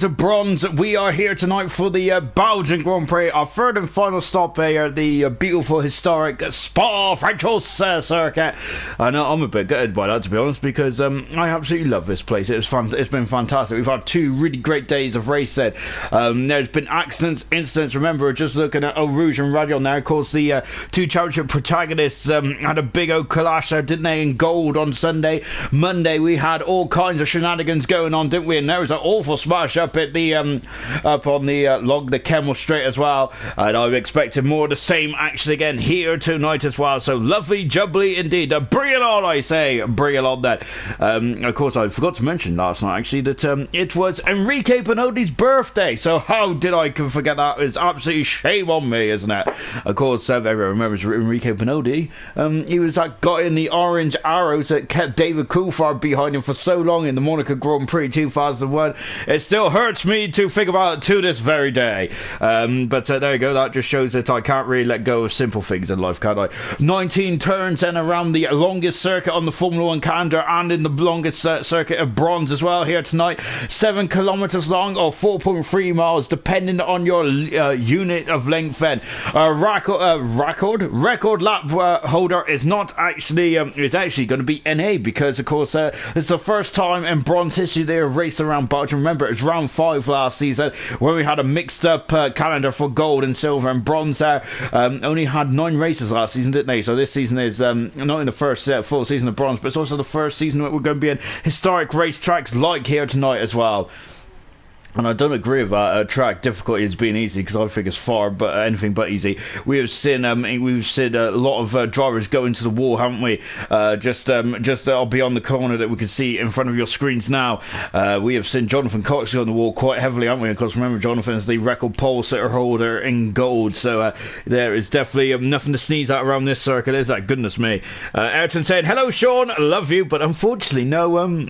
To bronze, we are here tonight for the Belgian Grand Prix, our third and final stop here, the beautiful historic Spa-Francorchamps circuit. I know I'm a bit gutted by that, to be honest, because I absolutely love this place. It was fun. It's been fantastic. We've had two really great days of racing. There's been accidents, incidents. Remember, just looking at Eau Rouge and Radion now, of course, the two championship protagonists had a big old clash there, didn't they, in gold on Sunday. Monday, we had all kinds of shenanigans going on, didn't we? And there was an awful smash up at the up on the log, the Kemmel Straight as well, and I'm expecting more of the same action again here tonight as well. So lovely jubbly indeed. Bring it on, I say, bring it on then. Of course, I forgot to mention last night actually that it was Enrique Benodi's birthday, so how did I forget that? It's absolutely shame on me, isn't it? Of course, everyone remembers Enrique Benodi. He was that guy in the orange arrows that kept David Coulthard behind him for so long in the Monaco Grand Prix 2001. It still hurts me to think about it to this very day. But there you go. That just shows that I can't really let go of simple things in life, can I? 19 turns and around the longest circuit on the Formula 1 calendar, and in the longest circuit of bronze as well here tonight. 7 kilometers long or 4.3 miles, depending on your unit of length. Then record lap holder is not actually is actually going to be NA, because of course it's the first time in bronze history they have raced around Belgium. Remember, it was round 5 last season when we had a mixed up calendar for gold and silver, and bronze only had 9 races last season, didn't they? So this season is not in the first full season of bronze, but it's also the first season that we're going to be in historic racetracks like here tonight as well. And I don't agree about track difficulty as being easy, because I think it's anything but easy. We have seen a lot of drivers go into the wall, haven't we? Just beyond the corner that we can see in front of your screens now. We have seen Jonathan Cox go on the wall quite heavily, haven't we? Of course, remember, Jonathan is the record pole sitter holder in gold, so there is definitely nothing to sneeze at around this circuit, is that? Goodness me. Ayrton saying, "Hello, Sean, love you," but unfortunately, no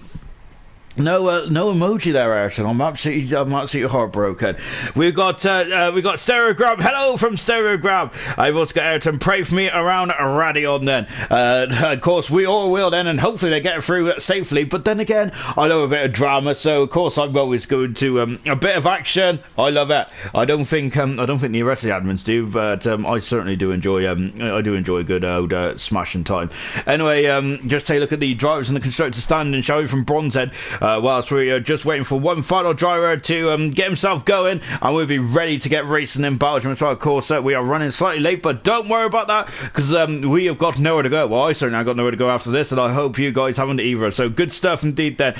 emoji there, Ayrton. I'm absolutely heartbroken. We've got Stereogram. Hello from Stereogram. I've also got Ayrton. Pray for me around Radion then. Of course, we all will then, and hopefully they get it through safely. But then again, I love a bit of drama, so of course I'm always going to a bit of action. I love it. I don't think the rest of the admins do, but I certainly do enjoy. I do enjoy a good old smashing time. Anyway, just take a look at the drivers and the constructors standing, shall we, from Bronzehead. Whilst we are just waiting for one final driver to get himself going, and we'll be ready to get racing in Belgium as well. Of course, we are running slightly late, but don't worry about that, because we have got nowhere to go. Well, I certainly have got nowhere to go after this, and I hope you guys haven't either. So good stuff indeed then.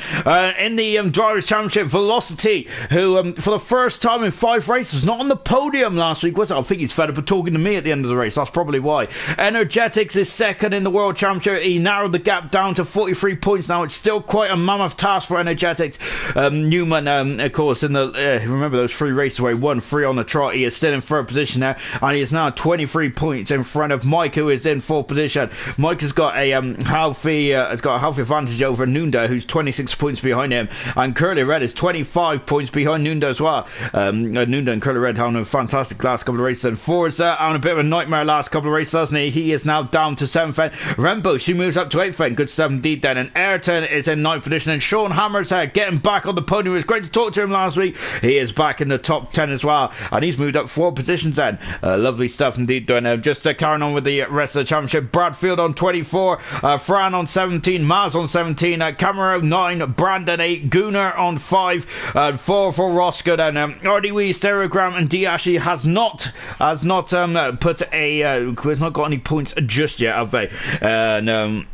In the Drivers' Championship, Velocity, who for the first time in 5 races, not on the podium last week, was it? I think he's fed up with talking to me at the end of the race. That's probably why. Energetics is second in the World Championship. He narrowed the gap down to 43 points now. It's still quite a mammoth task for Energetics. Newman, of course, in the remember those 3 races where he won 3 on the trot. He is still in 3rd position now, and he is now 23 points in front of Mike, who is in 4th position. Mike has got a healthy advantage over Nunda, who's 26 points behind him, and Curly Red is 25 points behind Nunda as well. Nunda and Curly Red having a fantastic last couple of races, and Forza having a bit of a nightmare last couple of races, hasn't he? He is now down to 7th end. Rembo, she moves up to 8th end. Good stuff indeed then. And Ayrton is in 9th position, and Sean Hammershead getting back on the podium. It was great to talk to him last week. He is back in the top 10 as well, and he's moved up 4 positions then. Lovely stuff indeed doing. Just carrying on with the rest of the championship. Bradfield on 24, Fran on 17, Maz on 17, Camaro 9, Brandon 8, Gunnar on 5, 4 for Roscoe then. RDW, Stereogram, and Diashi has not got any points just yet, have they? And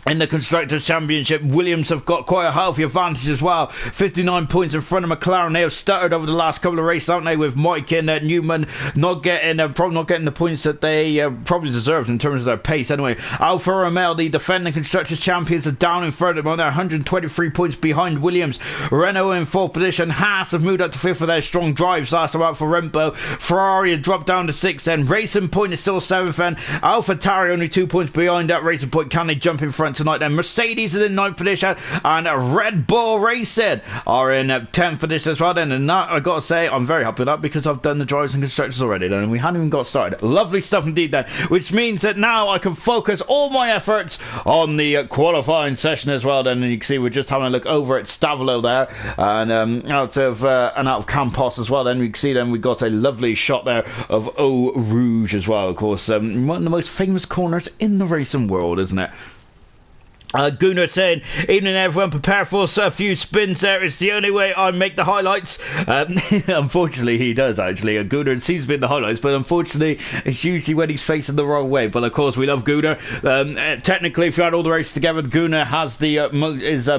in the Constructors' Championship, Williams have got quite a healthy advantage as well. 59 points in front of McLaren. They have stuttered over the last couple of races, haven't they, with Mike and Newman not getting the points that they probably deserved in terms of their pace. Anyway, Alfa Romeo, the defending Constructors' Champions, are down in third at the moment. They're 123 points behind Williams. Renault in 4th position. Haas have moved up to 5th for their strong drives last time out for Rembo. Ferrari have dropped down to 6th, and Racing Point is still 7th, and Alpha Tauri only 2 points behind that Racing Point. Can they jump in front? starting tonight then. Mercedes is in 9th position, and Red Bull Racing are in 10th position as well then. And that, I got to say, I'm very happy with that because I've done the drivers and constructors already then, and we hadn't even got started. Lovely stuff indeed then, which means that now I can focus all my efforts on the qualifying session as well then. And you can see we're just having a look over at Stavolo there, and out of Campos as well then. We can see then we got a lovely shot there of Eau Rouge as well, of course. One of the most famous corners in the racing world, isn't it? Gunnar saying, evening everyone, prepare for a few spins there. It's the only way I make the highlights. Unfortunately, he does actually. Gunnar seems to be in the highlights, but unfortunately, it's usually when he's facing the wrong way. But of course, we love Gunnar. Technically, if you add all the races together, Gunnar has the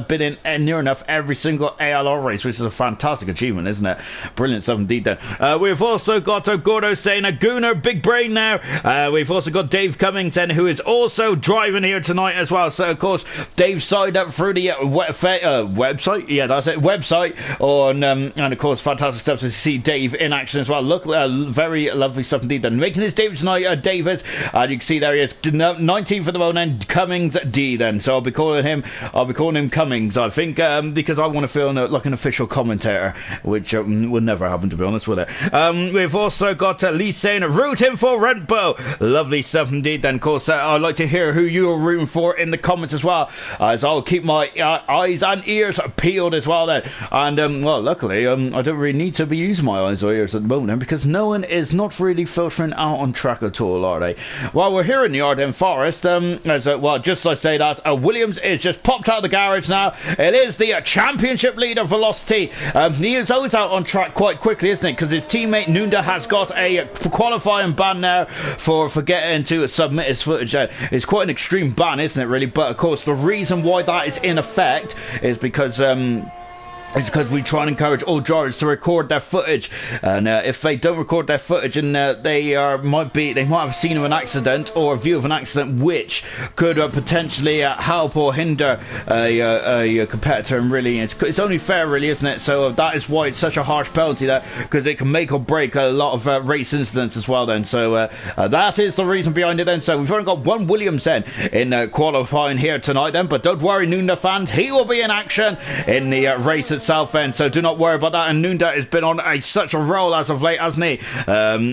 been in near enough every single ALR race, which is a fantastic achievement, isn't it? Brilliant stuff indeed then. We've also got Gordo saying, Gunnar, big brain now. We've also got Dave Cummings then, who is also driving here tonight as well. So, of course, Dave signed up through the website. Yeah, that's it. Website on, and of course, fantastic stuff to see Dave in action as well. Look, very lovely stuff indeed. Then making his debut tonight, Davis, and you can see there he is, 19th at the moment. Cummings D. Then, so I'll be calling him Cummings. I think because I want to feel like an official commentator, which would never happen, to be honest, will it? We've also got Lee saying, rooting for Red Bull. Lovely stuff indeed. Then, of course, I'd like to hear who you're rooting for in the comments as well. As I'll keep my eyes and ears peeled as well then. And well, luckily I don't really need to be using my eyes or ears at the moment then, because no one is not really filtering out on track at all, are they? While we're here in the Ardennes Forest, well, just as I say that, Williams is just popped out of the garage now. It is the championship leader, Velocity. He is always out on track quite quickly, isn't it? Because his teammate Nunda has got a qualifying ban now for getting to submit his footage. It's quite an extreme ban, isn't it, really? But of course, the reason why that is in effect is because we try and encourage all drivers to record their footage, and if they don't record their footage, and they might have seen of an accident or a view of an accident which could potentially help or hinder a competitor, and really it's only fair, really, isn't it? So that is why it's such a harsh penalty there, because it can make or break a lot of race incidents as well then. So that is the reason behind it then. So we've only got one Williams then in qualifying here tonight then, but don't worry, Nunda fans, he will be in action in the race itself end, so do not worry about that. And Nunda has been on such a roll as of late, hasn't he?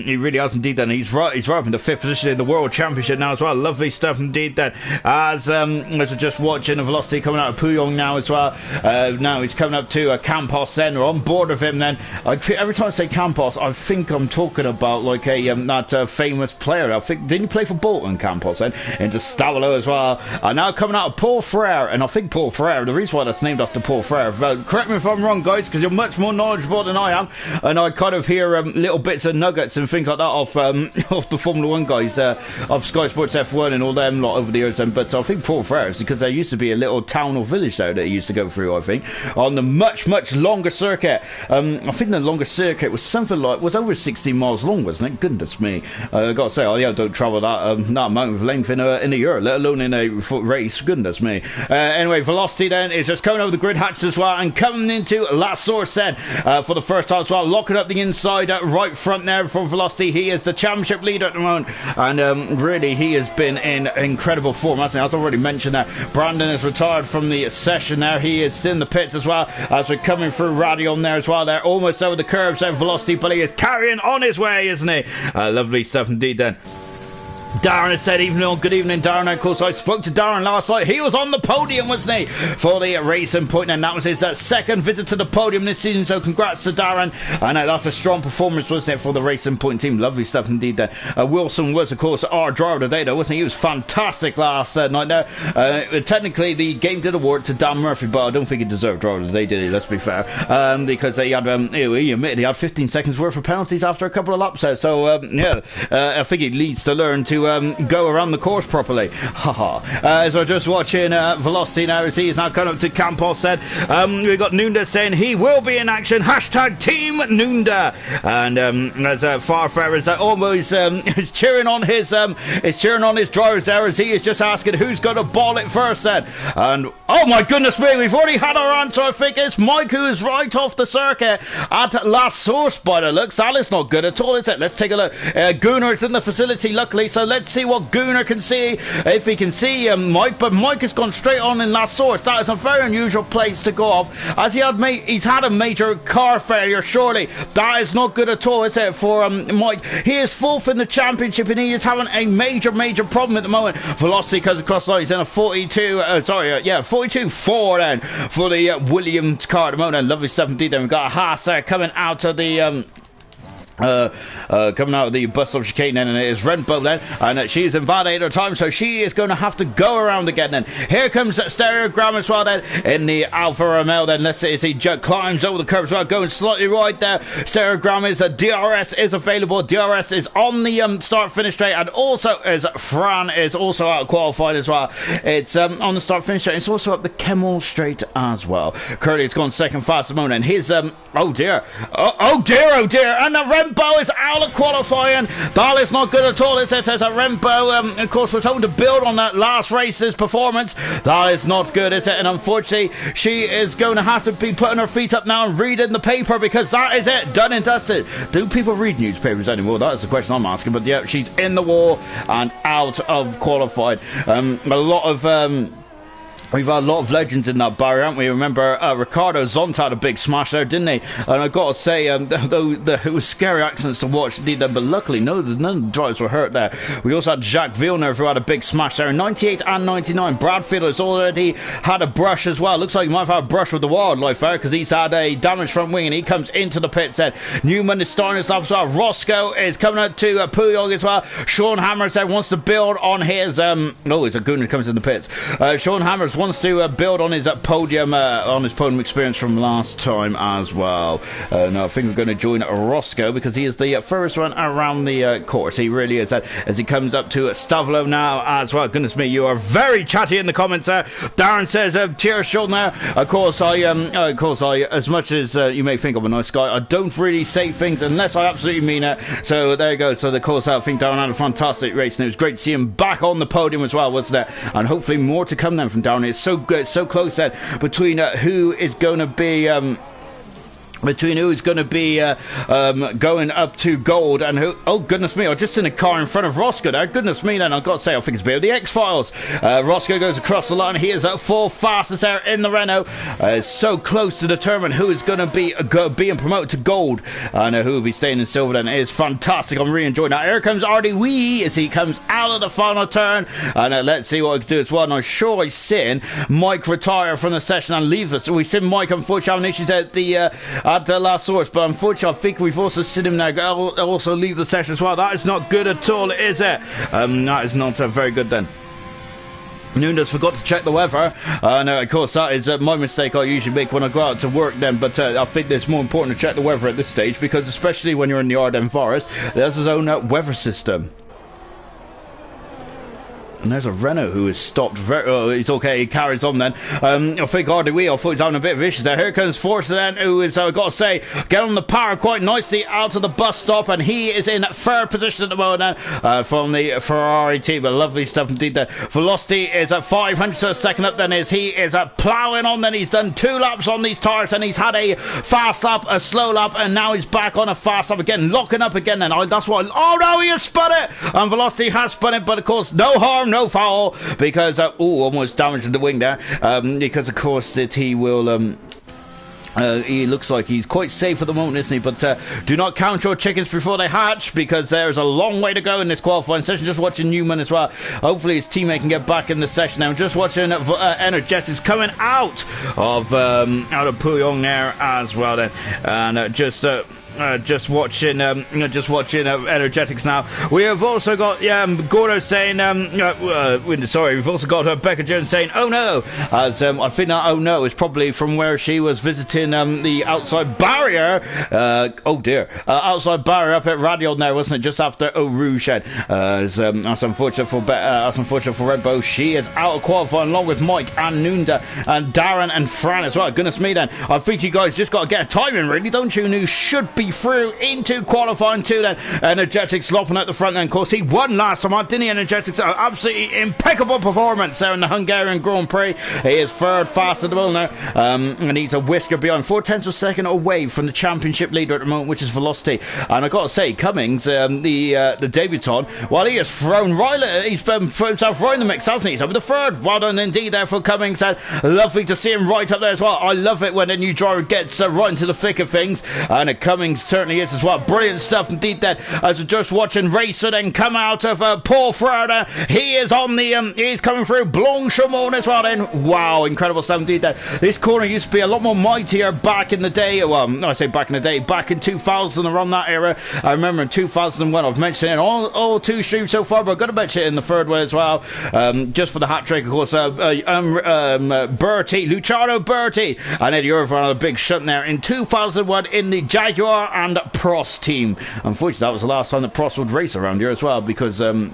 He really has indeed then. He's right up in the 5th position in the World Championship now as well. Lovely stuff indeed then. As we're just watching the Velocity coming out of Puyong now as well. Now he's coming up to Campos then. We're on board with him then. Every time I say Campos, I think I'm talking about like that famous player. I think, didn't he play for Bolton, Campos then? Into Stavolo as well. Now coming out of Paul Frere, and I think Paul Frere, the reason why that's named after Paul Frere, correct me if I'm wrong, guys, because you're much more knowledgeable than I am, and I kind of hear little bits of nuggets and things like that off the Formula 1 guys, of Sky Sports F1 and all them lot over the years. But I think Paul Frere, because there used to be a little town or village there that he used to go through, I think, on the much longer circuit. I think the longest circuit was something like, was over 16 miles long, wasn't it? Goodness me. I gotta say, I don't travel that amount of length in a year, let alone in a foot race. Goodness me. Anyway, Velocity then is just coming over the grid hatch as well, and coming into last source then for the first time as well, locking up the inside right front there for Velocity. He is the championship leader at the moment, and really he has been in incredible form, hasn't he? As I already mentioned that Brandon is retired from the session now. He is in the pits as well as we're coming through Radion there as well. They're almost over the curbs there, Velocity, but he is carrying on his way, isn't he? Lovely stuff indeed then. Darren has said, good evening, Darren. Of course, I spoke to Darren last night. He was on the podium, wasn't he, for the Racing Point, and that was his second visit to the podium this season, so congrats to Darren. I know that's a strong performance, wasn't it, for the Racing Point team. Lovely stuff indeed there. Wilson was, of course, our driver today, though, wasn't he? He was fantastic last night there. Technically, the game did award to Dan Murphy, but I don't think he deserved driver today, did he? Let's be fair. Because he admitted he had 15 seconds worth of penalties after a couple of laps there, so, yeah, I think he needs to learn to go around the course properly. As we're just watching Velocity now, as he is now coming up to Campos said, we've got Nunda saying he will be in action, hashtag Team Nunda, and as Farfair is almost is cheering on his drivers there, as he is just asking who's going to ball it first then. And oh my goodness me, we've already had our answer. I think it's Mike who is right off the circuit at last source by the looks. That is not good at all, is it? Let's take a look. Gunnar is in the facility, luckily, so let's see what Gunnar can see, if he can see Mike, but Mike has gone straight on in last source. That is a very unusual place to go off, as he's had a major car failure. Surely that is not good at all, is it, for Mike? He is fourth in the championship and he is having a major problem at the moment. Velocity, because of course he's in a 42-4 then for the Williams car at the moment. Lovely stuff indeed. Then we've got Haas coming out of the coming out of the bus stop chicane then, and it is Renbo then, and she's invalidated her time, so she is going to have to go around again then. Here comes Stereogram as well then in the Alfa Romeo then. Let's see as he climbs over the curb as well, going slightly right there. Stereogram is DRS is available. DRS is on the start finish straight, and also as Fran is also out qualified as well. It's on the start finish straight. It's also up the Kemmel straight as well. Curly has gone second fast at the moment, and his oh dear, and the Rembo is out of qualifying. That is not good at all, is it? As a Rembo, of course, was hoping to build on that last race's performance. That is not good, is it? And unfortunately, she is going to have to be putting her feet up now and reading the paper, because that is it, done and dusted. Do people read newspapers anymore? That is the question I'm asking. But yeah, she's in the wall and out of qualified. We've had a lot of legends in that barrier, haven't we? Remember, Ricardo Zonta had a big smash there, didn't he? And I've got to say, though it was scary accidents to watch, indeed, but luckily none of the drivers were hurt there. We also had Jacques Villeneuve, who had a big smash there in 98 and 99. Bradfield has already had a brush as well. Looks like he might have had a brush with the wildlife there, because he's had a damaged front wing, and he comes into the pit set. Newman is starting his lap as well. Roscoe is coming out to Puyol as well. Sean Hammers there wants to build on his... it's a Gunnar comes in the pits. Sean Hammers wants to build on his podium experience from last time as well. No, I think we're going to join Roscoe, because he is the first one around the course. He really is, as he comes up to Stavlo now as well. Goodness me, you are very chatty in the comments there. Darren says, cheers, Sean there. Of course, I, as much as you may think I'm a nice guy, I don't really say things unless I absolutely mean it. So there you go. So of course, I think Darren had a fantastic race, and it was great to see him back on the podium as well, wasn't it? And hopefully more to come then from Darren. It's so good, so close then between who is going to be going up to gold and who. Oh goodness me, I just seen a car in front of Roscoe there. Goodness me, then I've got to say, I think it's a bit of the X-Files. Roscoe goes across the line. He is at full fastest there in the Renault. So close to determine who is going to be being promoted to gold and who will be staying in silver. Then it is fantastic. I'm really enjoying that. Here comes Artie Wee as he comes out of the final turn, and let's see what he can do as well. And I'm sure I've seen Mike retire from the session and leave us. We've seen Mike unfortunately having issues at the last source, but unfortunately I think we've also seen him now also leave the session as well. That is not good at all, is it? That is not very good then. Nunes forgot to check the weather, and of course that is my mistake I usually make when I go out to work then, but I think it's more important to check the weather at this stage, because especially when you're in the Ardennes Forest, there's his own weather system. And there's a Renault who is stopped he's okay, he carries on then. I think I thought he's having a bit of issues there. Here comes Forster then, who is, I've got to say, getting on the power quite nicely out of the bus stop, and he is in third position at the moment then, from the Ferrari team. Lovely stuff indeed there. Velocity is at 500, so second up then he is ploughing on then. He's done 2 laps on these tyres, and he's had a fast lap, a slow lap, and now he's back on a fast lap again, locking up again then. That's why, oh no, he has spun it! And Velocity has spun it, but of course, no harm, no foul, because almost damaged the wing there, because of course that he will he looks like he's quite safe at the moment, isn't he? But do not count your chickens before they hatch, because there's a long way to go in this qualifying session. Just watching Newman as well. Hopefully his teammate can get back in the session now. Just watching Energetics coming out of Puyong there as well then, and just watching Energetics now. We have also got Gordo saying we've also got Becca Jones saying oh no, as I think that oh no is probably from where she was visiting the outside barrier, outside barrier up at Radial there, wasn't it, just after Eau Rouge. That's unfortunate for Red Bull. She is out of qualifying along with Mike and Nunda and Darren and Fran as well. Goodness me then, I think you guys just got to get a timing really, don't you? And who should be be through into qualifying 2 then. Energetics slopping at the front then. Of course, he won last time, didn't he? Energetics, absolutely impeccable performance there in the Hungarian Grand Prix. He is third fast at the moment now, and he's a whisker behind, 4/10 of a second away from the championship leader at the moment, which is Velocity. And I got to say, Cummings, the debutant, well, he has thrown right, he's thrown himself right in the mix, hasn't he? So with the third, well done indeed there for Cummings, and lovely to see him right up there as well. I love it when a new driver gets right into the thick of things, and Cummings certainly is as well. Brilliant stuff indeed then, as we're just watching Racer then come out of Paul Frauder. He is on the, he's coming through Blanchimont as well then. Wow, incredible stuff indeed then. This corner used to be a lot more mightier back in the day. Well, I say back in the day, back in 2000, around that era. I remember in 2001, I've mentioned it in all 2 streams so far, but I've got to mention it in the third one as well, just for the hat trick, of course. Bertie, Luciano Bertie, and Eddie Irvine on a big shunt there in 2001 in the Jaguar and Prost team. Unfortunately, that was the last time that Prost would race around here as well, because of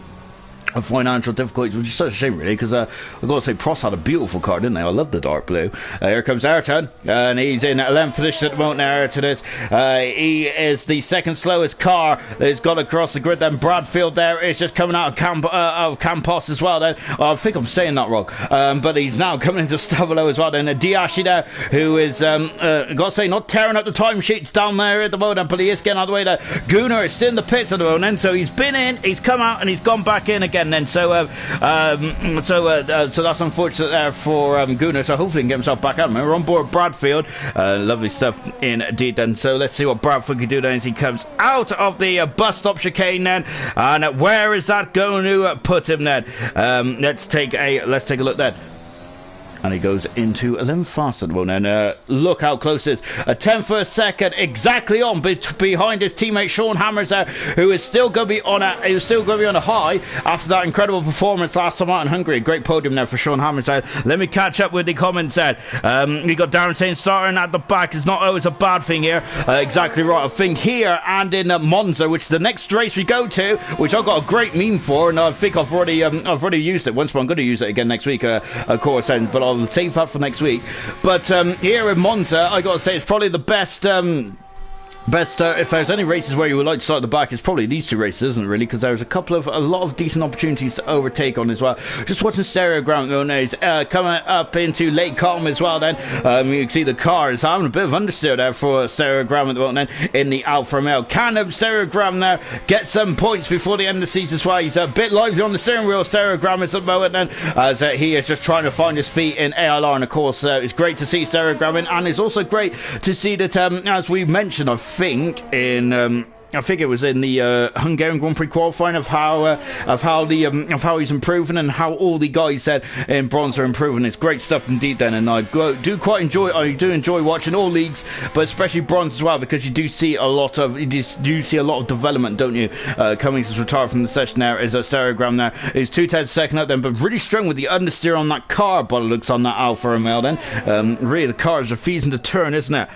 financial difficulties, which is such a shame really, because I've got to say, Prost had a beautiful car, didn't they? I love the dark blue. Here comes Ayrton, and he's in 11th position at the moment now. Ayrton is, he is the second slowest car that has got across the grid. Then Bradfield there is just coming out of Campos as well then. I think I'm saying that wrong, but he's now coming into Stavolo as well then. Diashi there, who is got to say, not tearing up the timesheets down there at the moment, but he is getting out of the way there. Gunnar is still in the pits at the moment, so he's been in, he's come out, and he's gone back in again then. So that's unfortunate there for Gunnar. So hopefully he can get himself back out. We're on board Bradfield. Lovely stuff indeed then. So let's see what Bradfield can do then as he comes out of the bus stop chicane then. And where is that going to put him then? Let's take a look then. And he goes into 11th fast at the moment. And look how close it is. A 10th of a second, exactly on behind his teammate Sean Hammers there, who is still going to be on a high after that incredible performance last time out in Hungary. Great podium there for Sean Hammers there. Let me catch up with the comments there. We got Darren saying starting at the back is not always a bad thing here. Exactly right. I think here and in Monza, which is the next race we go to, which I've got a great meme for, and I think I've already used it once, but I'm going to use it again next week, of course. But I'll save that for next week. But here in Monza, I got to say, it's probably the best if there's any races where you would like to start at the back, it's probably these 2 races, isn't it really? Because there's a lot of decent opportunities to overtake on as well. Just watching Stereo Ground now, he's coming up into Lake Colm as well then. You can see the car is having a bit of understeer there for Stereo Ground at the moment then in the Alfa Romeo. Can Stereo Ground there get some points before the end of the season as well? He's a bit lively on the steering wheel, Stereo Ground is at the moment then, as he is just trying to find his feet in ALR. And of course, it's great to see Stereo Ground in, and it's also great to see that, as we mentioned, I think it was in the Hungarian Grand Prix qualifying of how he's improving and how all the guys in bronze are improving. It's great stuff indeed then, and I do enjoy watching all leagues, but especially bronze as well, because you do see a lot of development, don't you? Cummings is retired from the session there. Is a Stereogram there. He's 2/10 second out then, but really strong with the understeer on that car, but it looks on that Alfa Romeo then. Really the car is refusing to turn, isn't it?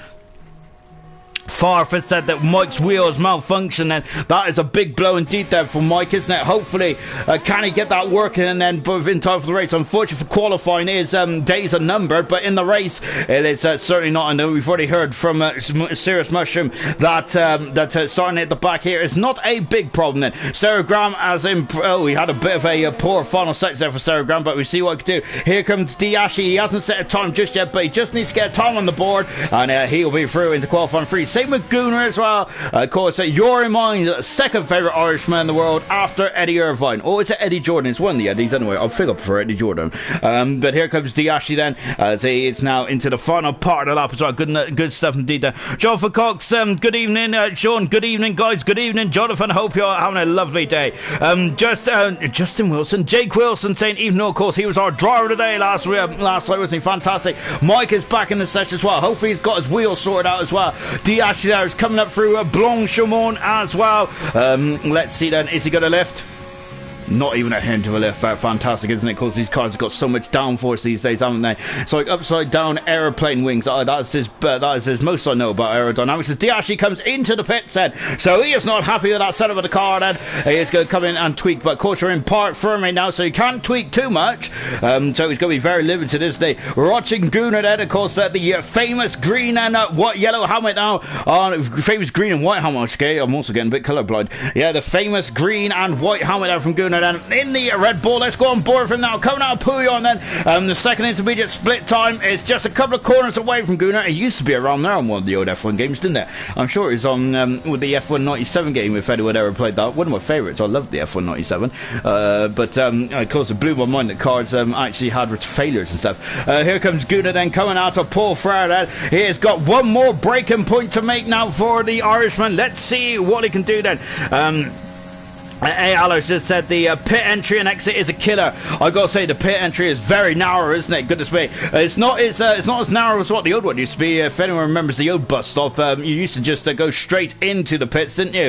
Farfus said that Mike's wheels malfunction, and that is a big blow indeed there for Mike, isn't it? Hopefully can he get that working and then in time for the race. Unfortunately for qualifying, his days are numbered, but in the race it is certainly not. And we've already heard from Serious Mushroom that starting at the back here is not a big problem then. Sarah Graham, as in he had a bit of a poor final section there for Sarah Graham, but we see what he can do. Here comes Diashi. He hasn't set a time just yet, but he just needs to get a time on the board, and he'll be through into qualifying 3. Same with Gunnar as well. Of course, you're in mind, second favourite Irishman in the world after Eddie Irvine. Or is it Eddie Jordan? It's one of the Eddies anyway. I think I prefer Eddie Jordan. But here comes Diashi then, as he is now into the final part of the lap as well. Good stuff indeed there. Jonathan Cox, good evening. Sean, good evening, guys. Good evening, Jonathan. Hope you're having a lovely day. Justin Wilson, Jake Wilson saying, even though, of course, he was our driver today last night, wasn't he? Fantastic. Mike is back in the session as well. Hopefully he's got his wheels sorted out as well. Diashi there is coming up through Blanchimont as well. Let's see then, is he going to lift? not even a hint of a lift. Fantastic, isn't it? Because these cars have got so much downforce these days, haven't they? It's like upside down aeroplane wings. That is his most I know about aerodynamics. As Diashi comes into the pits then, so he is not happy with that setup of the car then. He is going to come in and tweak, but of course we're in park firm right now, so you can't tweak too much. So he's going to be very limited, isn't he? We're watching Gunnar then, of course, the famous green and yellow helmet now. Famous green and white helmet. Okay, I'm also getting a bit colourblind. Yeah, the famous green and white helmet there from Gunnar then in the Red Bull. Let's go on board with him now. Coming out of Pouillon then. The second intermediate split time is just a couple of corners away from Gunnar. It used to be around there on one of the old F1 games, didn't it? I'm sure it was on with the F1 97 game, if anyone ever played that. One of my favourites. I loved the F1 97. But of course it blew my mind that cars actually had failures and stuff. Here comes Gunnar then coming out of Paul Frere then. He has got one more breaking point to make now for the Irishman. Let's see what he can do then. ALR just said the pit entry and exit is a killer. I gotta say the pit entry is very narrow, isn't it? Goodness me, it's not as narrow as what the old one used to be. If anyone remembers the old bus stop, you used to just go straight into the pits, didn't you?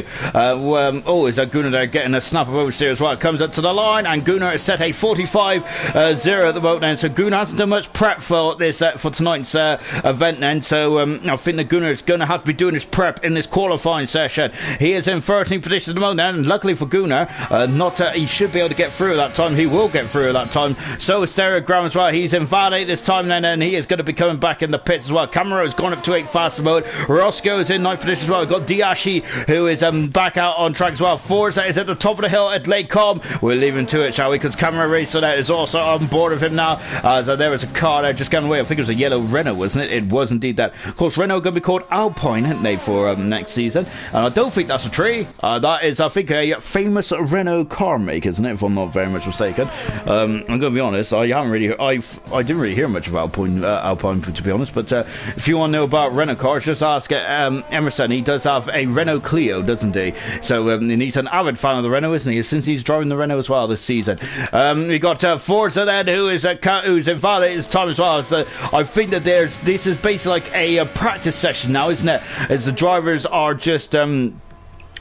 Is that Gunnar there getting a snap of oversteer as well? Comes up to the line and Gunnar has set a 45.0 at the moment then. So Gunnar hasn't done much prep for this for tonight's event then. So I think that Gunnar is going to have to be doing his prep in this qualifying session. He is in 13th position at the moment and luckily for Gunnar, he should be able to get through at that time. He will get through at that time. So is Stereogram as well. He's in Valley this time then, and he is going to be coming back in the pits as well. Camaro has gone up to 8 faster mode. Roscoe is in 9th position as well. We've got Diashi who is back out on track as well. Forza is at the top of the hill at Lake Com. We'll leave him to it, shall we? Because Camera Racer there is also on board with him now. So there is a car there just going away. I think it was a yellow Renault, wasn't it? It was indeed that. Of course, Renault going to be called Alpine, haven't they, for next season? And I don't think that's a tree. That is, I think, a famous Renault car maker, isn't it? If I'm not very much mistaken. I'm going to be honest. I didn't really hear much of Alpine, to be honest. But if you want to know about Renault cars, just ask Emerson. He does have a Renault Clio, doesn't he? So and he's an avid fan of the Renault, isn't he? Since he's driving the Renault as well this season. We got Forza then, who's invalid this time as well. So I think that this is basically like a practice session now, isn't it? As the drivers are just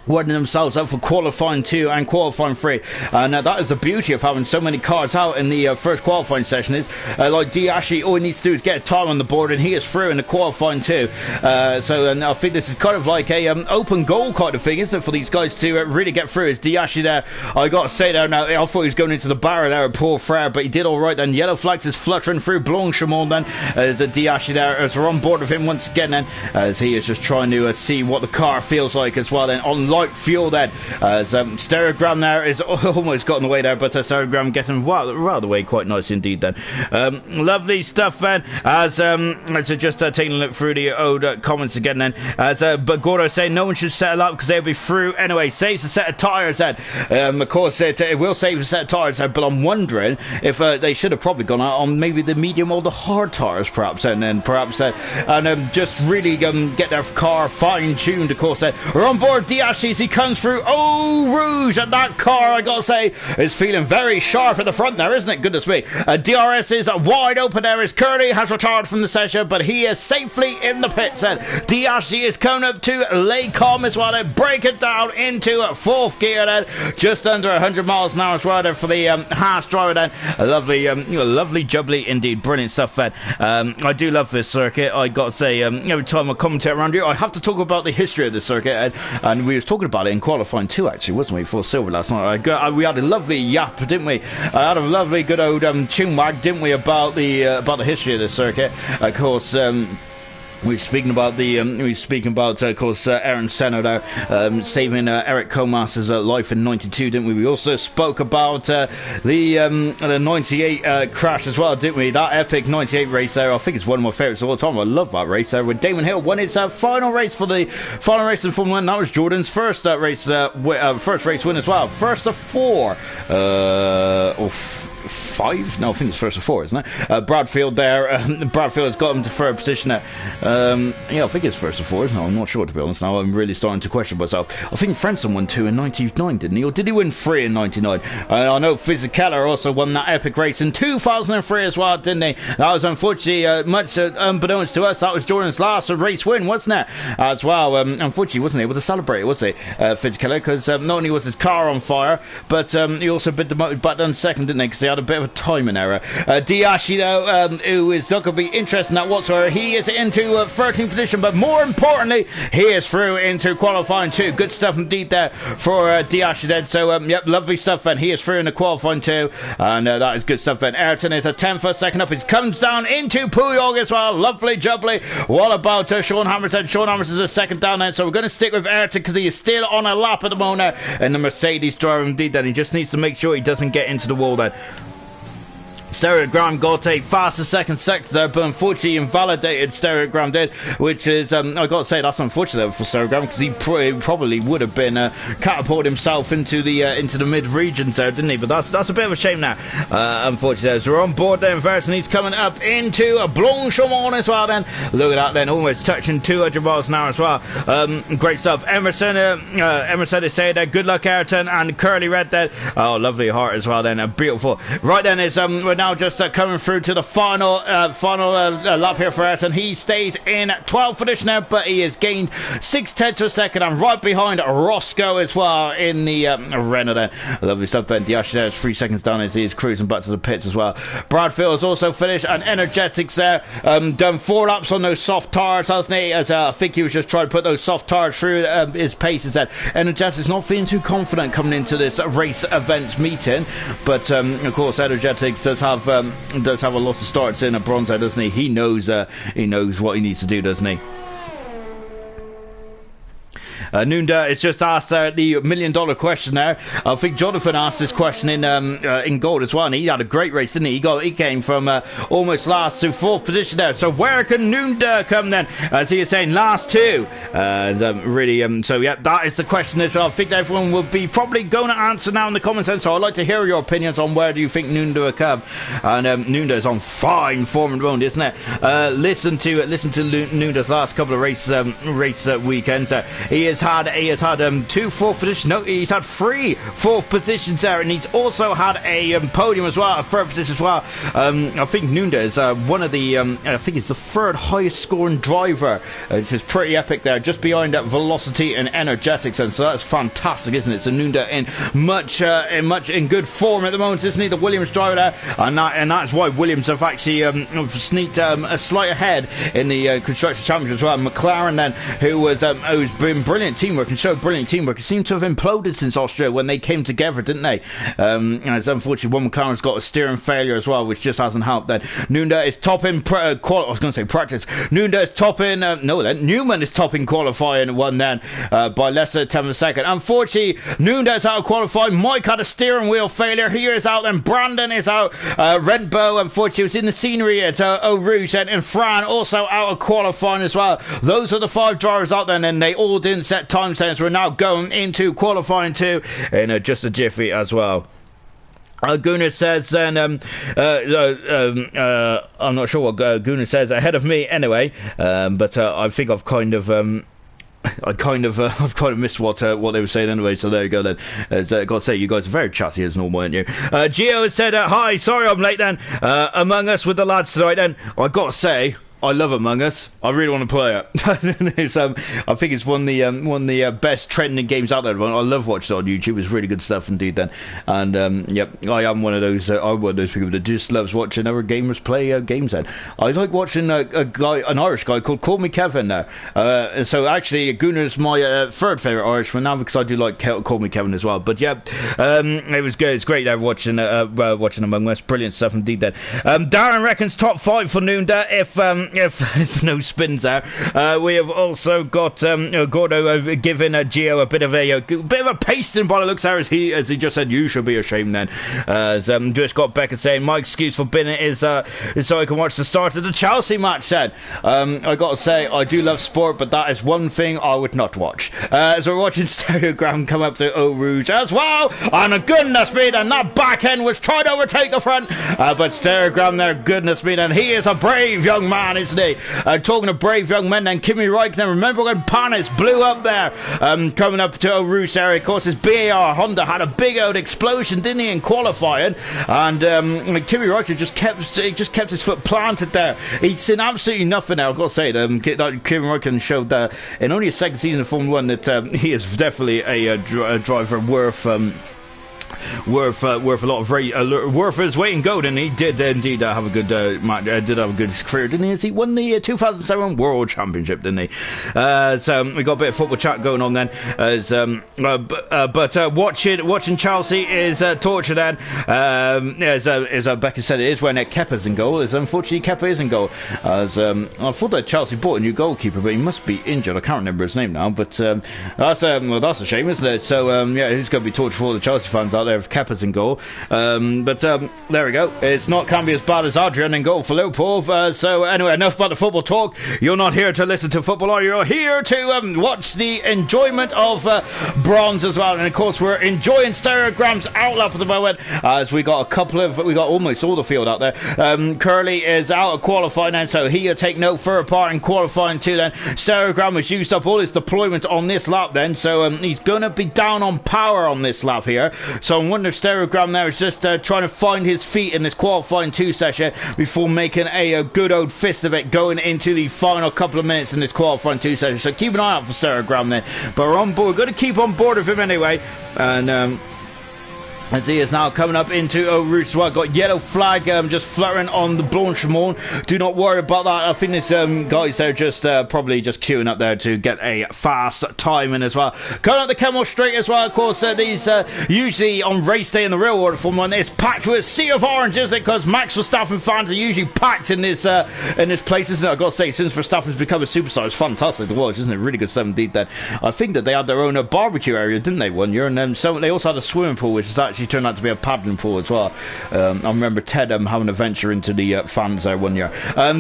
wording themselves up for qualifying 2 and qualifying 3, and that is the beauty of having so many cars out in the first qualifying session. Is like Diashi, all he needs to do is get a time on the board and he is through in the qualifying 2. And I think this is kind of like a open goal kind of thing, isn't it, for these guys to really get through. Is Diashi there? I gotta say there now, I thought he was going into the barrier there at Paul Frere, but he did alright then. Yellow flags is fluttering through Blanchimont then, as Diashi there, as we're on board with him once again then, as he is just trying to see what the car feels like as well then, on light fuel then, as Stereogram there is almost got in the way there, but Stereogram getting rather way quite nice indeed then. Lovely stuff then, as just taking a look through the old comments again then, as but Gordo saying no one should settle up because they'll be through anyway. Saves a set of tyres then. Of course it will save a set of tyres, but I'm wondering if they should have probably gone out on maybe the medium or the hard tyres perhaps, and then perhaps just really get their car fine-tuned. Of course we're on board Diashi as he comes through. Oh, Rouge, and that car, I gotta say, is feeling very sharp at the front there, isn't it? Goodness me. DRS is wide open there as Curly has retired from the session, but he is safely in the pits. And Diashi is coming up to Laycom as well, and break it down into 4th gear then, just under 100 miles an hour as well for the Haas driver then. A lovely, lovely jubbly indeed. Brilliant stuff then. I do love this circuit. I gotta say, every time I commentate around here, I have to talk about the history of the circuit, and we was talking about it in qualifying 2 actually, wasn't we, for Silver last night? We had a lovely yap, didn't we? I had a lovely good old chinwag, didn't we, about the history of the circuit. Of course, we were speaking about of course, Aaron Senna there, saving Eric Comas's life in 92, didn't we? We also spoke about the 98 crash as well, didn't we? That epic 98 race there, I think it's one of my favourites of all time. I love that race there, with Damon Hill won his final race in Formula 1. That was Jordan's first race win as well. First of 4. 5? No, I think it's first of 4, isn't it? Bradfield there. Bradfield has got him to third position there. Yeah, I think it's first of 4, isn't it? I'm not sure, to be honest. Now I'm really starting to question myself. I think Frenson won 2 in 99, didn't he? Or did he win 3 in 99? I know Fizikeller also won that epic race in 2003 as well, didn't he? That was unfortunately much unbeknownst to us. That was Jordan's last race win, wasn't it? As well, unfortunately, wasn't able to celebrate, was he? Fizikeller, because not only was his car on fire, but he also bit demoted back down second, didn't he? Because he had a bit of a timing error. Diashi, though, who is not going to be interested in that whatsoever, he is into 13th position, but more importantly, he is through into qualifying 2. Good stuff indeed there for Diashi then. So, yep, lovely stuff, and he is through into qualifying 2, and that is good stuff then. Ayrton is a 10th, second up. He comes down into Puyol as well. Lovely jubbly. What about Sean Hammerson? Sean Hammerson is a second down then, so we're going to stick with Ayrton because he is still on a lap at the moment, and the Mercedes driver indeed then. He just needs to make sure he doesn't get into the wall then. Stereogram got a faster second sector there, but unfortunately invalidated Stereogram did, which is, I got to say, that's unfortunate for Stereogram, because he probably would have been catapulted himself into the mid regions there, didn't he? But that's a bit of a shame now, unfortunately. So we're on board then, Verton, he's coming up into a Blanchimont as well then. Look at that then, almost touching 200 miles an hour as well. Great stuff. Emerson is saying there, good luck Ayrton, and Curly Red then. Oh, lovely heart as well then, beautiful. Right then is, we're now just coming through to the final lap here for Ayrton. He stays in 12th position now, but he has gained 6/10 of a second, and right behind Roscoe as well in the Renault there. Lovely stuff then. Diashi there is 3 seconds down as he is cruising back to the pits as well. Bradfield has also finished, and Energetics there done 4 laps on those soft tires, hasn't he? As I think he was just trying to put those soft tires through his paces there. Energetics not feeling too confident coming into this race event meeting, but of course Energetics does have a lot of starts in a bronze, doesn't he? He knows what he needs to do, doesn't he? Nunda has just asked the $1 million question there. I think Jonathan asked this question in gold as well, and he had a great race, didn't he? He came from almost last to 4th position there. So where can Nunda come then? As he is saying, last 2. And so yeah, that is the question that I think everyone will be probably going to answer now in the comments. So I'd like to hear your opinions on where do you think Nunda will come. And Nunda is on fine form at the moment, isn't it? Listen to Nunda's last couple of race weekends. He has had 2 4th positions. No, he's had 3 4th positions there, and he's also had a podium as well, a 3rd position as well. I think Nunda is one of the I think he's the 3rd highest scoring driver. It is pretty epic there, just behind that Velocity and Energetics, and so that's fantastic, isn't it? So Nunda in good form at the moment, isn't he? The Williams driver there, and that's why Williams have actually sneaked a slight ahead in the construction championship as well. McLaren then, who's been brilliant teamwork and showed brilliant teamwork. It seemed to have imploded since Austria when they came together, didn't they? And it's unfortunately one McLaren's got a steering failure as well, which just hasn't helped. Then Nunda is topping practice. Nunda is topping Newman is topping qualifying 1 then by less than a 10th of a second. Unfortunately, Nunda is out of qualifying. Mike had a steering wheel failure. He is out, and Brandon is out. Rentbo unfortunately was in the scenery at Eau Rouge, and Fran also out of qualifying as well. Those are the 5 drivers out there, and they all didn't set time stands. We're now going into qualifying 2 in just a jiffy as well. Gunnar says then, I'm not sure what Gunnar says ahead of me anyway, but I think I've kind of missed what they were saying anyway, so there you go then. As I got to say, you guys are very chatty as normal, aren't you? Gio has said, hi, sorry I'm late then, Among Us with the lads tonight then. I got to say, I love Among Us. I really want to play it. I think it's one of the best trending games out there. I love watching it on YouTube. It's really good stuff indeed. Then, and yep, I am one of those. I'm one of those people that just loves watching other gamers play games. Then I like watching an Irish guy called Call Me Kevin now. So actually, Gunnar's my 3rd favourite Irishman now, because I do like Call Me Kevin as well. But yeah, it was good. It's great there watching Among Us. Brilliant stuff indeed. Then Darren reckons top 5 for Nunda if no spins there. We have also got Gordo giving Gio a bit of a pasting by the looks there, as he just said, you should be ashamed then. As just got Becca saying, my excuse for binning is so I can watch the start of the Chelsea match then. I gotta say, I do love sport, but that is one thing I would not watch. So we're watching Stereogram come up to Eau Rouge as well, and a goodness me, and that back end was trying to overtake the front, but Stereogram there, goodness me, and he is a brave young man, isn't he? Talking of brave young men, then Kimi Räikkönen, remember when Panis blew up there, coming up to Eau Rouge area. Of course, his BAR Honda had a big old explosion, didn't he, in qualifying, and Kimi Räikkönen just kept his foot planted there. He'd seen absolutely nothing there. I've got to say, Kimi Räikkönen showed in only his second season of Formula 1 that he is definitely a driver worth a lot of worth his weight in gold, and he did indeed have a good did have a good career, didn't he? As he won the 2007 World Championship, didn't he? So we got a bit of football chat going on then. But watching Chelsea is torture then. As Becca said, it is when Kepa's in goal. As unfortunately Kepa is in goal. As I thought that Chelsea bought a new goalkeeper, but he must be injured. I can't remember his name now. But that's a shame, isn't it? So yeah, it's going to be torture for all the Chelsea fans out there if Kepa's in goal. But there we go. Can't be as bad as Adrian in goal for Liverpool. So anyway, enough about the football talk. You're not here to listen to football, are you? You're here to watch the enjoyment of bronze as well. And of course, we're enjoying Stereogram's outlap at the moment, as we got almost all the field out there. Curly is out of qualifying, and so he'll take no further part in qualifying too. Then Stereogram has used up all his deployment on this lap. Then so he's going to be down on power on this lap here. So I wonder if Stereogram there is just trying to find his feet in this qualifying 2 session before making a good old fist of it going into the final couple of minutes in this qualifying 2 session. So keep an eye out for Stereogram then. But we're on board. We're going to keep on board with him anyway. And as he is now coming up into Eau Rouge as well. Got yellow flag just fluttering on the Blanchimont. Do not worry about that. I think this guys are just probably just queuing up there to get a fast time in as well. Coming up the Kemmel Straight as well. Of course, these usually on race day in the real world Formula 1, it's packed with a sea of orange, isn't it? Because Max Verstappen fans are usually packed in this place, isn't it? I've got to say, since Verstappen's become a superstar, it's fantastic to watch, isn't it? Really good 7D then. I think that they had their own barbecue area, didn't they, one year? And then they also had a swimming pool, which is actually turned out to be a paddling pool as well. I remember Ted having a venture into the fans there one year.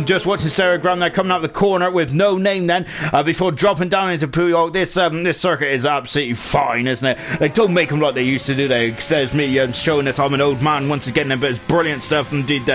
Just watching Stereogram there coming out the corner with no name then before dropping down into Puyol. This circuit is absolutely fine, isn't it? They don't make them like they used to do. There's me showing that I'm an old man once again, but it's brilliant stuff indeed.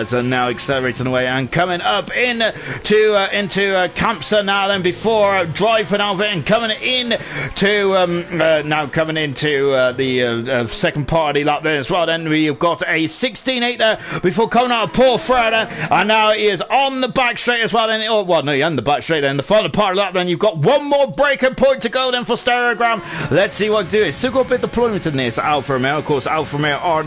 So now accelerating away and coming up into Campsa now then before driving out and coming in to now coming into the second party lap there as well. Then we've got a 16.8 there before coming out of Paul Freda, and now he is on the back straight as well. Then he on the back straight then the final part of that. Then you've got one more breaking point to go then for Stereogram. Let's see what to do. It's still got a bit of deployment in this Alfa Romeo. Of course, Alfa Romeo are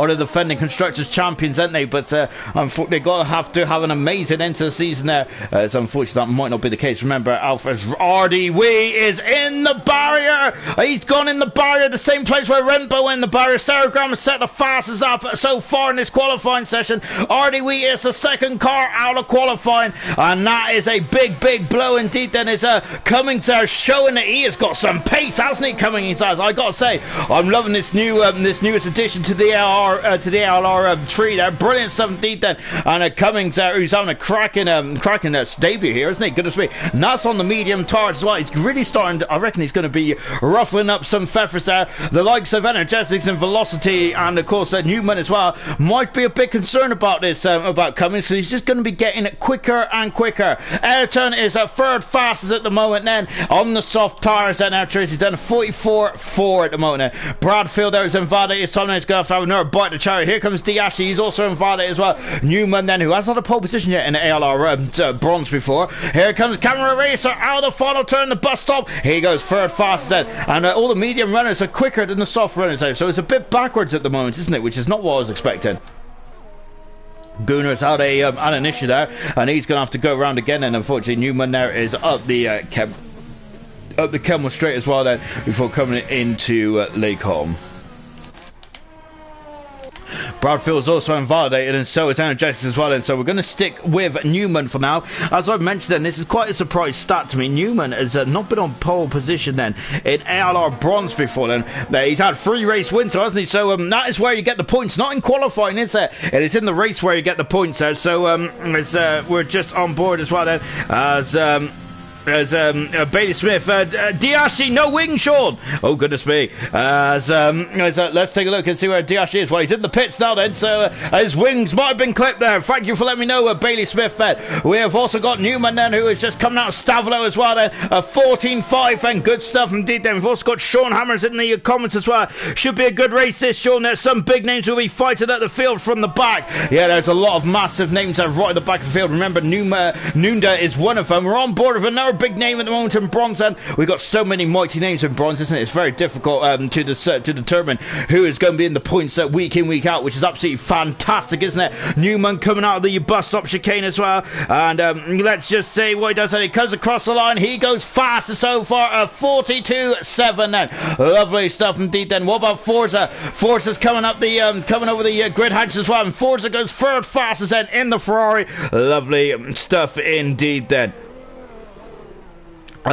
the defending constructors champions, aren't they? But they have to have an amazing end to the season there. So unfortunately that might not be the case. Remember, Alpha's RDW is in the barrier. He's gone in the barrier, the same place where Renbo in the barrier. Stereogram has set the fastest up so far in this qualifying session. RDW is the second car out of qualifying, and that is a big blow indeed. Then is Cummings there showing that he has got some pace, hasn't he? Cummings has. I gotta say, I'm loving this newest addition to the ALR tree there. Brilliant stuff indeed then. And Cummings who's having a cracking debut here, isn't he? Goodness me. And that's on the medium tires as well. He's really starting I reckon he's going to be ruffling up some feathers there. The likes of Energetics and Velocity, and of course Newman as well, might be a bit concerned about this, about Cummings. So he's just going to be getting it quicker and quicker. Ayrton is at third fastest at the moment then on the soft tires. Then Tracy's done 44.4 at the moment. Bradfield there is invalid. It's time he's going to have another bite to cherry. Here comes Diashi. He's also invalid as well. Newman then, who has not a pole position yet in the ALR bronze before. Here comes Camera Racer out of the final turn, the bus stop. Here he goes, third fastest then. And all the medium runners are quicker than the soft runners there. So it's a bit backwards at the moment, isn't it? Which is not what I was expecting. Gunner's had an issue there, and he's going to have to go around again. And unfortunately, Newman there is up the Kemmel Straight as well then before coming into Lake Holm. Bradfield's also invalidated, and so is Energetics as well. And so we're going to stick with Newman for now. As I've mentioned, then this is quite a surprise stat to me. Newman has not been on pole position then in ALR bronze before then. He's had 3 race wins, hasn't he? So that is where you get the points, not in qualifying, is it? It is in the race where you get the points there. So we're just on board as well then as Bailey Smith, Diashi, no wing, Sean. Oh goodness me. Let's take a look and see where Diashi is. Well, he's in the pits now then, so his wings might have been clipped there. Thank you for letting me know, Bailey Smith. We have also got Newman then, who has just come out of Stavilo as well then, 14-5, and good stuff indeed then. We've also got Sean Hammers in the comments as well. Should be a good race this, Sean. There's some big names will be fighting at the field from the back. Yeah, there's a lot of massive names that are right at the back of the field. Remember, Nunda is one of them. We're on board with another big name at the moment in bronze, and we've got so many mighty names in bronze, isn't it? It's very difficult to determine who is going to be in the points week in, week out, which is absolutely fantastic, isn't it? Newman coming out of the bus stop chicane as well, and let's just see what he does. He comes across the line, he goes fast so far, 42.7 then. Lovely stuff indeed then. What about Forza? Forza's coming up coming over the grid hatch as well, and Forza goes third fastest then in the Ferrari. Lovely stuff indeed then.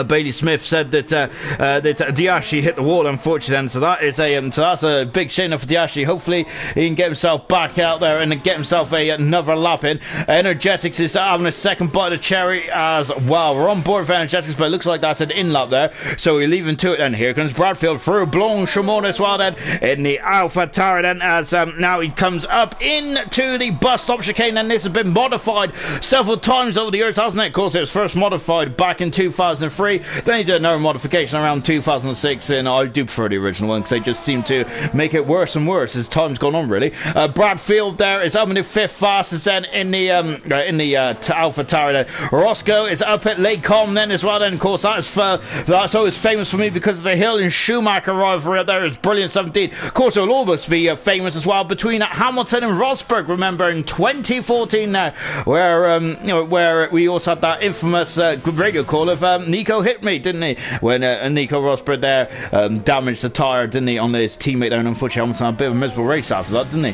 Bailey Smith said that Diashi hit the wall, unfortunately, so that is so that's a big shame for Diashi. Hopefully he can get himself back out there and get himself another lap in. Energetics is having a second bite of cherry as well. We're on board for Energetics, but it looks like that's an in lap there, so we're leaving to it. And here comes Bradfield through Blanchimont as well then in the Alpha Tower then, as now he comes up into the bus stop chicane, and this has been modified several times over the years, hasn't it? Of course, it was first modified back in 2003. Then he did another modification around 2006, and I do prefer the original one because they just seem to make it worse and worse as time's gone on, really. Bradfield there is up in the 5th fastest then in the Alpha Tower there. Roscoe is up at Lake Com then as well, and of course that's always famous for me because of the Hill and Schumacher rivalry up there. It's brilliant stuff indeed. Of course, it will almost be famous as well between Hamilton and Rosberg, remember, in 2014 now, where we also had that infamous radio call of Nico hit me, didn't he? When Nico Rosberg there damaged the tyre, didn't he, on his teammate there, and unfortunately Hamilton had a bit of a miserable race after that, didn't he?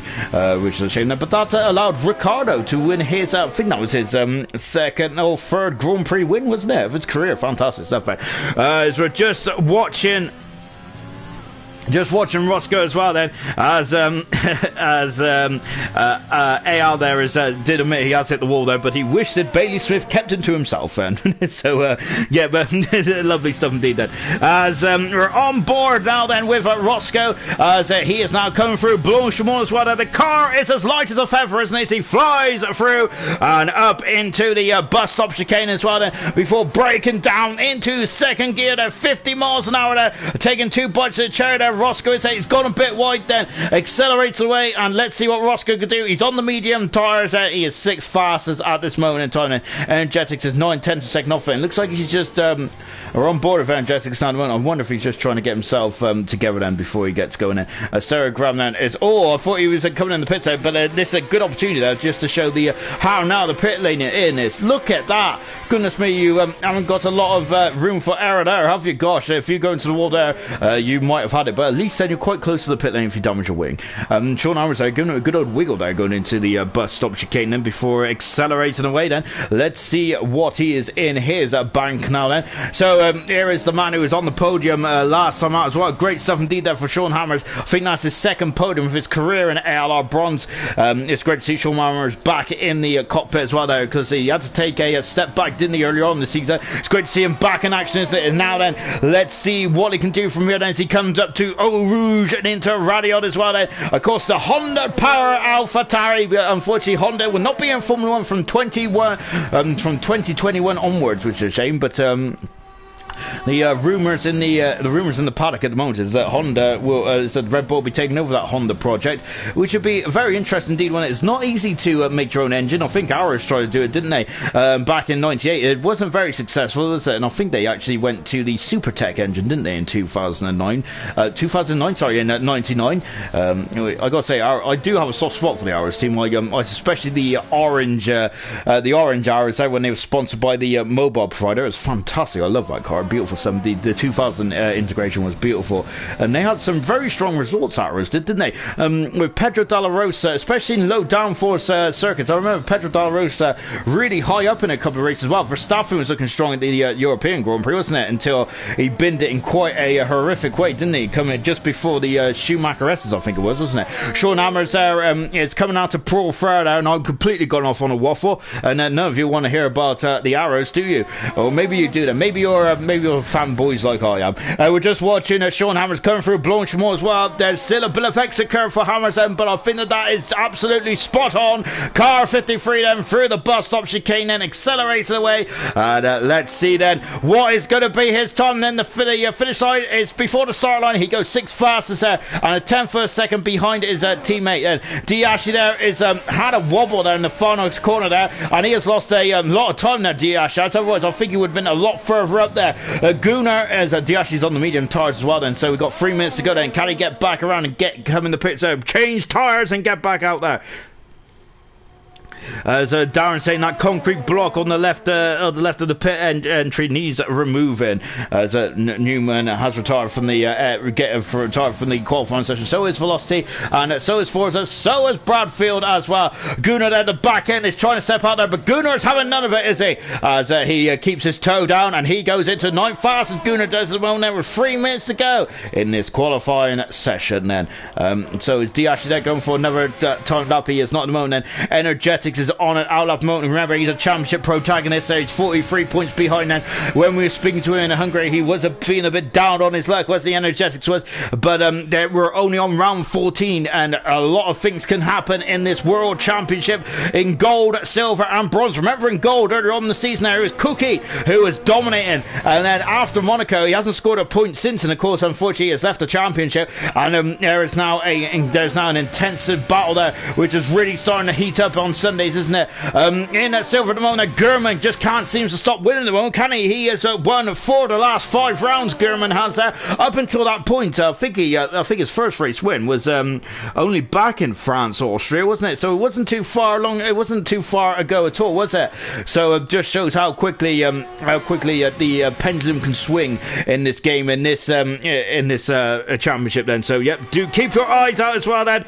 Which is a shame there. But that allowed Ricciardo to win his, I think that was his second or third Grand Prix win, wasn't it, of his career. Fantastic stuff, man. As we're just watching Roscoe as well then, as AL there did admit he has hit the wall there, but he wished that Bailey Smith kept him to himself then. So yeah, but lovely stuff indeed then. As we're on board now then with Roscoe, as he is now coming through Blanchimont as well. The car is as light as a feather, isn't it? As he flies through and up into the bus stop chicane as well then, before breaking down into second gear there, 50 miles an hour there, taking 2 bites of the cherry there. Roscoe is he's gone a bit wide then, accelerates away, and let's see what Roscoe could do. He's on the medium tyres. He is 6th fastest at this moment in time. Energetics is 9/10 a second off it. It looks like he's just we're on board with Energetics now. I wonder if he's just trying to get himself together then before he gets going in. Sarah Graham then is I thought he was coming in the pit zone, but this is a good opportunity there just to show the how now the pit lane in is. Look at that. Goodness me, you haven't got a lot of room for error there, have you? Gosh, if you go into the wall there, you might have had it, but at least then you're quite close to the pit lane if you damage your wing. Sean Irish there giving it a good old wiggle there going into the bus stop chicane then before accelerating away then. Let's see what he is in his bank now then. So here is the man who was on the podium last time out as well. Great stuff indeed there for Sean Hammers. I think that's his second podium of his career in ALR bronze. It's great to see Sean Hammers back in the cockpit as well there, because he had to take a step back, didn't he, earlier on in the season. It's great to see him back in action, isn't it? And now then, let's see what he can do from here then as he comes up to Eau Rouge and into Radiot as well then. Of course, the Honda Power AlphaTauri, but unfortunately Honda will not be in Formula 1 from 2021 onwards, which is a shame, but the rumours in the paddock at the moment is that Honda will, said Red Bull will be taking over that Honda project, which would be very interesting indeed. When it's not easy to make your own engine. I think ours tried to do it, didn't they? Back in '98, it wasn't very successful, was it? And I think they actually went to the Supertech engine, didn't they, in 2009? 2009, sorry, in '99. I gotta say, I do have a soft spot for the ours team. Especially the orange hours there when they were sponsored by the mobile provider. It was fantastic. I love that car. Beautiful beautiful. The 2000 integration was beautiful, and they had some very strong results, Arrows didn't they? With Pedro de la Rosa, especially in low downforce circuits. I remember Pedro de la Rosa really high up in a couple of races as well. Verstappen was looking strong at the European Grand Prix, wasn't it? Until he binned it in quite a horrific way, didn't he? Coming just before the Schumacher S's, I think it was, wasn't it? Sean Hammers there is coming out to Pro Fair, and I'm completely gone off on a waffle, and none of you want to hear about the Arrows, do you? Or maybe you do. Then maybe you're fanboys like I am. We're just watching Sean Hammers coming through Blanchimont as well. There's still a bit of exit curve for Hammers, but I think that is absolutely spot on. Car 53 then through the bus stop chicane, then accelerates away, and let's see then what is going to be his time. Then the finish line is before the start line. He goes 6th fastest there, and a 10th for a second behind his teammate. Diashi there is had a wobble there in the final corner there, and he has lost a lot of time there, Diashi. Otherwise, I think he would have been a lot further up there. Gunnar, as Diashi's on the medium tyres as well then, so we've got 3 minutes to go then. Can he get back around and come in the pits, change tyres and get back out there? As Darren saying that concrete block on the left of the pit entry needs removing. As Newman has retired from the retired from the qualifying session. So is Velocity, and so is Forza, so is Bradfield as well. Gunnar at the back end is trying to step out there, but Gunnar is having none of it, is he? As he keeps his toe down, and he goes into 9th fastest. Gunnar does at the moment there with 3 minutes to go in this qualifying session then. So is Diash there going for another time lap? He is not at the moment then. Energetics is on an outlap moment. Remember, he's a championship protagonist, so he's 43 points behind then. When we were speaking to him in Hungary, he was feeling a bit down on his luck, was the Energetics was, but we're only on round 14, and a lot of things can happen in this World Championship in gold, silver and bronze. Remember, in gold earlier on in the season there, it was Cookie who was dominating, and then after Monaco he hasn't scored a point since, and of course unfortunately he has left the championship, and there's now an intensive battle there which is really starting to heat up on Sundays, isn't it? In that silver at the moment, Gurman just can't seem to stop winning the moment, can he? He has won 4 of the last 5 rounds. Gurman has there up until that point. I think his first race win was only back in France or Austria, wasn't it? So it wasn't too far along. It wasn't too far ago at all, was it? So it just shows how quickly the pendulum can swing in this game, in this championship. Then, so yep, do keep your eyes out as well then.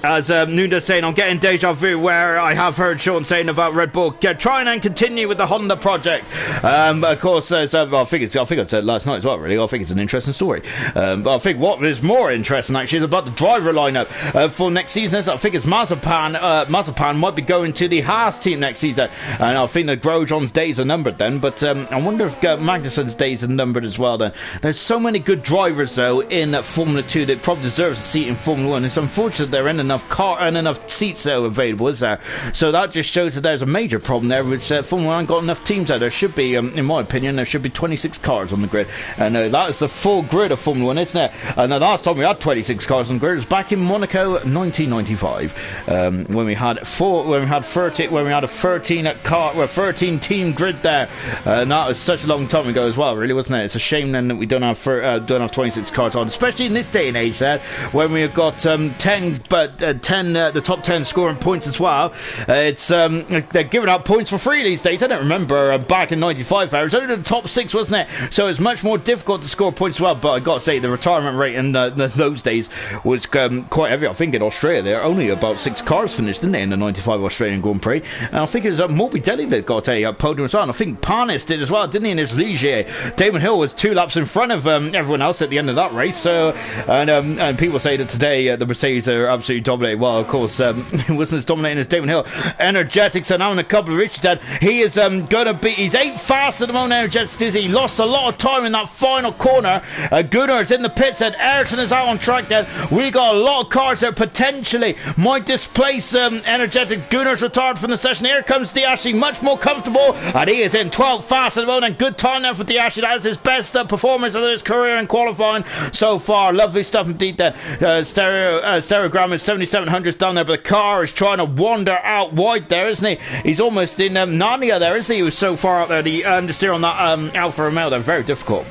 As Nunda saying, I'm getting deja vu where I have heard Sean saying about Red Bull trying and continue with the Honda project. Of course, I think I said last night as well, really. I think it's an interesting story. But I think what is more interesting actually is about the driver lineup for next season. I think it's Mazepin might be going to the Haas team next season, and I think that Grosjean's days are numbered then. But I wonder if Magnussen's days are numbered as well then. There's so many good drivers though in Formula 2 that probably deserves a seat in Formula 1. It's unfortunate they're in enough seats there available, is there? So that just shows that there's a major problem there, which Formula 1 got enough teams there. There should be, in my opinion, there should be 26 cars on the grid, and that is the full grid of Formula 1, isn't it? And the last time we had 26 cars on the grid was back in Monaco 1995, when we had 13 team grid there, and that was such a long time ago as well, really, wasn't it? It's a shame then that we don't have 26 cars on, especially in this day and age there, when we've got 10 the top 10 scoring points as well. It's they're giving out points for free these days. I don't remember back in 95 it was only the top 6, wasn't it? So it's much more difficult to score points as well. But I got to say, the retirement rate in those days was quite heavy. I think in Australia there only about 6 cars finished, didn't they, in the 95 Australian Grand Prix? And I think it was Morbidelli that got a podium as well, and I think Parnis did as well, didn't he, in his Ligier? Damon Hill was 2 laps in front of everyone else at the end of that race. So and people say that today the Mercedes are absolutely dominating. Well, of course, it wasn't as dominating as Damon Hill. Energetics are now in a couple of races. He is going to be, he's 8th fast at the moment. Energetics is, he lost a lot of time in that final corner. Gunnar is in the pits, and Ayrton is out on track then. We got a lot of cars that potentially might displace Energetic. Gunnar's retired from the session. Here comes Diashi, much more comfortable, and he is in 12th fast at the moment, and good time there for Diashi. That is his best performance of his career in qualifying so far. Lovely stuff indeed then. Stereogram is 7700s down there, but the car is trying to wander out wide there, isn't he? He's almost in Narnia there, isn't he? He was so far out there. The understeer on that Alfa Romeo, they're very difficult.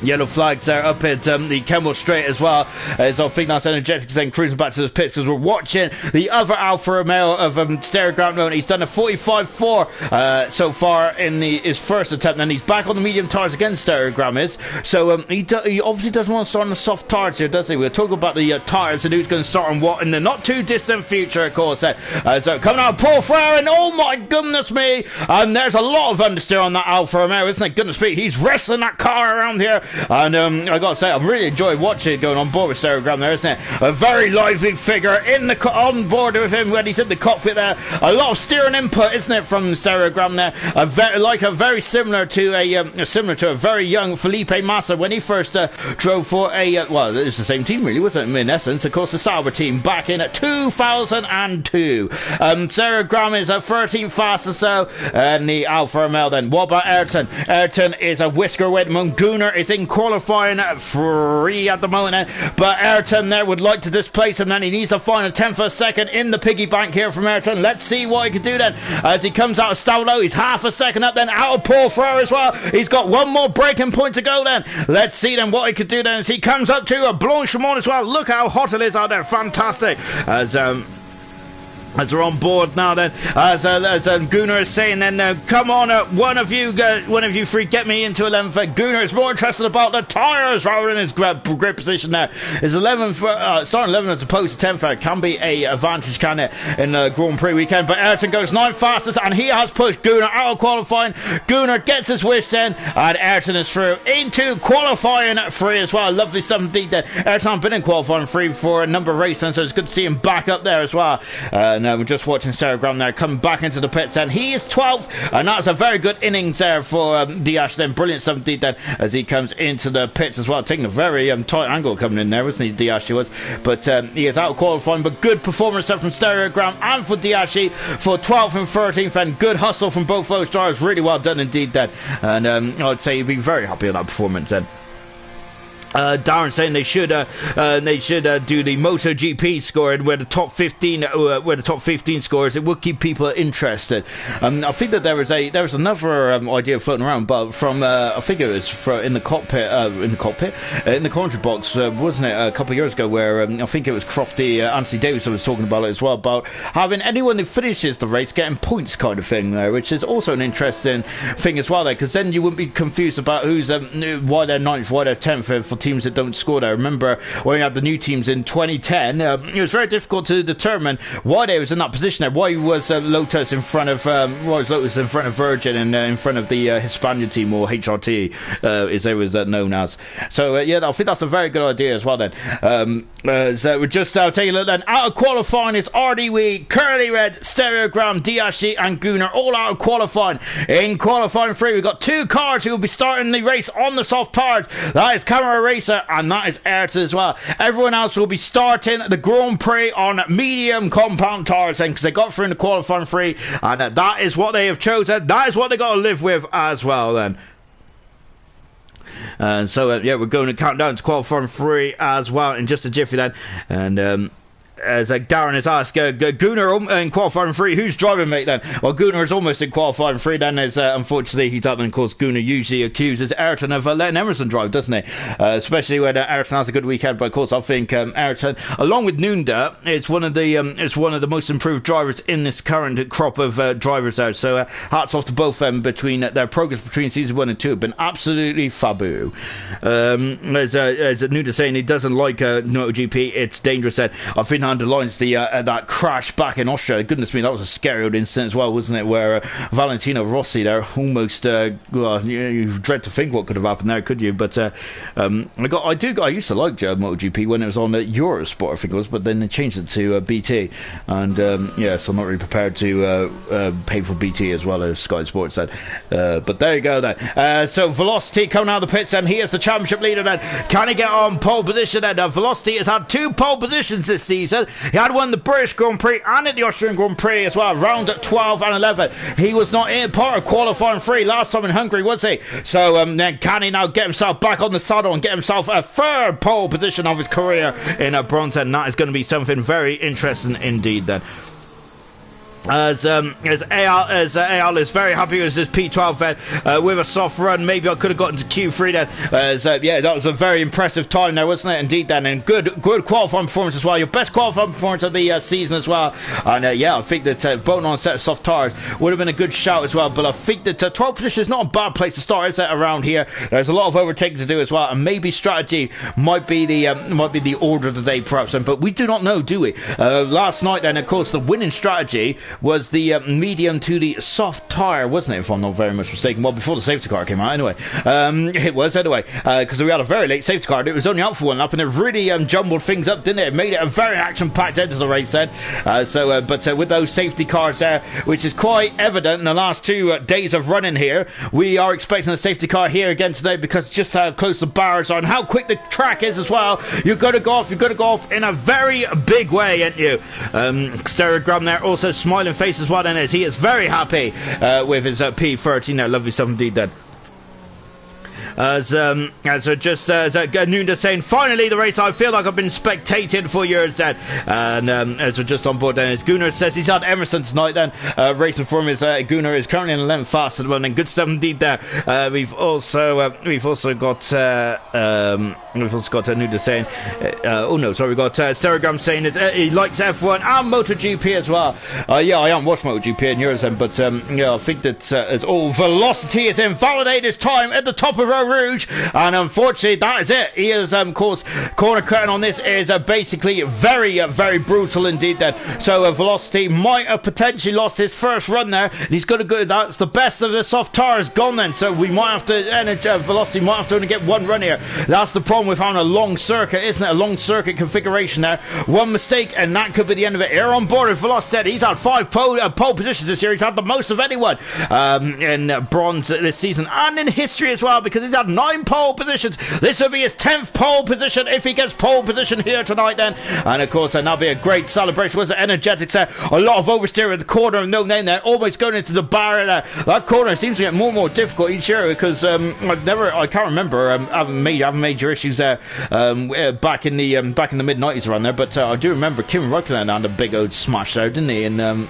Yellow flags there up at the Kemmel Straight as well, as I think that's Energetics then cruising back to the pits, because we're watching the other Alfa Romeo of Stereogram. He's done a 45.4 so far in his first attempt, and he's back on the medium tyres against Stereogram is. So he obviously doesn't want to start on the soft tyres here, does he? We'll talk about the tyres and who's going to start on what in the not too distant future, of course. So coming out, Paul Frere, and oh my goodness me, there's a lot of understeer on that Alfa Romeo, isn't it? Goodness me, he's wrestling that car around here. And I gotta say, I'm really enjoying watching it going on board with Stereogram there, isn't it? A very lively figure on board with him when he's in the cockpit there. A lot of steering input, isn't it, from Stereogram there? Very similar to a very young Felipe Massa when he first drove for well, it was the same team really, wasn't it? In essence, of course, the Sauber team back in 2002. Stereogram is 13th fastest, so and the Alfa Romeo then. What about Ayrton? Ayrton is a whisker away. Gunnar is in qualifying free at the moment, but Ayrton there would like to displace him, then he needs to find a 10th of a second in the piggy bank here from Ayrton. Let's see what he can do then as he comes out of Staulo. He's half a second up then out of Paul Frere as well. He's got one more braking point to go then. Let's see then what he could do then as he comes up to a Blanchimont as well. Look how hot it is out there. Fantastic. As we're on board now then, as Gunnar is saying then, come on, one of you three, get me into 11th. Gunnar is more interested about the tyres rather than his grip position there. His 11th, starting 11th as opposed to 10th, can be a advantage, can it, in the Grand Prix weekend. But Ayrton goes 9th fastest, and he has pushed Gunnar out of qualifying. Gunnar gets his wish then, and Ayrton is through into qualifying free as well. Lovely stuff indeed there. Ayrton has been in qualifying free for a number of races, so it's good to see him back up there as well. We're just watching Stereogram there coming back into the pits, and he is 12th, and that's a very good innings there for Diash then. Brilliant stuff indeed then as he comes into the pits as well, taking a very tight angle coming in there, wasn't he, Diash? He was, but he is out of qualifying, but good performance there from Stereogram and for Diashi for 12th and 13th, and good hustle from both those drivers. Really well done indeed then, and I'd say you'd be very happy with that performance then. Darren saying they should do the MotoGP scoring where the top 15 scores. It will keep people interested. I think that there was another idea floating around, but from I think it was in the commentary box, wasn't it, a couple of years ago, where I think it was Crofty, Anthony Davis was talking about it as well, about having anyone who finishes the race getting points kind of thing there, which is also an interesting thing as well there, because then you wouldn't be confused about who's why they're 9th, why they're 10th for teams that don't score there. Remember when we had the new teams in 2010, it was very difficult to determine why they was in that position there. Why was Lotus in front of Virgin and in front of the Hispania team, or HRT as they was known as. So yeah, I think that's a very good idea as well then. So we're just taking a look then. Out of qualifying is RDW, Curly Red, Stereogram, Diashi and Gunnar, all out of qualifying. In qualifying 3 we've got 2 cars who will be starting the race on the soft tyres. That is Camera Racer and that is Ayrton as well. Everyone else will be starting the Grand Prix on medium compound tyres then, because they got through in the qualifying 3, and that is what they have chosen. That is what they got to live with as well then. So yeah, we're going to count down to qualifying 3 as well in just a jiffy then, and as Darren has asked, Gunnar in qualifying 3, who's driving, mate, then? Well, Gunnar is almost in qualifying 3 then, as unfortunately he's up, and of course Gunnar usually accuses Ayrton of letting Emerson drive, doesn't he? Especially when Ayrton has a good weekend, but of course I think Ayrton, along with Nunda, is one of the most improved drivers in this current crop of drivers there, so hats off to both of them. Between their progress between season 1 and 2 have been absolutely fabu. As Nunda saying he doesn't like MotoGP, it's dangerous. I think underlines the that crash back in Austria. Goodness me, that was a scary old incident as well, wasn't it? Where Valentino Rossi there almost, well, you dread to think what could have happened there, could you? But I used to like MotoGP when it was on Eurosport, I think it was, but then they changed it to BT, and yeah, so I'm not really prepared to pay for BT as well as Sky Sports then. But there you go then. So Velocity coming out of the pits, and he is the championship leader then. Can he get on pole position then? Velocity has had 2 pole positions this season. He had won the British Grand Prix and at the Austrian Grand Prix as well, round at 12 and 11. He was not in part of qualifying 3 last time in Hungary, was he? So then can he now get himself back on the saddle and get himself a 3rd pole position of his career in a bronze, and that is going to be something very interesting indeed then. AL is very happy with this P12 then, with a soft run. Maybe I could have gotten to Q3 then. Yeah, that was a very impressive time there, wasn't it? Indeed, then, and good qualifying performance as well. Your best qualifying performance of the season as well. And yeah, I think that bolting on a set of soft tires would have been a good shout as well. But I think that 12th position is not a bad place to start, is it? Around here, there's a lot of overtaking to do as well, and maybe strategy might be the order of the day, perhaps. But we do not know, do we? Last night, then, of course, the winning strategy was the medium to the soft tire, wasn't it, if I'm not very much mistaken? Well, before the safety car came out, anyway. It was, anyway, because we had a very late safety car. It was only out for one lap, and it really jumbled things up, didn't it? It made it a very action-packed end to the race then. But with those safety cars there, which is quite evident in the last 2 days of running here, we are expecting a safety car here again today, because just how close the bars are and how quick the track is as well. You're going to go off in a very big way, aren't you? Stereogram there, also smiling face as well, then, as he is very happy with his P13 there. Lovely stuff indeed then. As Nunda saying, finally the race I feel like I've been spectating for years then. And as we're just on board then, as Gunnar says he's had Emerson tonight then, racing for him. Gunnar is currently in 11th fast at the moment, and good stuff indeed there. We've also got Nunda saying we've got Seragram saying that he likes F1 and MotoGP as well. Yeah, I haven't watched MotoGP in years then, but yeah, I think that as all velocity is invalidated his time at the top of Eau Rouge, and unfortunately that is it. He is, of course, corner curtain on this is basically very brutal indeed then. So Velocity might have potentially lost his first run there, and he's got to go. That's the best of the soft tires gone then, so we might have to Velocity might have to only get one run here. That's the problem with having a long circuit, isn't it? A long circuit configuration there. One mistake and that could be the end of it. Here on board with Velocity, he's had 5 pole positions this year. He's had the most of anyone in bronze this season and in history as well, because he's had 9 pole positions. This will be his 10th pole position if he gets pole position here tonight then. And of course that'll be a great celebration. Was it energetics there? A lot of oversteer at the corner of no name there, almost going into the barrier there. That corner seems to get more and more difficult each year, because I can't remember having major issues there back in the mid 90s around there, but I do remember Kim Räikkönen had a big old smash there, didn't he, in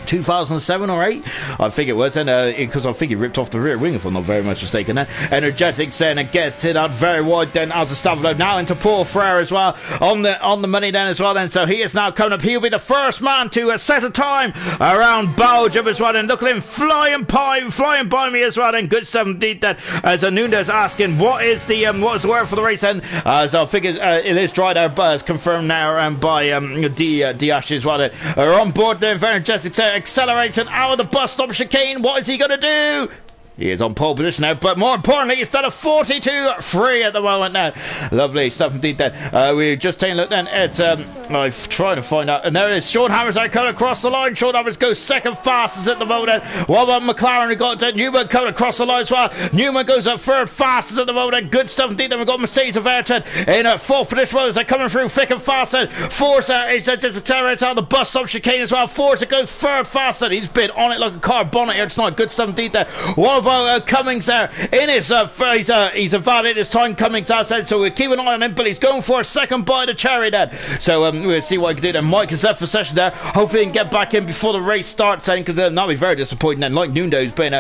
2007 or 8, I think it was, and because I think he ripped off the rear wing if I'm not very much mistaken. Energetics then and gets it out very wide then out to Stavolo, now into Paul Frere as well on the money then as well then. So he is now coming up. He'll be the first man to set a time around Belgium as well, and look at him flying by me as well then. Good stuff indeed then, as Nunez asking what is the word for the race then, so I think it is dry there, but it's confirmed now by Diash as well then. On board then, Energetics accelerating out of the bus stop chicane. What is he going to do? He is on pole position now, but more importantly, he's done a 42.3 at the moment now. Lovely stuff indeed then. We're just taking a look then at, I'm trying to find out, and there it is. Sean Hammers coming across the line. Sean Hammers goes second fastest at the moment. What about McLaren? We've got Newman coming across the line as well. Newman goes up third fastest at the moment. Good stuff indeed. Then we've got Mercedes of Ayrton in fourth position. Well, as they're coming through thick and fast. Forza is just accelerates out of the bus stop chicane as well. Forza goes third fast. He's been on it like a car bonnet here tonight. Good stuff indeed there. What about Cummings there in his he's evaded his time. Cummings has said, so we'll keep an eye on him, but he's going for a second bite of cherry then. So we'll see what he can do then. Mike is left for session there. Hopefully he can get back in before the race starts then, because that'll be very disappointing then. Like Nundo's been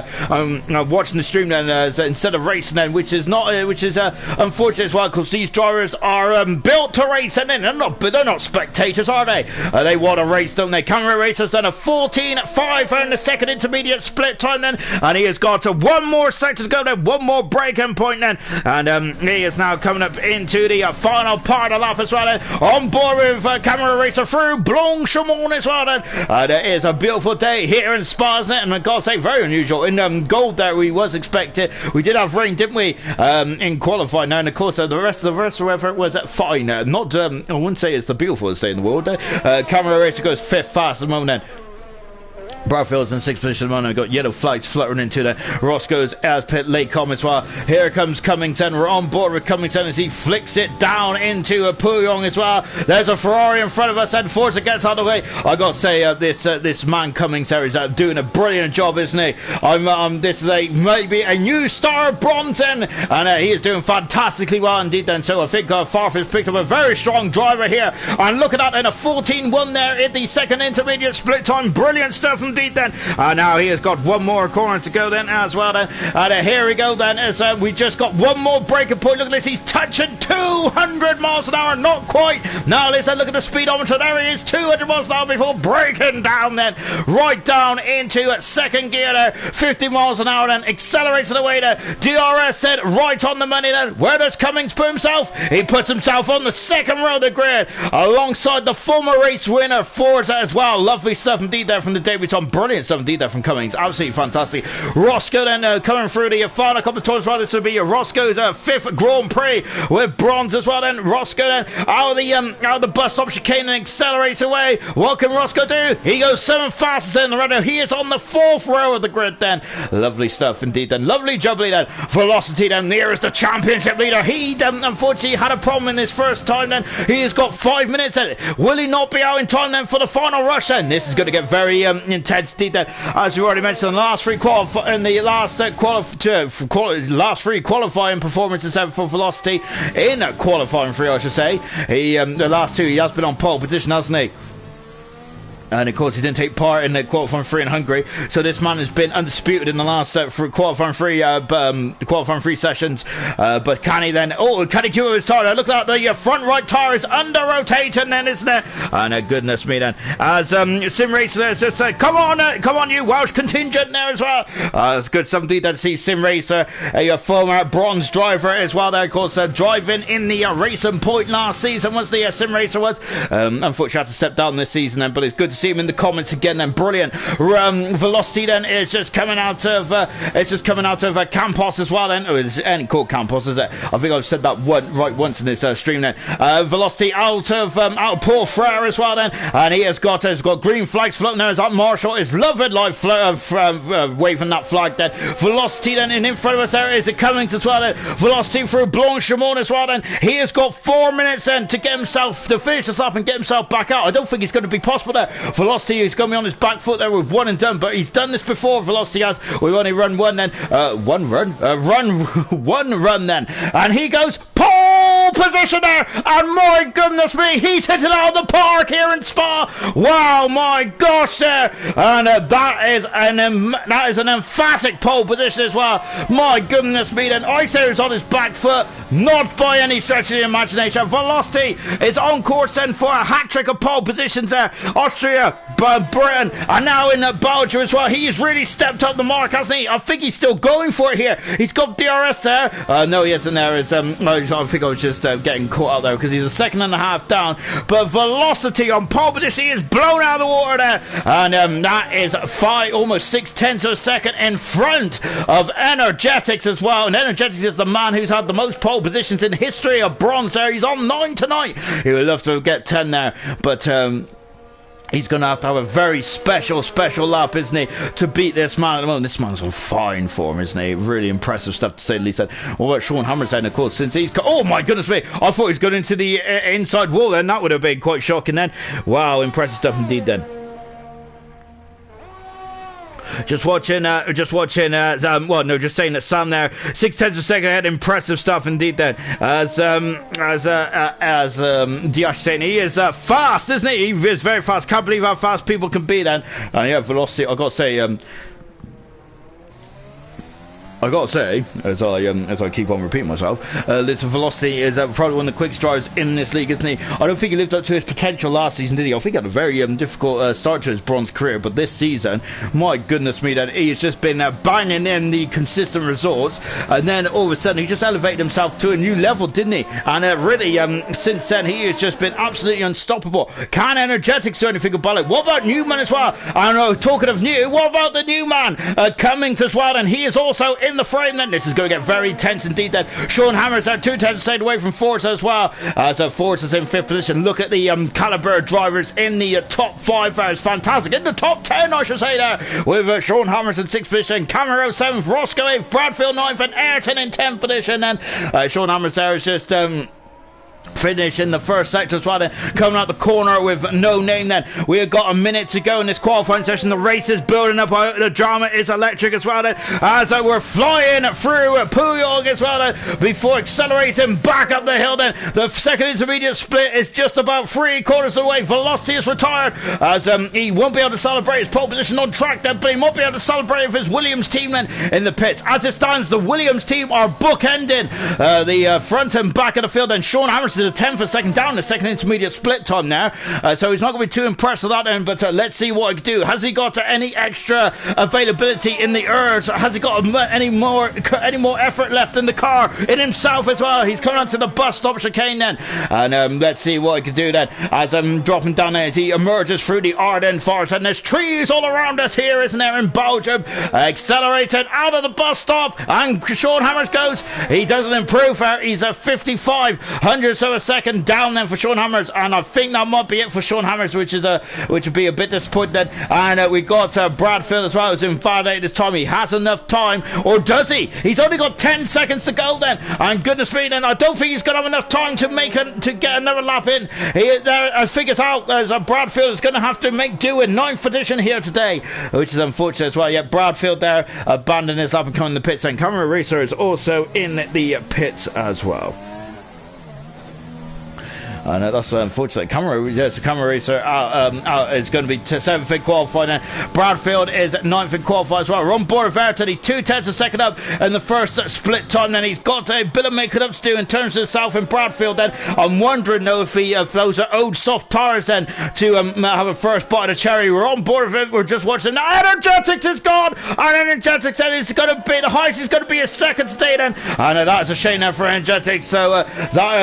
watching the stream then instead of racing then, which is unfortunate as well, because these drivers are built to race, and then they're not spectators, are they? They want to race, don't they? Camera Racer's done a 14.5 in the second intermediate split time then, and he has got to one more sector to go then, one more breaking point then, and he is now coming up into the final part of the lap as well then, on board with Camera Racer through Blanchimont as well then. It is a beautiful day here in Spa, isn't it? And I've got to say, very unusual. In gold there, we was expected. We did have rain, didn't we, in qualifying now, and of course the rest of the weather was fine. Not I wouldn't say it's the beautifulest day in the world. Camera Racer goes fifth fast at the moment then. Barfield's in 6th position at the moment. We've got yellow flags fluttering into the Roscoe's as pit late comment as well. Here comes Cummington. We're on board with Cummington as he flicks it down into a Puyong as well. There's a Ferrari in front of us and Forza gets out of the way. I got to say this man Cummington is doing a brilliant job, isn't he? This is maybe a new star Bronson, and he is doing fantastically well indeed then. So I think Farfus picked up a very strong driver here, and look at that, in a 14-1 there in the second intermediate split time. Brilliant stuff indeed then. Now he has got one more corner to go then as well then. And here we go then, as we just got one more breaking point. Look at this, he's touching 200 miles an hour, not quite. Now let's look at the speedometer. There he is, 200 miles an hour before breaking down then, right down into second gear there, 50 miles an hour then, accelerates away there. DRS said right on the money then. Where does Cummings put himself? He puts himself on the second row of the grid alongside the former race winner Forza as well. Lovely stuff indeed there from the debutant. Brilliant stuff indeed there from Cummings. Absolutely fantastic. Roscoe then coming through the final couple of tours. Well, this will be Roscoe's 5th Grand Prix with bronze as well then. Roscoe then out of the bus stop chicane and accelerates away. What can Roscoe do? He goes 7th fastest in the runner. He is on the 4th row of the grid then. Lovely stuff indeed then. Lovely jubbly then. Velocity then nearest the championship leader. He unfortunately had a problem in his first time then. He has got 5 minutes in it. Will he not be out in time then for the final rush then? This is going to get very intense indeed then. As we already mentioned, the last three last three qualifying performances for Velocity in qualifying 3, I should say. The last 2 he has been on pole position, hasn't he? And of course he didn't take part in the qualifying 3 in Hungary, so this man has been undisputed in the last qualifying 3 sessions. But can he then? Oh, can he cure his tyre? Look at that, the front right tyre is under rotating then, isn't it? And goodness me then, as Sim Racer just said, come on you Welsh contingent there as well. It's good something to see Sim Racer, a former bronze driver as well there, of course, driving in the Racing Point last season was the Sim Racer was. Unfortunately had to step down this season then, but it's good to see him in the comments again then. Brilliant. Velocity then is just coming out of Campos as well then. Oh, it's ain't called Campos, is it? I think I've said that once in this stream then. Velocity out of Paul Frere as well then, and he has got green flags floating there as that Marshall is loving like waving that flag then. Velocity then, and in front of us there is Cummings as well then. Velocity through Blanchimont as well then. He has got 4 minutes then to get himself to finish this up and get himself back out. I don't think it's going to be possible there. Velocity is going to be on his back foot there with one and done, but he's done this before. Velocity has. We've only run one then. One run then, and he goes pole position there, and my goodness me, he's hit it out of the park here in Spa. Wow, my gosh there, and that is an emphatic pole position as well. My goodness me then, I say he's on his back foot, not by any stretch of the imagination. Velocity is on course then for a hat-trick of pole positions there. Austria, Britain, and now in Belgium as well. He's really stepped up the mark, hasn't he? I think he's still going for it here. He's got DRS there. No, he isn't there. It's, I think I was just getting caught out there because he's a second and a half down. But Velocity on pole position, he is blown out of the water there. And that is almost 6/10 of a second in front of Energetics as well. And Energetics is the man who's had the most pole positions in history of bronze there. He's on 9 tonight. He would love to get 10 there. But he's going to have a very special lap, isn't he, to beat this man at the moment. This man's on fine form, isn't he? Really impressive stuff, to say the least. What about Sean Hammerstein, of course, since he's... Oh, my goodness me. I thought he was going into the inside wall then. That would have been quite shocking then. Wow, impressive stuff indeed then. Just saying that Sam there, 6/10 of a second ahead, impressive stuff indeed then. As Diash saying, he is fast, isn't he? He is very fast. Can't believe how fast people can be then. And yeah, Velocity, I've got to say, as I keep on repeating myself, Little Velocity is probably one of the quickest drivers in this league, isn't he? I don't think he lived up to his potential last season, did he? I think he had a very difficult start to his bronze career, but this season, my goodness me, that he's just been banging in the consistent results, and then all of a sudden he just elevated himself to a new level, didn't he? And really, since then, he has just been absolutely unstoppable. Can Energetics do anything about it? What about Newman as well? I know, talking of new, what about the new man? Cummings as well, and he is also in in the frame then. This is going to get very tense indeed then. Sean Hammers are 2 tenths away from Forza as well. So Forza's in 5th position. Look at the caliber drivers in the top 5 there. It's fantastic. In the top 10, I should say there, with Sean Hammers in 6th position, Camero 7th, Roscoe 8th, Bradfield 9th, and Ayrton in 10th position. And Sean Hammers there is just finish in the first sector as well then, coming out the corner with no name then. We have got a minute to go in this qualifying session. The race is building up, the drama is electric as well then, as we're flying through Puyog as well then, before accelerating back up the hill then. The second intermediate split is just about 3/4 away. Velocity is retired, as he won't be able to celebrate his pole position on track then, but he won't be able to celebrate with his Williams team then in the pits. As it stands, the Williams team are bookending the front and back of the field, and Sean Hammers is a 10th a second down the second intermediate split time now, so he's not going to be too impressed with that end, but let's see what he can do. Has he got any extra availability in the urge? Has he got any more effort left in the car, in himself as well? He's coming onto the bus stop chicane then, and let's see what he can do then, as I'm dropping down there as he emerges through the Ardennes forest, and there's trees all around us here, isn't there, in Belgium. Accelerating out of the bus stop, and Sean Hammers goes, he doesn't improve there. He's a 55 hundredths of a second down then for Sean Hammers, and I think that might be it for Sean Hammers, which would be a bit disappointing then. And we got Bradfield as well, who's invalidated this time. He has enough time, or does he? He's only got 10 seconds to go then, and goodness me then, I don't think he's going to have enough time to get another lap in. I think it's out, as Bradfield is going to have to make do in 9th position here today, which is unfortunate as well. Yeah, Bradfield there abandoning his lap and coming in the pits, and Camera Racer is also in the pits as well. And that's unfortunate. Camera Racer is going to be 7th in qualifying. Bradfield is 9th in qualifying as well. We're on board with Ayrton. He's 2 tenths a second up in the first split time. Then he's got a bit of making up to do in terms of himself in Bradfield. Then I'm wondering though if those are old soft tires then to have a first bite of the cherry. We're on board with it. We're just watching. Energetics is gone. And Energetics said it's going to be the highest. He's going to be a second today then. And that's a shame now for Energetics. So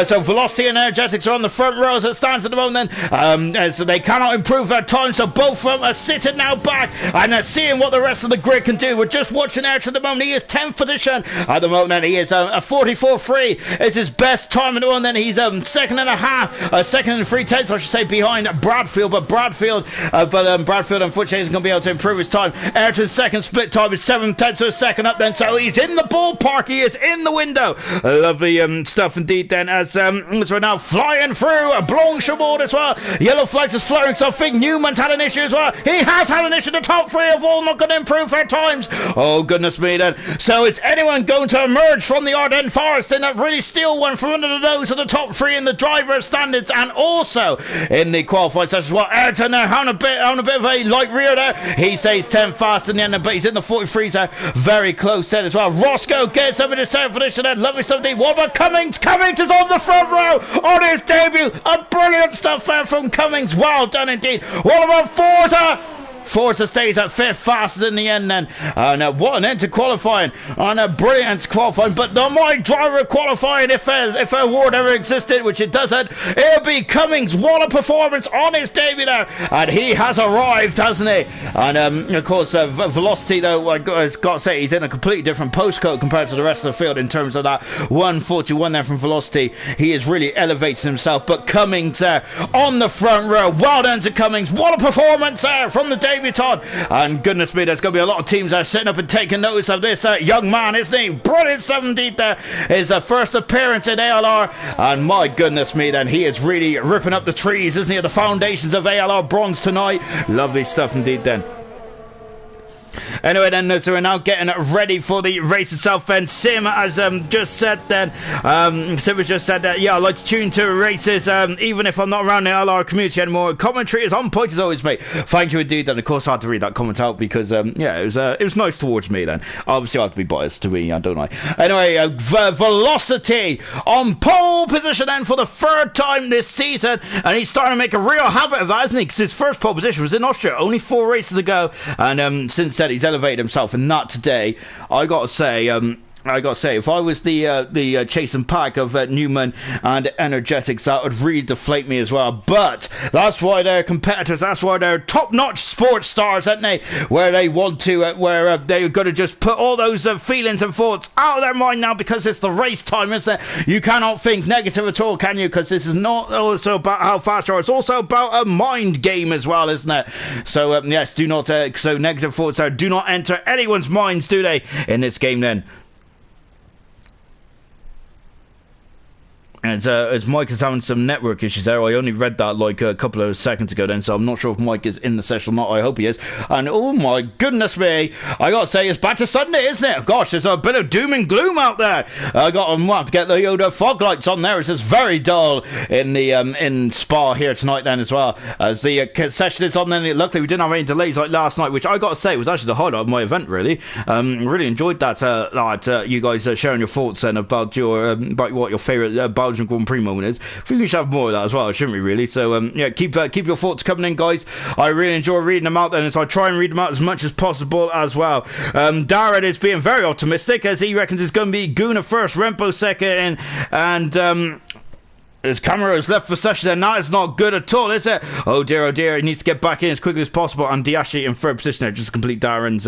so Velocity and Energetics are on the front row as it stands at the moment then, so they cannot improve their time, so both of them are sitting now back and seeing what the rest of the grid can do. We're just watching Ayrton at the moment. He is 10th position at the moment. He is a 44.3 is his best time at the moment. Then he's second and 3 tenths I should say behind Bradfield, but Bradfield unfortunately isn't going to be able to improve his time. Ayrton's second split time is 7 tenths of a second up then, so he's in the ballpark. He is in the window. Lovely stuff indeed then, as we're now flying through Blanchebourg as well. Yellow flags is flaring, so I think Newman's had an issue as well. He has had an issue. The top 3 of all not going to improve their times. Oh goodness me then. So is anyone going to emerge from the Ardennes forest and really steal one from under the nose of the top 3 in the driver standards and also in the qualified session as well? Ayrton there having a bit of a light rear there. He stays 10 fast in the end, but he's in the 43s there. Very close then as well. Roscoe gets up in his 7th position then. Lovely stuff. What about Cummings? Cummings is on the front row on his debut. A brilliant stuff there from Cummings. Well done indeed. What about Forza? Forza stays at 5th fastest in the end then. And what an end to qualifying. And a brilliant end to qualifying. But the my driver qualifying, if an award ever existed, which it doesn't, it'll be Cummings. What a performance on his debut there. And he has arrived, hasn't he? And of course, Velocity, though, I've got to say, he's in a completely different postcode compared to the rest of the field in terms of that 141 there from Velocity. He is really elevating himself. But Cummings there on the front row. Well done to Cummings. What a performance there from the debutant. And goodness me, there's going to be a lot of teams that are sitting up and taking notice of this young man, isn't he? Brilliant stuff indeed there. His first appearance in ALR. And my goodness me, then he is really ripping up the trees, isn't he? The foundations of ALR bronze tonight. Lovely stuff indeed then. Anyway then, so we're now getting ready for the race itself then. Sim has just said then, Sim has just said that, yeah, I like to tune to races even if I'm not around the LR community anymore. Commentary is on point as always, mate. Thank you indeed. And of course I had to read that comment out because yeah, it was nice towards me then. Obviously I have to be biased to me, don't I? Anyway, Velocity on pole position then for the 3rd time this season, and he's starting to make a real habit of that, isn't he? Because his first pole position was in Austria only 4 races ago, and since then he's elevated himself, and not today. I gotta say, I gotta say, if I was the chasing pack of Newman and Energetics, that would really deflate me as well. But that's why they're competitors. That's why they're top-notch sports stars, aren't they? Where they want to, where they're going to just put all those feelings and thoughts out of their mind now, because it's the race time, isn't it? You cannot think negative at all, can you? Because this is not also about how fast you are. It's also about a mind game as well, isn't it? So yes, do not. So negative thoughts there do not enter anyone's minds, do they? In this game, then. As Mike is having some network issues there. I only read that like a couple of seconds ago then, so I'm not sure if Mike is in the session or not. I hope he is. And oh my goodness me, I gotta say, it's back to Sunday, isn't it? Gosh, there's a bit of doom and gloom out there. I have to get the Yoda fog lights on there. It's just very dull in the in Spa here tonight then as well. As the session is on then, luckily we didn't have any delays like last night, which I gotta say was actually the highlight of my event, really. Really enjoyed that, you guys sharing your thoughts then about your about what your favourite Belgian Grand Prix moment is. I think we should have more of that as well, shouldn't we, really? So yeah, keep your thoughts coming in, guys. I really enjoy reading them out, and so I try and read them out as much as possible as well. Darren is being very optimistic, as he reckons it's going to be Guna first, Rempo second, and his camera has left possession, and that is not good at all, is it? Oh dear, he needs to get back in as quickly as possible, and Diashi in third position there, just to complete Darren's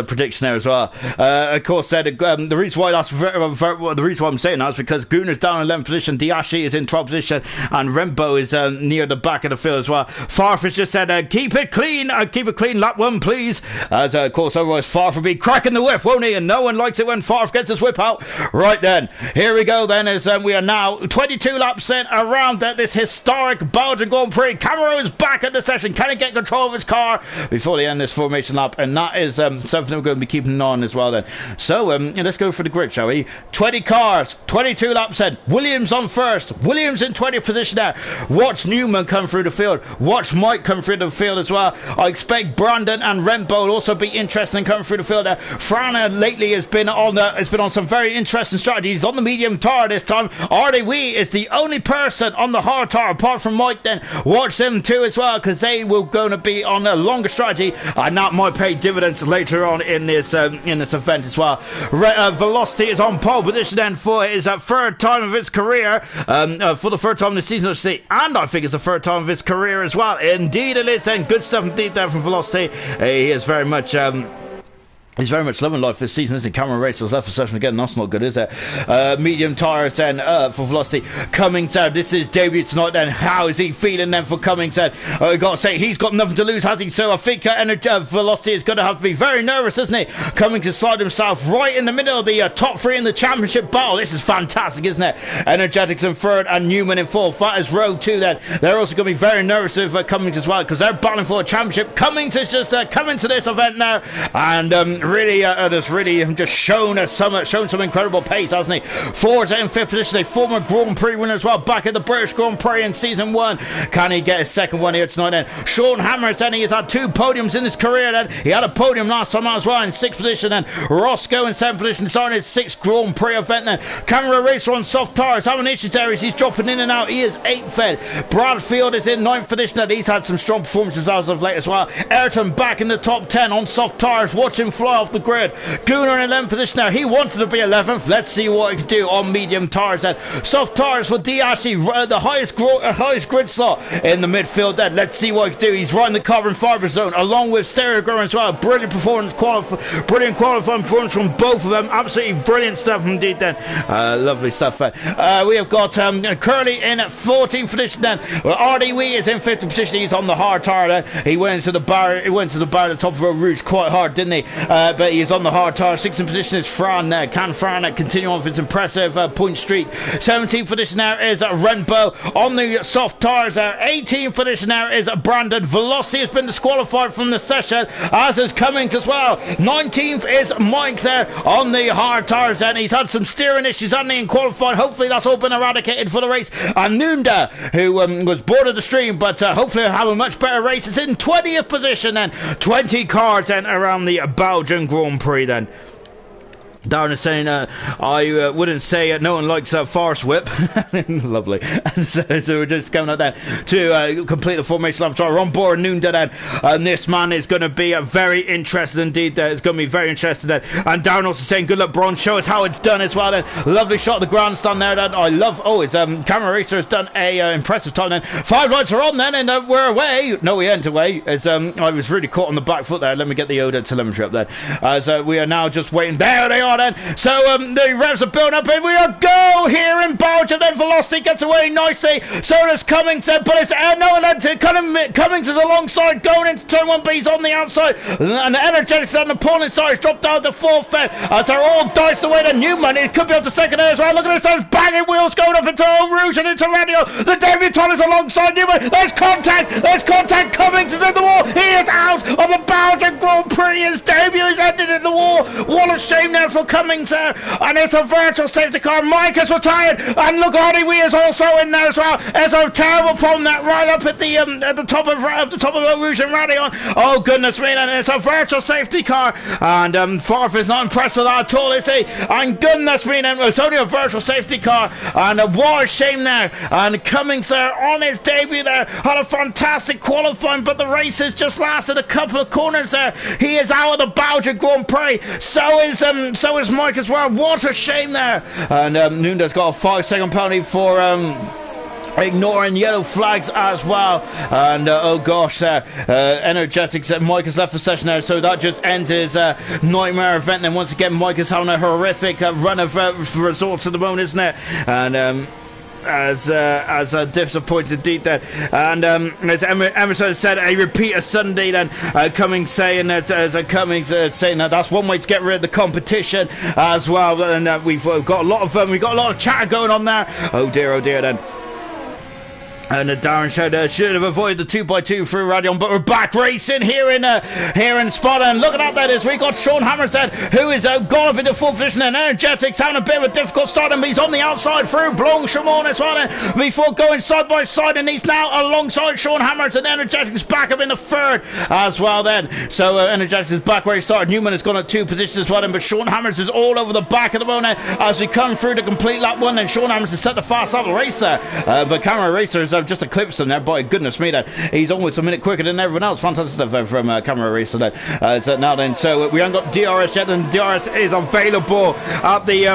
prediction there as well. Of course, the reason why the reason why I'm saying that is because Gunner's down in 11th position, Diashi is in 12th position, and Rembo is near the back of the field as well. Farfus just said, keep it clean, lap one, please. As of course, otherwise Farf will be cracking the whip, won't he? And no one likes it when Farf gets his whip out. Right then, here we go then, as we are now 22 laps in around this historic Belgian Grand Prix. Camaro is back at the session. Can he get control of his car before they end this formation lap? And that is something we're going to be keeping an eye on as well then. So let's go for the grid, shall we? 20 cars, 22 laps in. Williams on first, Williams in 20th position there. Watch Newman come through the field, watch Mike come through the field as well. I expect Brandon and Rembo will also be interested in coming through the field there. Frana lately has been on some very interesting strategies on the medium tire this time. RDW is the only person on the hard tire apart from Mike then. Watch them too as well, because they will going to be on a longer strategy, and that might pay dividends later on in this event as well. Velocity is on pole position then for his third time of his career, for the third time this season, and I think it's the third time of his career as well. Indeed it is, and good stuff indeed there from Velocity. He is very much he's very much loving life this season, isn't he? Cameron Rachel's left for session again. That's not good, is it? Medium tyres then for Velocity. Cummings out. This is debut tonight then. How is he feeling then for Cummings then? I've got to say, he's got nothing to lose, has he? So I think Velocity is going to have to be very nervous, isn't he? Cummings has slid himself right in the middle of the top three in the championship battle. This is fantastic, isn't it? Energetics in third and Newman in fourth. That is row two then. They're also going to be very nervous with Cummings as well, because they're battling for a championship. Cummings is just coming to this event now, and really has really just shown some incredible pace, hasn't he? Ford's in fifth position, a former Grand Prix winner as well, back at the British Grand Prix in season one. Can he get his second one here tonight then? Sean Hammer said he has had 2 podiums in his career then. He had a podium last time as well in 6th position then. Roscoe in 7th position, starting his 6th Grand Prix event then. Camera Racer on soft tyres, having issues there as he's dropping in and out. He is 8th then. Bradfield is in 9th position and he's had some strong performances as of late as well. Ayrton back in the top 10 on soft tyres, watch him fly off the grid. Gunnar in 11th position now. He wanted to be 11th. Let's see what he can do on medium tyres then. Soft tyres for Diashi, the highest grid slot in the midfield then. Let's see what he can do. He's right in the carbon fibre zone along with Stereo Grower as well. Brilliant qualifying performance from both of them. Absolutely brilliant stuff indeed then. Lovely stuff. We have got Curly in 14th position then. RDW is in 5th position. He's on the hard tyre then. He went into the bar at the top of Road Rouge quite hard, didn't he? But he's on the hard tyre. 6th position is Fran. Can Fran continue on with his impressive point streak? 17th position now is Renbo on the soft tyres. 18th position now is Brandon. Velocity has been disqualified from the session, as is Cummings as well. 19th is Mike there on the hard tyres, and he's had some steering issues, hasn't he, in qualifying. Hopefully that's all been eradicated for the race. And Nunda, who was bored of the stream, but hopefully will have a much better race, is in 20th position then. 20 cars then around the Belgian Grand Prix then. Darren is saying, I wouldn't say no one likes Forest Whip. Lovely. So we're just coming out there to complete the formation lap. We're on board Noonday, and this man is going to be very interested indeed. It's going to be very interested. And Darren also saying, good luck, Bron. Show us how it's done as well. Lovely shot of the grandstand there. That I love. Oh, his camera racer has done a impressive time then. 5 lights are on then, and we're away. No, we ain't away. I was really caught on the back foot there. Let me get the Oda telemetry up there. So we are now just waiting. There they are then. So the revs are building up, and we are go here in Belgium. Then Velocity gets away nicely. So does Cummings, but it's Cummings is alongside going into turn 1, but he's on the outside. And the Energetics on the pulling side has dropped down to 4th as they're all diced away to Newman. He could be up to 2nd there as well. Look at this, those banging wheels going up into Eau Rouge and into Radio. The debutant is alongside Newman. There's contact. Cummings is in the wall. He is out of the Belgian Grand Prix. His debut is ended in the wall. What a shame there for Cummings there. And it's a virtual safety car. Mike is retired. And look, Hardy Wee is also in there as well. There's a terrible problem that right up at the top of Eau Rouge and Radion. Oh goodness me, and it's a virtual safety car. And Farf is not impressed with that at all, is he? And goodness me, it's only a virtual safety car. And what a shame there. And Cummings there on his debut there had a fantastic qualifying, but the race has just lasted a couple of corners there. He is out of the Belgian Grand Prix. So is Mike as well. What a shame there. And Nunda's got a 5-second penalty for ignoring yellow flags as well. And oh gosh, Energetics, Mike has left the session there, so that just ends his nightmare event. And once again, Mike is having a horrific run of results at the moment, isn't it? And as disappointed indeed then. And as Emerson said, a repeat of Sunday then. Cummings saying that saying that that's one way to get rid of the competition as well. And we've got a lot of chatter going on there. Oh dear then. And Darren should have avoided the 2x2 through Radion, but we're back racing here in Spa. And look at that is we got Sean Hammerstead, who is gone up into full position, and Energetics having a bit of a difficult start, and he's on the outside through Blanchimont as well, and before going side by side, and he's now alongside Sean Hammers, and Energetics back up in the 3rd as well then. So Energetics is back where he started. Newman has gone at 2 positions as well then, but Sean Hammers is all over the back at the moment as we come through to complete lap 1. Then Sean Hammers has set the fast lap of the race there, but Camera Racers have just eclipsed him there. By goodness me, that he's almost a minute quicker than everyone else. Fantastic stuff from Camera Racer then. So now then, so we haven't got DRS yet, and DRS is available at the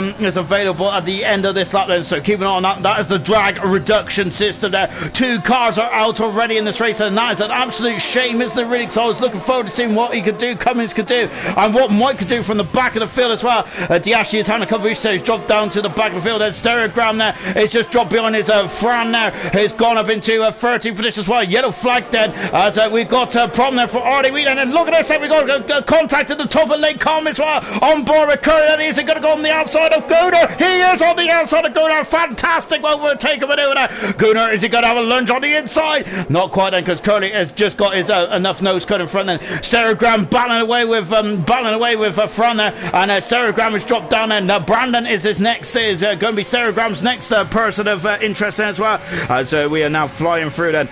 end of this lap then. So keep an eye on that. That is the drag reduction system there. 2 cars are out already in this race, and that is an absolute shame, isn't it? Really, so I was looking forward to seeing what he could do, Cummings could do, and what Mike could do from the back of the field as well. Diashi is having a couple of issues. He's dropped down to the back of the field. Then Stereogram there. It's just dropped behind his Fran there. He's gone up into 13th position as well. Yellow flag then, as we've got a problem there for Artie Whelan. And look at this, we've got contact at the top of Lake Com as well. On board with Curry, and is he going to go on the outside of Gunnar? He is on the outside of Gunnar. Fantastic overtake of maneuver there. Gunnar, is he going to have a lunge on the inside? Not quite then, because Curly has just got his enough nose cut in front. And Stereogram battling away with Fran there, and Stereogram has dropped down. And Brandon is his next, is going to be Stereogram's next person of interest as well. So we are now flying through then.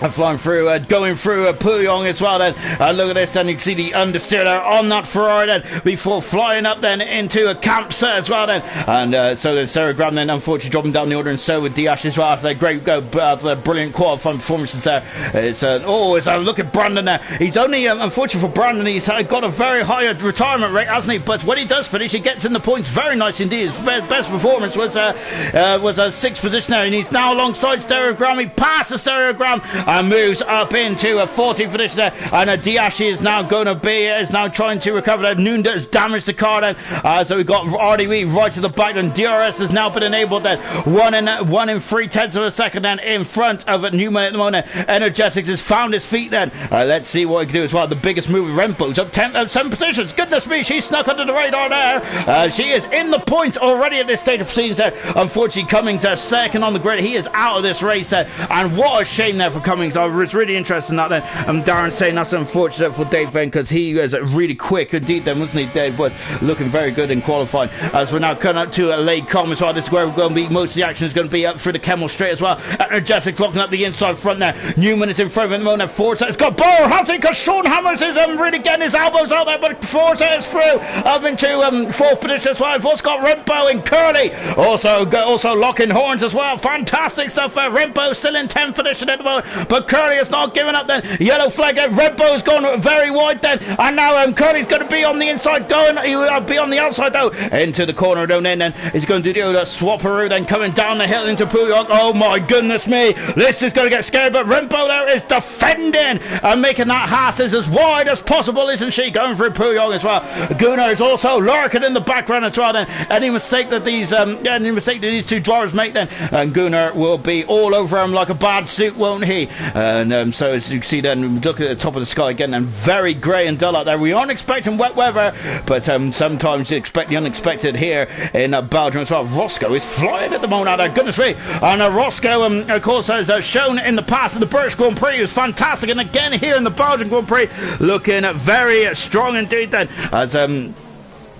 Flying through, going through Pouillon as well then. Look at this, and you can see the understeer there on that Ferrari then, before flying up then into a Campsa as well then. And so then Sarah Graham then unfortunately dropping down the order, and so with Diash as well after their great after their brilliant qualifying performances there. It's look at Brandon there. He's only unfortunately for Brandon, he's got a very high retirement rate, hasn't he? But when he does finish, he gets in the points very nice indeed. His best performance was a 6th position there, and he's now alongside Stereogram. He passes Stereogram and moves up into a 14th position there, and Diashi is now trying to recover that. Nunda has damaged the car then, so we've got RDW right to the back, and DRS has now been enabled then, 1 in 3/10 of a second then in front of Newman at the moment. Energetics has found his feet then. Let's see what he can do as well. The biggest move with Rempo's up 7 positions. Goodness me, she snuck under the radar there. She is in the points already at this stage of proceedings there. Unfortunately, Cummings second on the grid. He is out of this race there, and what a shame there for Cummings coming. So I was really interested in that then. Darren saying that's unfortunate for Dave then, because he was really quick indeed then, wasn't he? Dave was looking very good in qualifying. As we're now coming up to a late com as well. This is where we're going to be, most of the action is going to be up through the Kemmel Straight as well. Energetics locking up the inside front there. Newman is in front of him at the moment. Forza has got ball, has he? Because Sean Hammers is really getting his elbows out there, but Forza is through up into fourth position as well. We've also got Rempo and Curly also locking horns as well. Fantastic stuff there. Rempo still in 10th position at the moment, but Curly is not giving up then. Yellow flag there. Rempo's gone very wide then, and now Curly's going to be on the inside going. He will be on the outside though, into the corner down in, then he's going to do the swapperoo then coming down the hill into Puyok. Oh my goodness me, this is going to get scary, but Rempo there is defending and making that Haas as wide as possible, isn't she? Going through Puyok as well. Gunnar is also lurking in the background as well then. Any mistake that these two drivers make then, and Gunnar will be all over him like a bad suit, won't he? And so as you can see then, look at the top of the sky again, and very grey and dull out there. We aren't expecting wet weather, but sometimes you expect the unexpected here in Belgium as well. Roscoe is flying at the moment out there, goodness me. And Roscoe of course has shown in the past in the British Grand Prix, he was fantastic, and again here in the Belgian Grand Prix looking very strong indeed then, as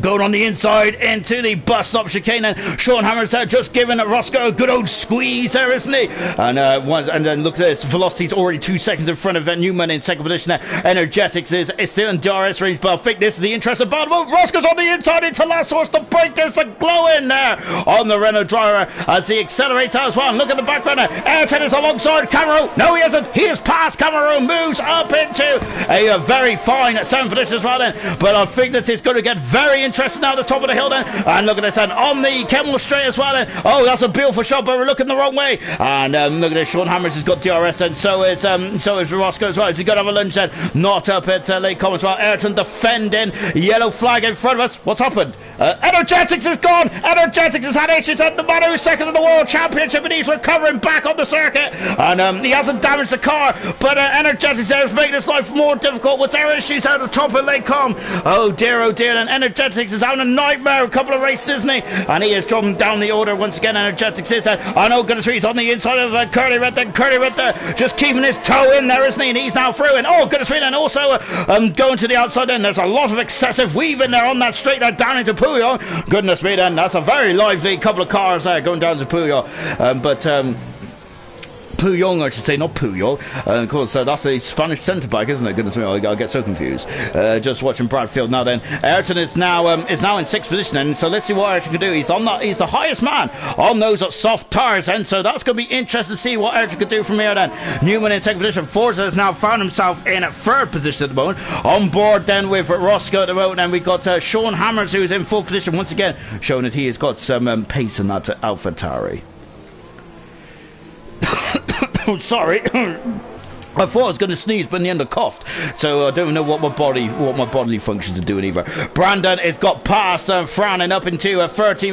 going on the inside into the bus stop chicane, and Sean Hammers there just giving Roscoe a good old squeeze there, isn't he? And then look at this, velocity's already 2 seconds in front of Newman in second position there. Energetics is still in DRS range, but I think this is the interest of Baltimore. Roscoe's on the inside into last horse to break this, a glow in there on the Renault driver as he accelerates out as well. And look at the back runner, Ayrton is alongside Cameroon. No, he isn't, he is past Cameroon, moves up into a very fine 7th position as well then, but I think that it's going to get very interesting now at the top of the hill then. And look at this then on the Kemmel Straight as well then. Oh, that's a beautiful shot, but we're looking the wrong way. And look at this, Sean Hammers has got DRS, and so is Roscoe as well. Has he got to have a lunge then? Not up at late com as well. Ayrton defending, yellow flag in front of us. What's happened? Energetics is gone. Energetics has had issues at the man who's second in the World Championship, and he's recovering back on the circuit, and he hasn't damaged the car, but Energetics there is making his life more difficult. Was there issues at the top of late com? Oh dear, and Energetics is having a nightmare a couple of races, isn't he? And he is dropping down the order once again. Energetics is there. I know, goodness me, he's on the inside of Curly Red there. Curly Red there, just keeping his toe in there, isn't he? And he's now through, and oh goodness me, and also going to the outside then. There's a lot of excessive weaving there on that straight there down into Puyol. Goodness me then, that's a very lively couple of cars there going down to Puyol. Puyong, I should say, not Puyol. Of course, that's a Spanish centre back, isn't it? Goodness me, I get so confused. Just watching Bradfield now. Then Ayrton is now in 6th position, and so let's see what Ayrton can do. He's the highest man on those soft tyres, and so that's going to be interesting to see what Ayrton can do from here. Then Newman in 2nd position. Forza has now found himself in 3rd position at the moment. On board then with Roscoe at the moment, and we've got Sean Hammers, who's in 4th position once again, showing that he has got some pace in that AlphaTauri. Oh, sorry. I thought I was going to sneeze, but in the end I coughed. So I don't know what my bodily functions are doing either. Brandon has got past Fran and up into 30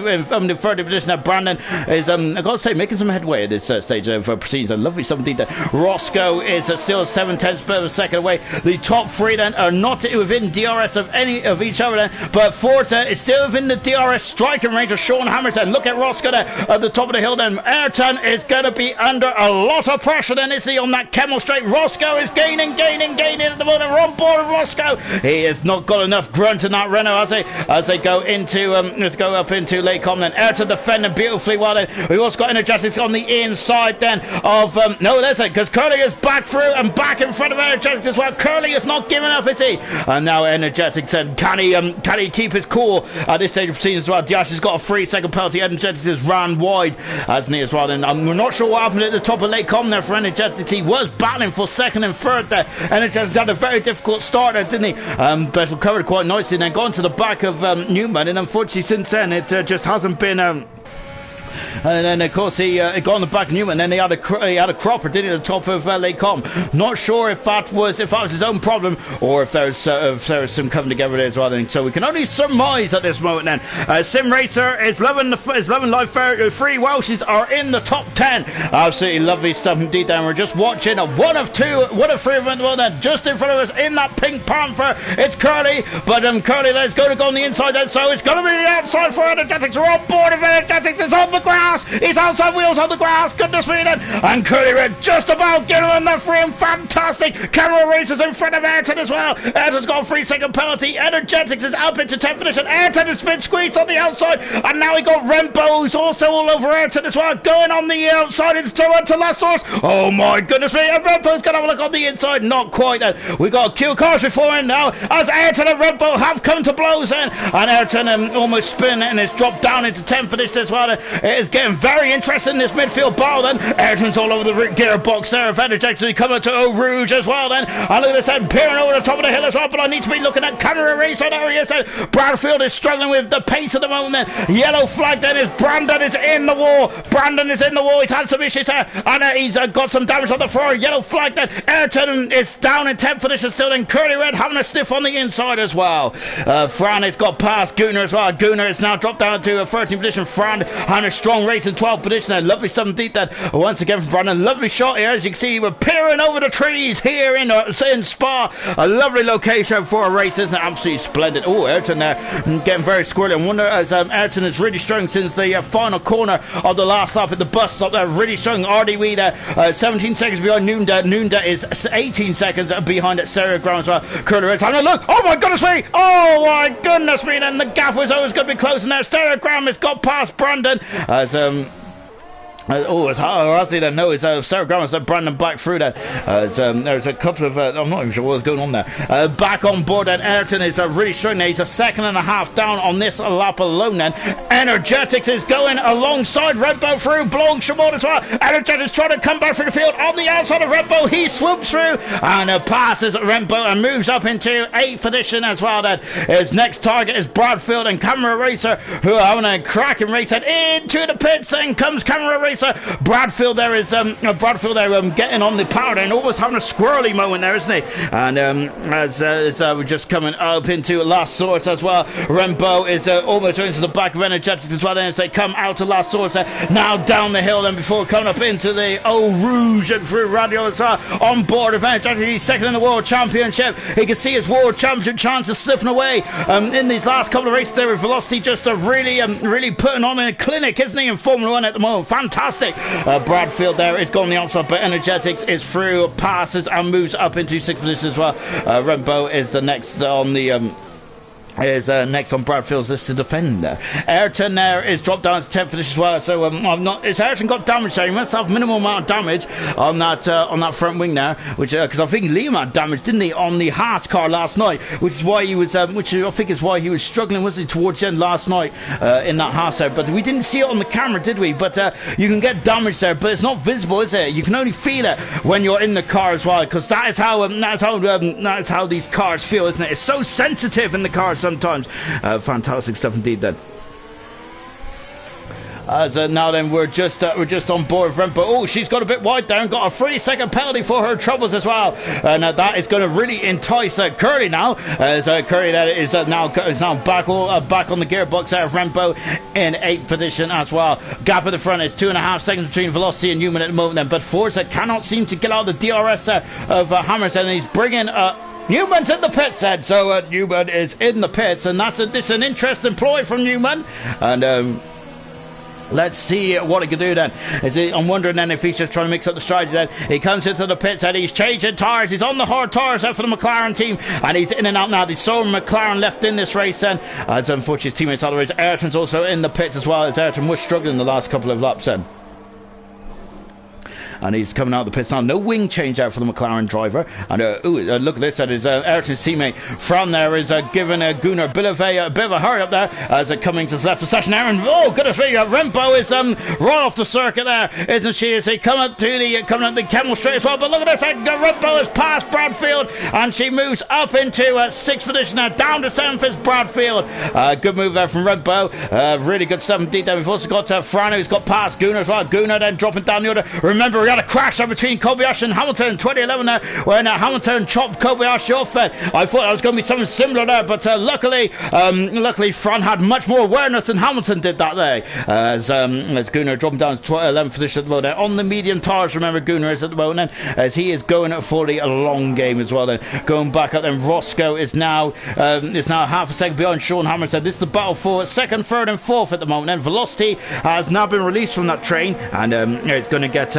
position. Now Brandon is, I've got to say, making some headway at this stage of proceedings. And lovely stuff indeed there. Roscoe is still 7/10 of a second away. The top 3 then are not within DRS of any of each other then, but Forza is still within the DRS striking range of Sean Hammers. And look at Roscoe there at the top of the hill then. Ayrton is going to be under a lot of pressure then, is he, on that Kemmel Straight. Roscoe is gaining at the moment. We're on board with Roscoe. He has not got enough grunt in that Renault as they go into let's go up into late com then. Ayrton defending beautifully well then. We've also got Energetics on the inside then of no, that's it, because Curly is back through and back in front of Energetics as well. Curly is not giving up, is he? And now Energetics, and can he keep his cool at this stage of proceedings as well? Diash has got a 3-second penalty. Energetics has ran wide, hasn't he, as well? And we're not sure what happened at the top of late com there for Energetics. He was battling for 2nd and 3rd there. Energetics had a very difficult start there, didn't he? But recovered quite nicely and then gone to the back of Newman, and unfortunately since then it just hasn't been and then of course he got on the back of Newman, and then he had a cropper, didn't he, at the top of Lake Com. Not sure if that was his own problem, or if there's some coming together there as well. And so we can only surmise at this moment then. Sim Racer is loving live fair. 3 Welshes are in the top 10. Absolutely lovely stuff indeed. Then we're just watching a one of 3 of them at the moment. Just in front of us in that pink Panther, it's Curly, but Curly is going to go on the inside then, so it's going to be the outside for Energetics. We're on board of Energetics. It's on the the grass. He's outside wheels on the grass. Goodness me, then. And Curly Red just about getting on the frame. Fantastic. Camera races in front of Ayrton as well. Ayrton's got a 3-second penalty. Energetics is up into 10th position. Ayrton has been squeezed on the outside. And now we got Rembo, who's also all over Ayrton as well. Going on the outside into last source. Oh my goodness me. And Rembo's going to have a look on the inside. Not quite then. We got Q cars before him now. As Ayrton and Rembo have come to blows then. And Ayrton almost spin and has dropped down into 10th position as well. It is getting very interesting in this midfield battle then. Ayrton's all over the gearbox there. Energetics coming to Eau Rouge as well then. And look at this head peering over the top of the hill as well. But I need to be looking at camera racer. There he is then. Bradfield is struggling with the pace at the moment then. Yellow flag then is Brandon is in the wall. Brandon is in the wall. He's had some issues there. And he's got some damage on the floor. Yellow flag then. Ayrton is down in 10th position still. Then Curly Red having a sniff on the inside as well. Fran has got past Gunnar as well. Gunnar is now dropped down to a 13th position. Fran having a strong race in 12th position. A lovely 7th that once again from Brandon. Lovely shot here. As you can see, we're peering over the trees here in Spa. A lovely location for a race, isn't it? Absolutely splendid. Oh, Ayrton there getting very squirrely. I wonder as Ayrton is really strong since the final corner of the last lap at the bus stop there. Really strong. RDW there 17 seconds behind Noonda. Noonda is 18 seconds behind at Stereo Ground as well. Curly Red's having a look. Oh my goodness me. Oh my goodness me. And the gap was always going to be closing there. Stereo Ground has got past Brandon as it's actually then no, it's Sarah Graham, so Brandon back through that. There's a couple of I'm not even sure what's going on there. Back on board, and Ayrton is really strong now. He's a second and a half down on this lap alone. Then Energetics is going alongside Redbow through, blowing Shimon as well. Energetics trying to come back through the field on the outside of Redbow. He swoops through and passes Redbow and moves up into 8th position as well. Then his next target is Bradfield and Camera Racer, who are having a cracking race. And into the pits, then comes Camera Racer. Bradfield there is getting on the power and almost having a squirrely moment there, isn't he? And as we're just coming up into last source as well. Rembo is almost into the back of Energetics as well. Then as they come out to last source, now down the hill, then before coming up into the Eau Rouge and through Radio as well. On board of Energetics, he's second in the World Championship. He can see his World Championship chances slipping away in these last couple of races there with Velocity just really putting on a clinic, isn't he, in Formula 1 at the moment. Fantastic. Bradfield there is going the outside, but Energetics is through, passes and moves up into 6th position as well. Rembo is the next on the next on Bradfield's list to defend there. Ayrton there is dropped down to 10th position as well. So it's Ayrton got damage there. He must have minimal amount of damage on that front wing there, which because I think Liam had damage, didn't he, on the Haas car last night, which is why he was which I think is why he was struggling, wasn't he, towards the end last night in that Haas there. But we didn't see it on the camera, did we? But you can get damage there, but it's not visible, is it? You can only feel it when you're in the car as well, because that is how these cars feel, isn't it? It's so sensitive in the car sometimes. Fantastic stuff indeed then. As now then we're just on board with Rembo. Oh, she's got a bit wide there and got a 3-second penalty for her troubles as well. And that is going to really entice Curly now. As Curly is now back on the gearbox there of Rembo in 8th position as well. Gap at the front is 2.5 seconds between Velocity and Newman at the moment then. But Forza cannot seem to get out of the DRS of Hammers, and he's bringing Newman's in the pits, Ed. So Newman is in the pits, and this is an interesting ploy from Newman. And let's see what he can do then. I'm wondering then if he's just trying to mix up the strategy then. He comes into the pits and he's changing tyres. He's on the hard tyres out for the McLaren team, and he's in and out now. There's so McLaren left in this race then. As unfortunately his teammates out of the race. Ayrton's also in the pits as well, as Ayrton was struggling the last couple of laps then. And he's coming out of the pits now. No wing change out for the McLaren driver. And look at this. That is Ayrton's teammate Fran there is giving Gunnar a bit of a hurry up there as Cummings has left the session there. And oh goodness me, Rembo is right off the circuit there, isn't she? As he coming up the Kemmel Straight as well. But look at this. Rembo has passed Bradfield, and she moves up into 6th position now. Down to 7th is Bradfield. Good move there from Rembo. Really good 7th there. We've also got Fran, who's got past Gunnar as well. Gunnar then dropping down the order. Remember, had a crash there between Kobayashi and Hamilton in 2011 there, when Hamilton chopped Kobayashi off. I thought that was going to be something similar there, but luckily Fran had much more awareness than Hamilton did that day, as Gunnar dropping down to 11th position at the moment on the medium tires. Remember, Gunnar is at the moment then, as he is going for the long game as well then. Going back up then, Roscoe is now half a second behind Sean Hammerstead. This is the battle for second, third and fourth at the moment then. Velocity has now been released from that train, and it's going to get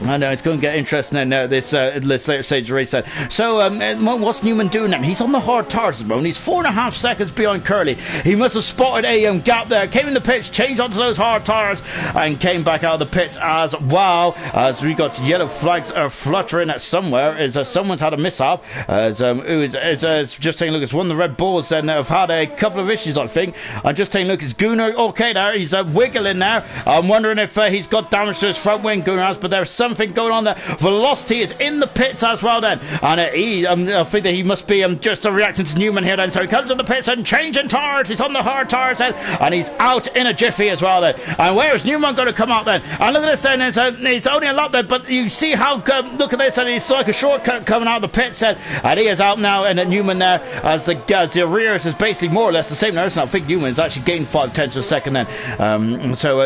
I know it's going to get interesting in this later stage of the race then. So what's Newman doing then? He's on the hard tires at the moment. He's 4.5 seconds behind Curly. He must have spotted a gap there, came in the pits, changed onto those hard tires, and came back out of the pits as well. As we got yellow flags are fluttering somewhere, as someone's had a mishap. As just taking a look, it's one of the Red Bulls then have had a couple of issues, I think. I'm just taking a look, it's Gunnar okay there. He's wiggling there. I'm wondering if he's got damage to his front wing, Gunnar has, but there's something going on there. Velocity is in the pits as well then, and I think that he must be just reacting to Newman here then, so he comes in the pits and changing tires. He's on the hard tires then, and he's out in a jiffy as well then. And where is Newman going to come out then? And look at this then, it's only a lap there, but you see how look at this, and it's like a shortcut coming out of the pits then, and he is out now, and Newman there as the rears is basically more or less the same now, isn't it? I think Newman's actually gained 5/10 of a second then.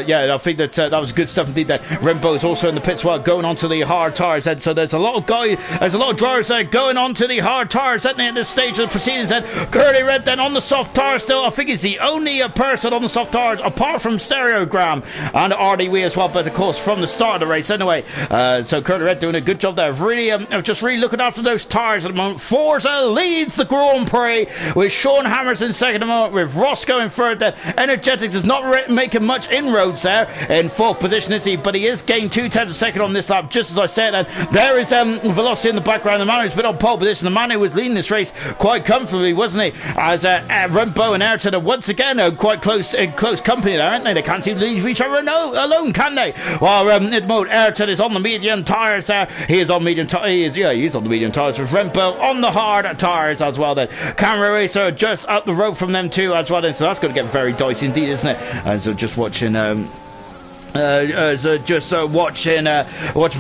Yeah, I think that was good stuff indeed there. Rembo's also in the pits as well, going onto the hard tires then. So there's a lot of drivers there going onto the hard tires at this stage of the proceedings then. Curly Red then on the soft tires still. I think he's the only person on the soft tires apart from Stereogram and RDW as well, but of course from the start of the race anyway. So Curly Red doing a good job there, really just really looking after those tires at the moment. Forza leads the Grand Prix with Sean Hammers in second at the moment, with Roscoe in third there. Energetics is not making much inroads there in fourth position, is he? But he is gained 2/10 of a second on this lap, just as I said. And there is Velocity in the background. The man who's been on pole position, the man who was leading this race quite comfortably, wasn't he? As Rembo and Ayrton are once again quite close company there, aren't they? They can't seem to leave each other alone, can they? While at the moment Ayrton is on the medium tyres there. He is on medium tyres. He's on the medium tyres, with Rembo on the hard tyres as well then. Camera Racer just up the road from them too as well then. So that's going to get very dicey indeed, isn't it? And so just watching watching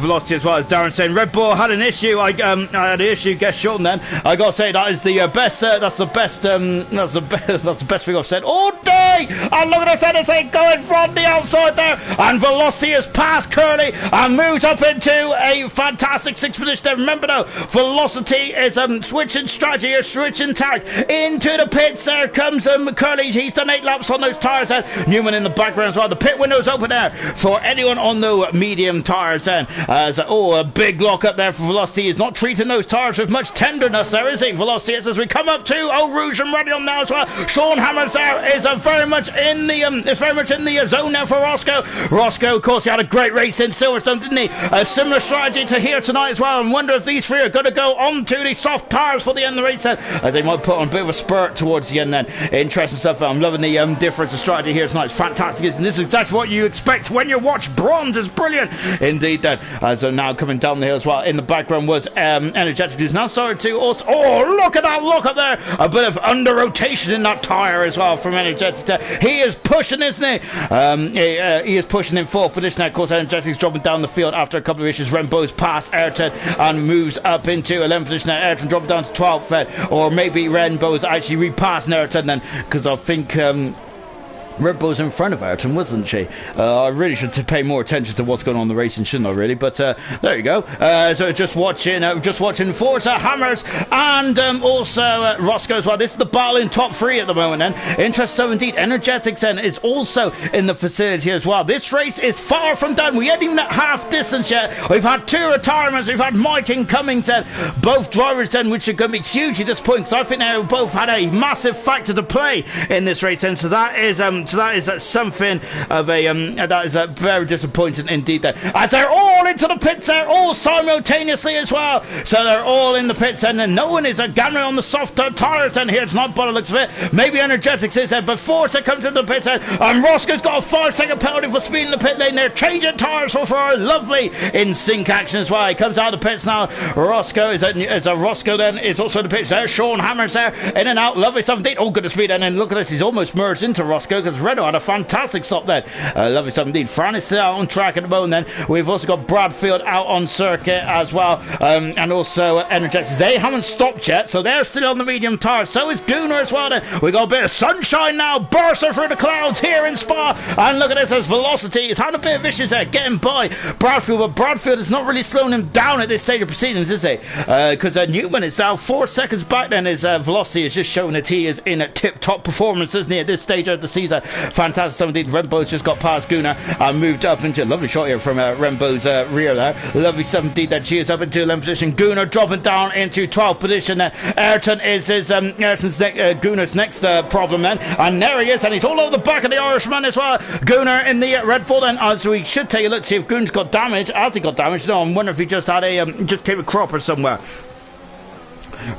Velocity as well, as Darren saying Red Bull had an issue. I had an issue. Guess Shorten then. I gotta say that is the best. That's the best thing I've said all day. And look at this NSA going from the outside there, and Velocity has passed Curly and moves up into a fantastic sixth position there. Remember though, Velocity is switching strategy or switching tack into the pits. There comes Curly. He's done 8 laps on those tires there. Newman in the background as well. The pit window's open there for anyone on the medium tires then. As a big lock up there for Velocity. He's not treating those tires with much tenderness there, is he? Velocity is, as we come up to Eau Rouge and Radion now as well. Sean Hammers there is very much in the zone now for Roscoe. Roscoe, of course, he had a great race in Silverstone, didn't he? A similar strategy to here tonight as well. I wonder if these three are going to go onto the soft tires for the end of the race then, as they might put on a bit of a spurt towards the end then. Interesting stuff. I'm loving the difference of strategy here tonight. It's fantastic, and this is exactly what you expect when you watch Bronze. Is brilliant indeed then. As now coming down the hill as well, in the background was Energetic, who's now started to also, look at that lock up there, a bit of under rotation in that tyre as well from Energetic. He is pushing, isn't he? He is pushing in fourth position now. Of course, Energetic's dropping down the field after a couple of issues. Rembo's past Ayrton and moves up into 11th position now. Ayrton dropping down to 12th, or maybe Rembo's actually repassing Ayrton then, because I think Red Bull's in front of Ayrton, wasn't she? I really should pay more attention to what's going on in the racing, shouldn't I, really? But there you go. So just watching Forza Hammers and also Roscoe as well. This is the battle in top 3 at the moment then. Interesting indeed. Energetics then is also in the facility as well. This race is far from done. We ain't even at half distance yet. We've had 2 retirements. We've had Mike and Cummings then. Both drivers then, which are going to be hugely disappointing, because I think they both had a massive factor to play in this race then. So that is something of a that is very disappointing indeed then, as they're all into the pits there, all simultaneously as well. So they're all in the pits and then no one is gambling on the soft tires then here tonight, by the looks of it. Maybe Energetics is there, but Forza comes into the pits then, and Roscoe's got a 5-second penalty for speed in the pit lane. They're changing tires for a lovely in sync action as well. He comes out of the pits now. Roscoe is Roscoe then is also in the pits there. Sean Hammers there, in and out, lovely stuff indeed. Oh, good to speed, and then look at this, he's almost merged into Roscoe, because as Renault had a fantastic stop there. Lovely stuff indeed. Fran is still out on track at the moment then. We've also got Bradfield out on circuit as well, and also Energetics. They haven't stopped yet, so they're still on the medium tires. So is Gunnar as well then. We got a bit of sunshine now bursting through the clouds here in Spa, and look at this as Velocity is having a bit of issues there getting by Bradfield, but Bradfield is not really slowing him down at this stage of proceedings, is he? Because Newman is now 4 seconds back then. His Velocity is just showing that he is in a tip-top performance, isn't he, at this stage of the season. Fantastic stuff indeed. Rembo's just got past Gunnar and moved up into a lovely shot here from Rembo's rear there. Lovely stuff indeed that she is up into 11th position. Gunnar dropping down into 12th position there. Ayrton is Gunnar's next problem then, and there he is, and he's all over the back of the Irishman as well. Gunnar in the Red Bull then, as we should take a look to see if Gunnar's got damage. Has he got damage? No, I'm wondering if he just had a just came a cropper somewhere.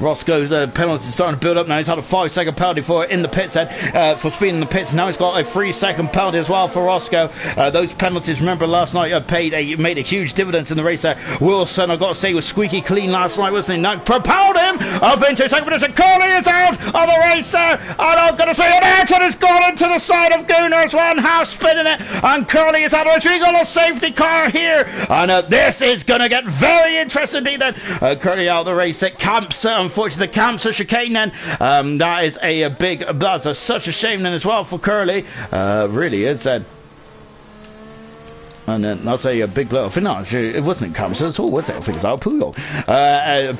Roscoe's penalty is starting to build up now. He's had a 5-second penalty for in the pits then, for speeding in the pits. Now he's got a 3-second penalty as well for Roscoe. Those penalties, remember last night, made a huge dividends in the race there. Wilson, I've got to say, was squeaky clean last night, wasn't he? Now propelled him up into second position. Corley is out of the race there, and I'm going to say that Ayrton has gone into the side of Gunnar as well, and half spinning it, and Curly is out of the race. We got a safety car here, and this is going to get very interesting indeed then. Curly out of the race at Camps. Unfortunately, the Camps are chicane then. That is a big, that's such a shame then as well for Curly. Really is. And that's a big blow. I think it wasn't Camps at all, was it? I think it was Puyong.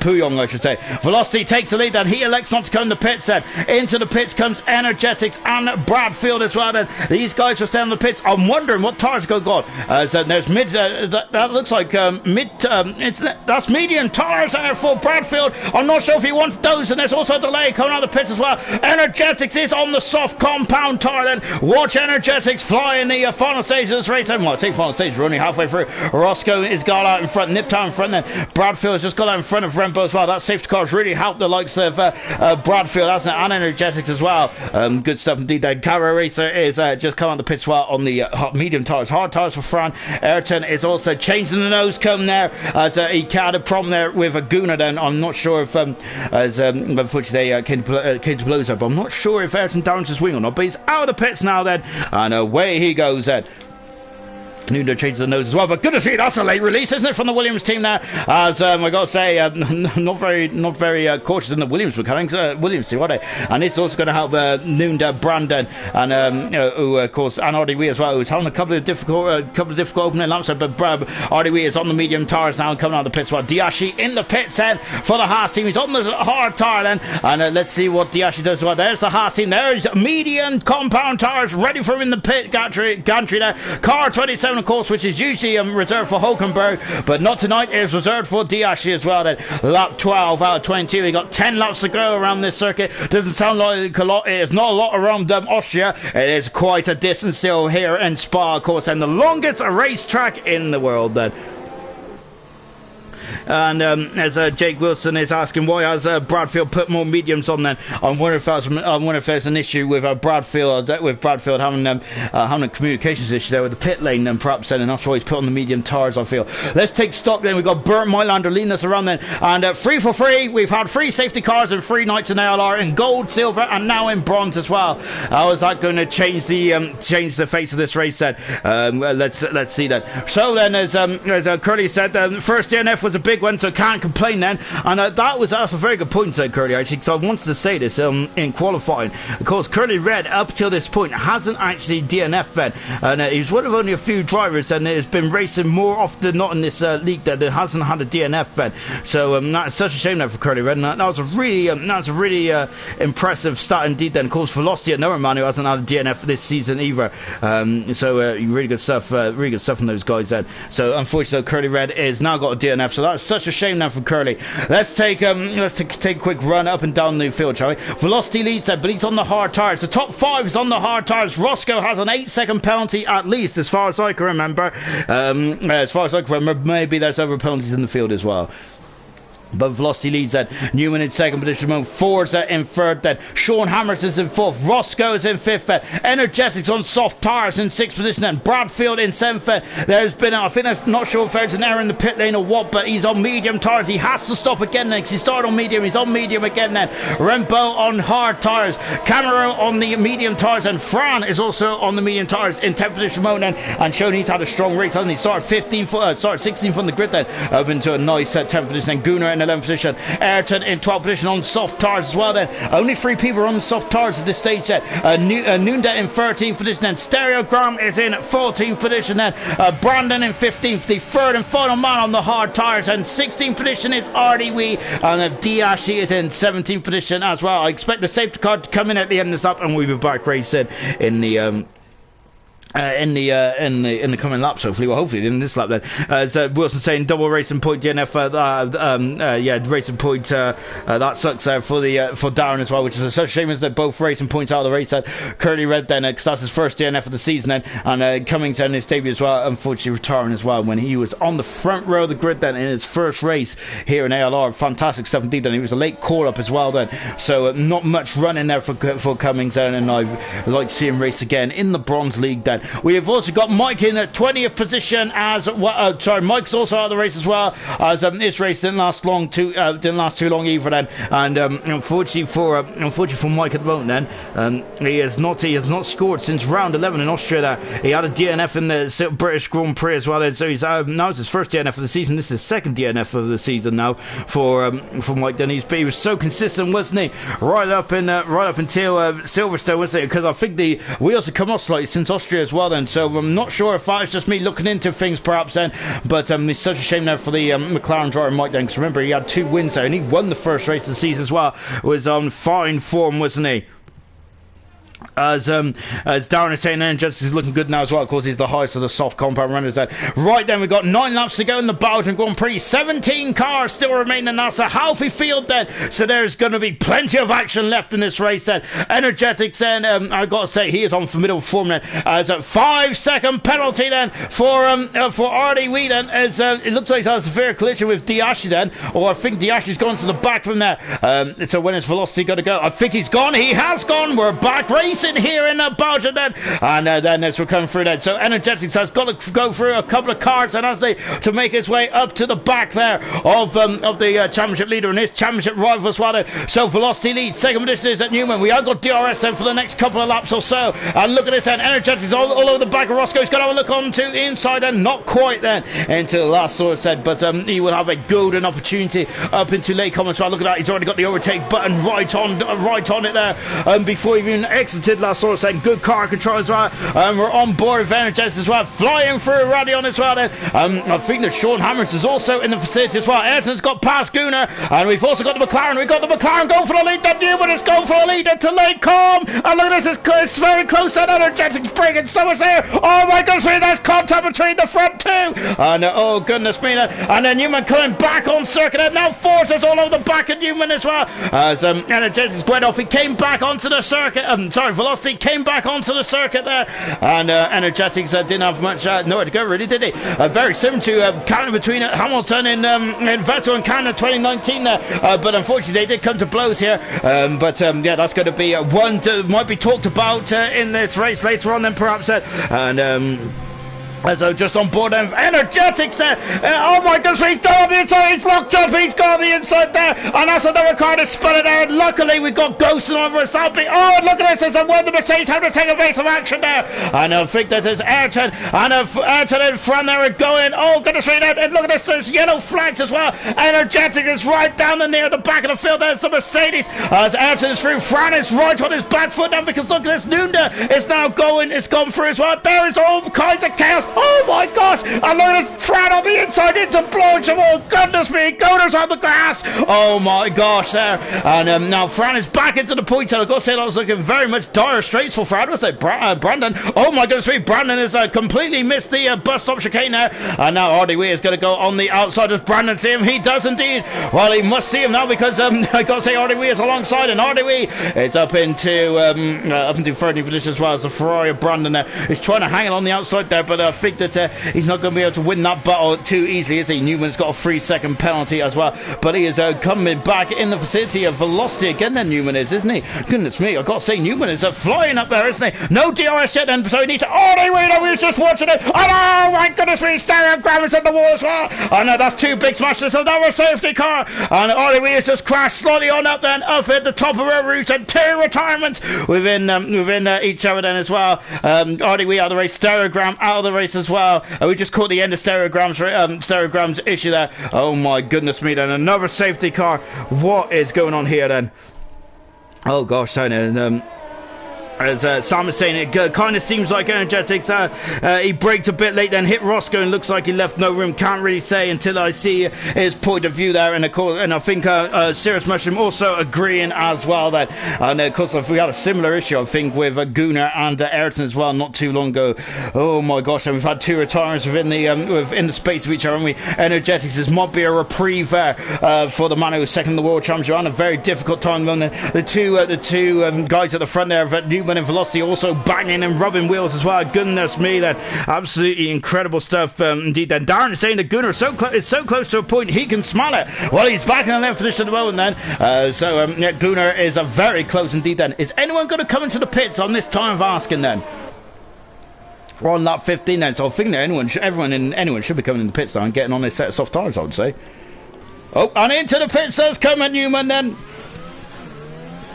Puyong, I should say. Velocity takes the lead then. He elects not to come to the pits then. Into the pits comes Energetics and Bradfield as well then. These guys will stay on the pits. I'm wondering what tires go on. So there's mid, that looks like that's medium tires there for Bradfield. I'm not sure if he wants those, and there's also a delay coming out of the pits as well. Energetics is on the soft compound tire then. Watch Energetics fly in the final stage of this race. I say final stage, we're only halfway through. Roscoe is got out in front, nipped out in front then. Bradfield has just got out in front of Rembo as well. That safety car has really helped the likes of Bradfield, hasn't it? And Energetics as well. Good stuff indeed there. Carro Racer is just coming on the pit as well on the medium tires. Hard tires for Fran. Ayrton is also changing the nose cone there, as he had a problem there with a Gunnar then. I'm not sure if unfortunately they came to blows there, but I'm not sure if Ayrton damaged his wing or not, but he's out of the pits now then, and away he goes then. Nuno changes the nose as well, but goodness me, that's a late release, isn't it, from the Williams team there? As I got to say, not very cautious in the Williams mechanics, Williams team, are they? And it's also going to help Nunda, Brandon, and who of course, and RDW as well, who's having a couple of difficult opening laps, but RDW is on the medium tires now and coming out of the pits. Well, Diashi in the pits then for the Haas team. He's on the hard tire then, and let's see what Diashi does as well. There's the Haas team. There's medium compound tires ready for him in the pit gantry there. Car 27. Of course, which is usually reserved for Hulkenberg, but not tonight. It is reserved for Diashi as well then. Lap 12 out of 22. We got 10 laps to go around this circuit. Doesn't sound like a lot. It is not a lot around Austria. It is quite a distance still here in Spa, of course, and the longest racetrack in the world then. And as Jake Wilson is asking, why has Bradfield put more mediums on then? I wonder if there's an issue with Bradfield having a communications issue there with the pit lane, and perhaps then, and that's why he's put on the medium tires, I feel. Let's take stock then. We've got Bert Mylander leading us around then, and 3 for 3. We've had 3 safety cars and 3 nights in ALR in gold, silver, and now in bronze as well. How is that going to change the face of this race then? Let's see that. So then, as Curly said, first DNF was a big one, so can't complain then, and that's a very good point, said Curly, actually, because I wanted to say this in qualifying. Of course, Curly Red up till this point hasn't actually DNF'd then, and he's one of only a few drivers and has been racing more often than not in this league that hasn't had a DNF then, so that's such a shame there for Curly Red, and that was a really impressive start indeed then. Of course, Velocity, another man who hasn't had a DNF this season either, so really good stuff from those guys then. So unfortunately, Curly Red is now got a DNF, so that's such a shame now for Curly. Let's take a quick run up and down the field, shall we? Velocity leads there, but he's on the hard tires. The top 5 is on the hard tires. Roscoe has an 8-second penalty at least, as far as I can remember. Maybe there's other penalties in the field as well. But Velocity leads then. Newman in second position. Forza in third then. Sean Hammers is in fourth. Roscoe is in fifth then. Energetics on soft tires in sixth position then. Bradfield in seventh then. There's been, I think, I'm not sure if there's an error in the pit lane or what, but he's on medium tires. He has to stop again then because he started on medium. He's on medium again then. Rembo on hard tires. Camero on the medium tires, and Fran is also on the medium tires in 10th position then. And shown he's had a strong race, hasn't he? Started 16th on the grid then. Up into a nice 10th position then. Gunnar in 11th position. Ayrton in 12th position on soft tires as well then. Only 3 people are on the soft tires at this stage then. Nunda in 13th position then. Stereogram is in 14th position then. Brandon in 15th, the third and final man on the hard tires, and 16th position is Artie Wee, and Diashi is in 17th position as well. I expect the safety car to come in at the end of this lap, and we'll be back racing in the in the coming laps, hopefully in this lap then. As Wilson saying, double racing point DNF, racing point, that sucks for Darren as well, which is such a shame, is that both racing points out of the race. Curly Red then, because that's his first DNF of the season then, and Cummings in his debut as well, unfortunately retiring as well when he was on the front row of the grid then in his first race here in ALR. Fantastic stuff indeed then. He was a late call up as well then, so not much running there for Cummings then, and I'd like to see him race again in the Bronze League then. We have also got Mike in 20th position as well. Mike's also out of the race as well, as his race didn't last too long either then, and unfortunately for Mike at the moment then, he has not scored since round 11 in Austria there. He had a DNF in the British Grand Prix as well then, so he's now it's his first DNF of the season. This is his second DNF of the season now for Mike then. He was so consistent, wasn't he, right up until Silverstone, wasn't it? Because I think the wheels have come off slightly since Austria as well then, so I'm not sure if that was just me looking into things perhaps then, but it's such a shame now for the McLaren driver Mike then, because remember he had 2 wins there and he won the first race of the season as well. Was on fine form, wasn't he? As Darren is saying, Energetics is looking good now as well. Of course, he's the highest of the soft compound runners there. Right then, we've got 9 laps to go in the Belgian Grand Prix. 17 cars still remain, and that's a healthy field then. So there's going to be plenty of action left in this race then. Energetics then, I've got to say, he is on formidable form then. As a 5-second penalty then for Artie Wee then. As it looks like he's had a severe collision with Diashi then, or I think Diashi's gone to the back from there. So when is Velocity going to go? I think he's gone. He has gone. We're back racing here in Belgium then, and then as we're coming through then, so Energetics has got to go through a couple of cars and as they to make his way up to the back there of the championship leader and his championship rival as well then. So Velocity leads, second position is at Newman. We have got DRS then for the next couple of laps or so, and look at this then, Energetics all over the back of Roscoe's got to have a look on to the inside and not quite then into the last source said, but he will have a golden opportunity up into late comments. Well, look at that, he's already got the overtake button right on it there before he even exited last source saying good car control as well. We're on board with Energetics as well, flying through Radion as well then. I think that Sean Hammers is also in the facility as well. Ayrton's got past Gunnar, and we've also got the McLaren. We've got the McLaren going for the lead. That Newman is going for the lead into Lake Calm, and look at this, it's very close and Energetics bringing so much there. Oh my goodness me, there's contact between the front two, and oh goodness me, and then Newman coming back on circuit, and now Forza's all over the back of Newman as well. As Energetics went off, he came back onto the circuit. Velocity came back onto the circuit there, and Energetics didn't have much nowhere to go really, did he? Very similar to Canada between Hamilton in Vettel and Canada 2019 there, but unfortunately they did come to blows here. Yeah, that's going to be one might be talked about in this race later on then perhaps, so just on board and Energetics oh my goodness, he's gone on the inside, he's locked up, he's gone on the inside there, and that's another car to spun it there, and luckily we've got Ghost on Verstappen. Oh, look at this, as one of the Mercedes have to take a base of action there, and I think that is Ayrton, and Ayrton and Fran there are going, oh goodness me, and look at this, there's yellow flags as well. Energetics is right down near the back of the field, there's the Mercedes, as Ayrton is through, Fran is right on his back foot now, because look at this, Nunda is now going, it's gone through as well, there is all kinds of chaos. Oh my gosh, and look at this, Fran on the inside into Belgium, oh goodness me, Gunner's on the grass, oh my gosh there, and now Fran is back into the points, and I've got to say that was looking very much dire straits for Fran, was it? Brandon, oh my goodness me, Brandon has completely missed the bus stop chicane there, and now Hardy Wee is going to go on the outside. Does Brandon see him? He does indeed. Well, he must see him now, because I've got to say Hardy Wee is alongside, and Hardy Wee is up into 13th position as well as the Ferrari of Brandon there. He's trying to hang it on the outside there, but think that he's not going to be able to win that battle too easily, is he? Newman's got a 3-second penalty as well, but he is coming back in the vicinity of velocity again then, Newman is, isn't he? Goodness me, I've got to say, Newman is flying up there, isn't he? No DRS yet then, so he needs to... Oh, they we was just watching it! Oh, no, my goodness me, Stereo Grams at the wall as well! Oh, no, that's two big smashes, another safety car! And Ollie has just crashed slightly on up then, up at the top of her route, and two retirements within each other then as well. Ollie out of the race, Stereogram out of the race as well. We just caught the end of Stereogram's issue there. Oh my goodness me then, another safety car. What is going on here then? Oh gosh, I know. As Sam is saying, it kind of seems like Energetics, he braked a bit late, then hit Roscoe, and looks like he left no room. Can't really say until I see his point of view there. And of course, and I think Sirius Mushroom also agreeing as well that, and of course, we had a similar issue, I think, with Gunnar and Ayrton as well not too long ago. Oh my gosh, and we've had two retirements within the space of each other, and we Energetics. This might be a reprieve for the man who was second in the world championship on a very difficult time. The two guys at the front there, Newman and Velocity, also banging and rubbing wheels as well. Goodness me, then absolutely incredible stuff indeed. Then Darren is saying that Gunnar is so close to a point he can smell it. Well, he's back in the 11th position at the moment then. Yeah, Gunnar is very close indeed then. Is anyone going to come into the pits on this time of asking then? We're on lap 15 then, so I think that anyone should be coming in the pits now and getting on their set of soft tyres, I would say. Oh, and into the pits does come at Newman then.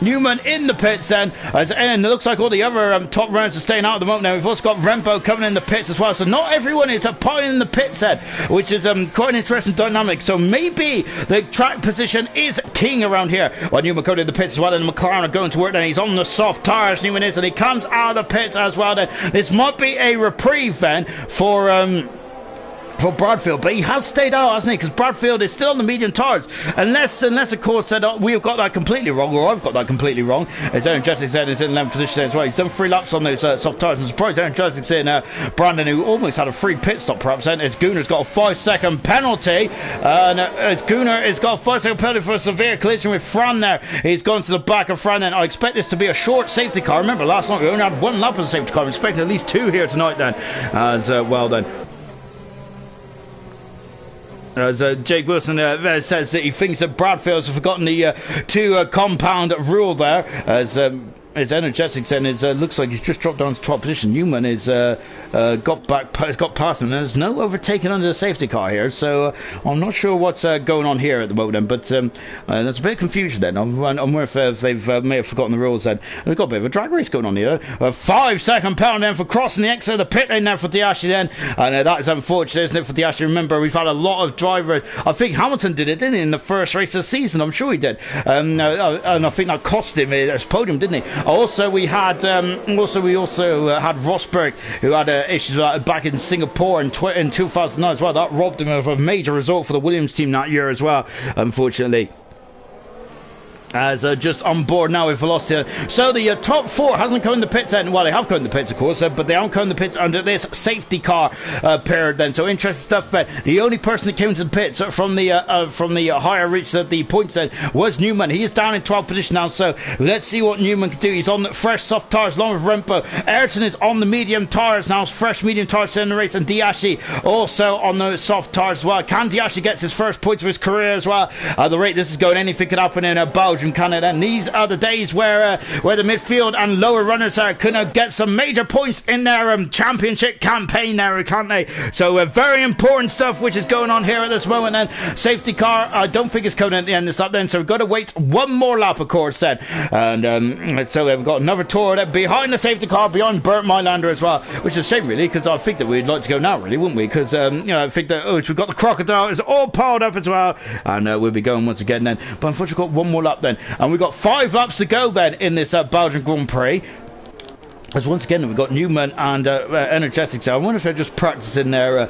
Newman in the pits then, and it looks like all the other top rounds are staying out at the moment now. We've also got Rempo coming in the pits as well, so not everyone is piling in the pits then, which is quite an interesting dynamic. So maybe the track position is king around here. Well, Newman coming in the pits as well, and McLaren are going to work then. He's on the soft tyres, Newman is, and he comes out of the pits as well then. This might be a reprieve then for Bradfield, but he has stayed out, hasn't he? Because Bradfield is still on the medium tyres, unless of course we've got that completely wrong, or I've got that completely wrong. As Energetics is in 11th position as well. He's done 3 laps on those soft tyres. I'm surprised Energetics in Brandon, who almost had a free pit stop perhaps. And as Gunnar's got a 5-second penalty, and as Gunnar has got a 5-second penalty for a severe collision with Fran there. He's gone to the back of Fran then. I expect this to be a short safety car. Remember last night we only had 1 lap of the safety car. I'm expecting at least 2 here tonight then, as well then. As Jake Wilson says that he thinks that Bradfield's forgotten the 2 compound rule there, as Energetics then looks like he's just dropped down to top position. Newman is got past him. There's no overtaking under the safety car here, so I'm not sure what's going on here at the moment. But there's a bit of confusion then. I'm wondering if they've may have forgotten the rules then. We've got a bit of a drag race going on here. A 5-second penalty then for crossing the exit of the pit lane there for Diashi then, and that is unfortunate, isn't it, for Diashi? Remember, we've had a lot of drivers. I think Hamilton did it, didn't he, in the first race of the season? I'm sure he did, and I think that cost him his podium, didn't he? Also, we had Rosberg, who had issues back in Singapore in 2009 as well. That robbed him of a major result for the Williams team that year as well, unfortunately. As just on board now with Velocity. So the top 4 hasn't come in the pits then. Well, they have come in the pits, of course, but they haven't come in the pits under this safety car period then. So interesting stuff. The only person that came into the pits from the higher reach of the points then was Newman. He is down in 12th position now. So let's see what Newman can do. He's on the fresh soft tyres along with Rempo. Ayrton is on the medium tyres now. Fresh medium tyres in the race, and Diashi also on the soft tyres as well. Can Diashi gets his first points of his career as well? At the rate this is going, anything could happen in Belgium, Canada, and these are the days where the midfield and lower runners can get some major points in their championship campaign there, can't they? So very important stuff which is going on here at this moment. And safety car, I don't think it's coming at the end of this lap then, so we've got to wait 1 more lap, of course, then. And so we've got another tour there behind the safety car, behind Bert Mylander as well, which is a shame really, because I think that we'd like to go now, really, wouldn't we? Because I think that we've got the Crocodile is all piled up as well, and we'll be going once again then. But unfortunately, we've got 1 more lap then, and we've got 5 laps to go then in this Belgian Grand Prix. As once again we've got Newman and Energetics. I wonder if they're just practicing their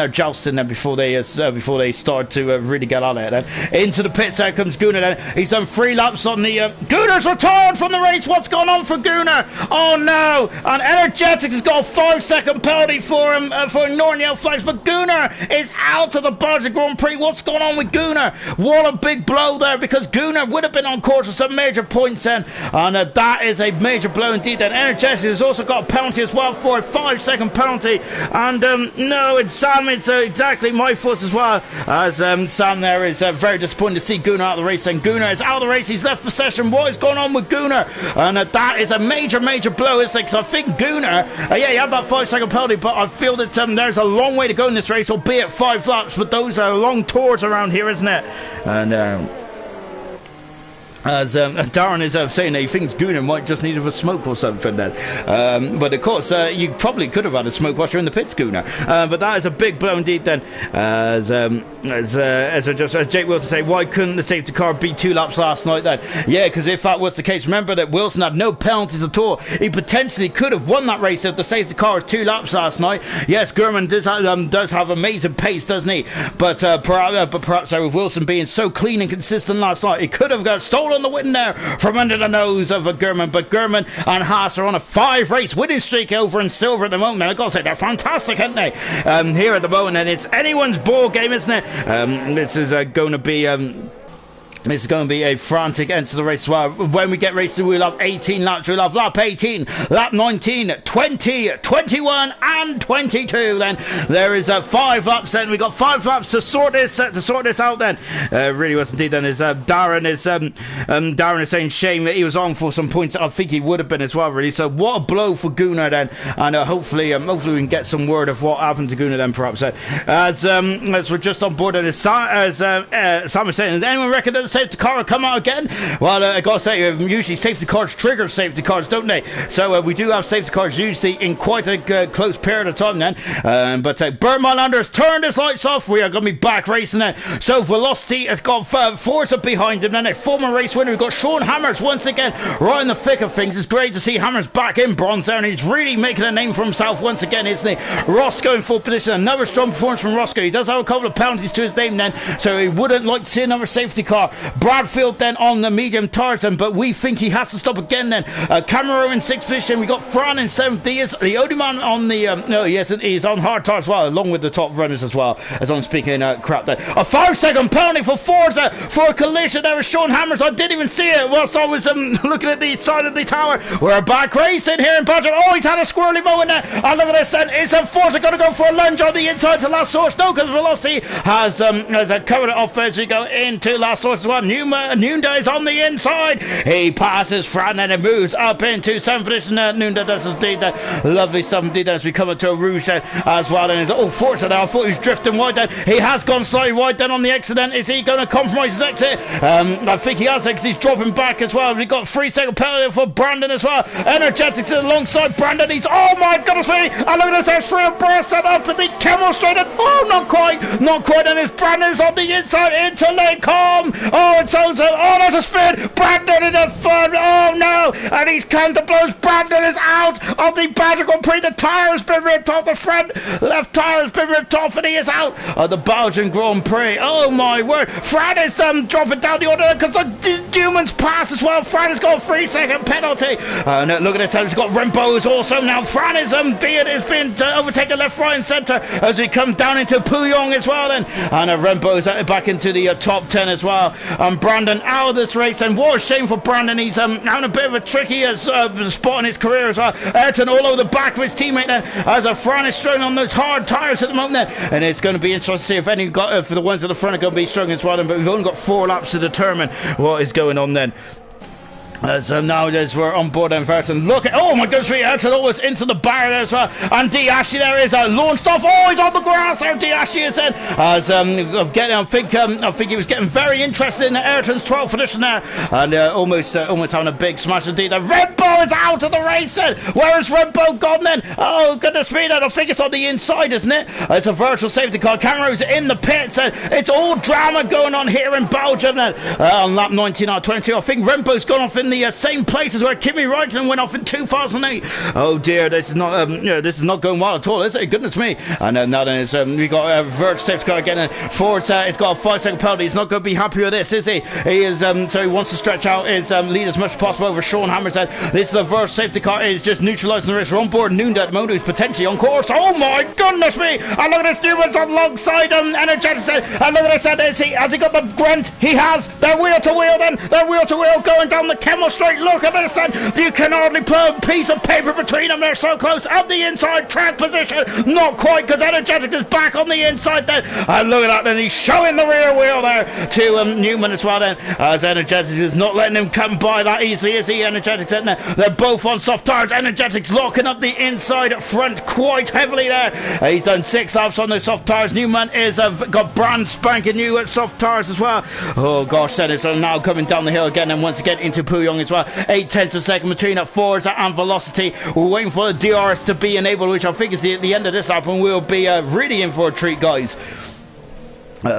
jousting then before they start to really get on it. Then into the pits there comes Gunnar. Then he's done 3 laps on the. Gunnar's retired from the race. What's going on for Gunnar? Oh no! And Energetics has got a 5-second penalty for ignoring yellow flags. But Gunnar is out of the Belgian Grand Prix. What's going on with Gunnar? What a big blow there, because Gunnar would have been on course with some major points then, and that is a major blow indeed. Then Energetic has also got a penalty as well for a 5-second penalty. And no, it's Sam, it's exactly my fault as well, as Sam there is very disappointed to see Gunnar out of the race, and Gunnar is out of the race. He's left possession. What is going on with Gunnar? And that is a major blow, isn't it? Because I think Gunnar, yeah, he had that 5-second penalty, but I feel that there's a long way to go in this race, albeit 5 laps, but those are long tours around here, isn't it? And as Darren is saying that he thinks Gunnar might just need a smoke or something then. But of course, you probably could have had a smoke whilst you're in the pits, Gunnar. But that is a big blow indeed then. As Jake Wilson say, why couldn't the safety car be 2 laps last night then? Yeah, because if that was the case, remember that Wilson had no penalties at all. He potentially could have won that race if the safety car was 2 laps last night. Yes, Gurman does have amazing pace, doesn't he? But perhaps with Wilson being so clean and consistent last night, he could have got stolen the win there from under the nose of Gurman. But Gurman and Haas are on a 5-race winning streak over in silver at the moment. And I've got to say, they're fantastic, aren't they? Here at the moment, and it's anyone's ball game, isn't it? This is going to be This is going to be a frantic end to the race as well. When we get racing, we'll have 18 laps. We'll have lap 18, lap 19, 20, 21, and 22. Then there is 5 laps. Then we got 5 laps to sort this out. Then really was indeed. Then is Darren is saying shame that he was on for some points. I think he would have been as well. Really. So what a blow for Gunnar then, and hopefully we can get some word of what happened to Gunnar then, perhaps. As we're just on board, and as Sam is saying, does anyone reckon that safety car will come out again? Well, I gotta say, usually safety cars trigger safety cars, don't they? So we do have safety cars usually in quite a close period of time then. But Bertman Anders turned his lights off. We are going to be back racing then. So Velocity has got Forza behind him then. A former race winner. We've got Sean Hammers once again right in the thick of things. It's great to see Hammers back in bronze there, and he's really making a name for himself once again, isn't he? Roscoe in full position. Another strong performance from Roscoe. He does have a couple of penalties to his name then, so he wouldn't like to see another safety car. Bradfield then on the medium tires then, but we think he has to stop again then. Camaro in 6th position. We got Fran in 7th. He is the only man on the no, he isn't. He's on hard tires as well, along with the top runners as well, as I'm speaking crap there. A 5-second penalty for Forza for a collision there with Sean Hammers. I didn't even see it whilst I was looking at the side of the tower. We're back racing here in Belgium. Oh, he's had a squirrely moment there. And look at this then. Is Forza going to go for a lunge on the inside to last source? No, because Velocity has covered it off as we go into last source as well. Nunda is on the inside. He passes Fran and it moves up into 7th position. Nunda does indeed that lovely stuff indeed as we come into a Rouge as well. And Forza there. I thought he was drifting wide then. He has gone slightly wide then on the exit then. Is he going to compromise his exit? I think he has, because he's dropping back as well. We've got 3-second penalty for Brandon as well. Energetics alongside Brandon. He's, oh my goodness me, and look at this, there's 3 burst set up at the camel straight in. Oh, not quite, and it's Brandon's on the inside into Lake Calm. Oh, it's also, oh, there's a spin. Brandon in the front. Oh no, and he's come to blows. Brandon is out of the Belgian Grand Prix. The tyre has been ripped off. The front left tyre has been ripped off, and he is out of the Belgian Grand Prix. Oh my word. Fran is dropping down the order because the humans pass as well. Fran has got a 3-second penalty. Look at this time. He's got Rembo's also now. Fran is being overtaken left, right, and centre as we come down into Pouillon as well. And Rembo's back into the top 10 as well. And Brandon out of this race, and what a shame for Brandon. He's having a bit of a tricky spot in his career as well. Ayrton all over the back of his teammate there as Fran is struggling on those hard tyres at the moment there. And it's going to be interesting to see if any for the ones at the front are going to be struggling as well. But we've only got 4 laps to determine what is going on then. So now as we're on board then first, and look at, oh my goodness, Ayrton almost into the bar there as well, and Diashi there is launched off. Oh, he's on the grass there. Diashi is in as I think he was getting very interested in Ayrton's 12th position there, and almost having a big smash indeed. Red Bull is out of the race then. Where is Red Bull gone then? Oh goodness me, I think it's on the inside, isn't it? It's a virtual safety car. Camero's in the pits, and it's all drama going on here in Belgium then. On lap 19 out of 22, I think Rembo's gone off in the same place as where Kimi Räikkönen went off in 2008. Oh dear, this is not going well at all, is it? Goodness me. And now then we got a virtual safety car again, and Ford has got a 5-second penalty. He's not going to be happy with this, is he? He is so he wants to stretch out his lead as much as possible over Sean Hammers. This is the virtual safety car. Is just neutralising the race. We're on board Nunda at the moment, who's potentially on course. Oh my goodness me, and look at this, Newman's alongside Energetic, and look at this, has he got the grunt? He has. They're wheel to wheel then. They're wheel to wheel going down the Camel camel straight. Look at this then. You can hardly put a piece of paper between them. They're so close. Up the inside track position. Not quite, because Energetics is back on the inside then. And look at that then. He's showing the rear wheel there to Newman as well then. As Energetics is not letting him come by that easily, is he? Energetics, they're both on soft tires. Energetics locking up the inside front quite heavily there. He's done 6 laps on those soft tires. Newman is got brand spanking new at soft tires as well. Oh gosh, then it's now coming down the hill again, and once again into Puyong as well. 8/10 of a second between Forza and Velocity. We're waiting for the DRS to be enabled, which I think is the end of this lap, and we'll be really in for a treat, guys.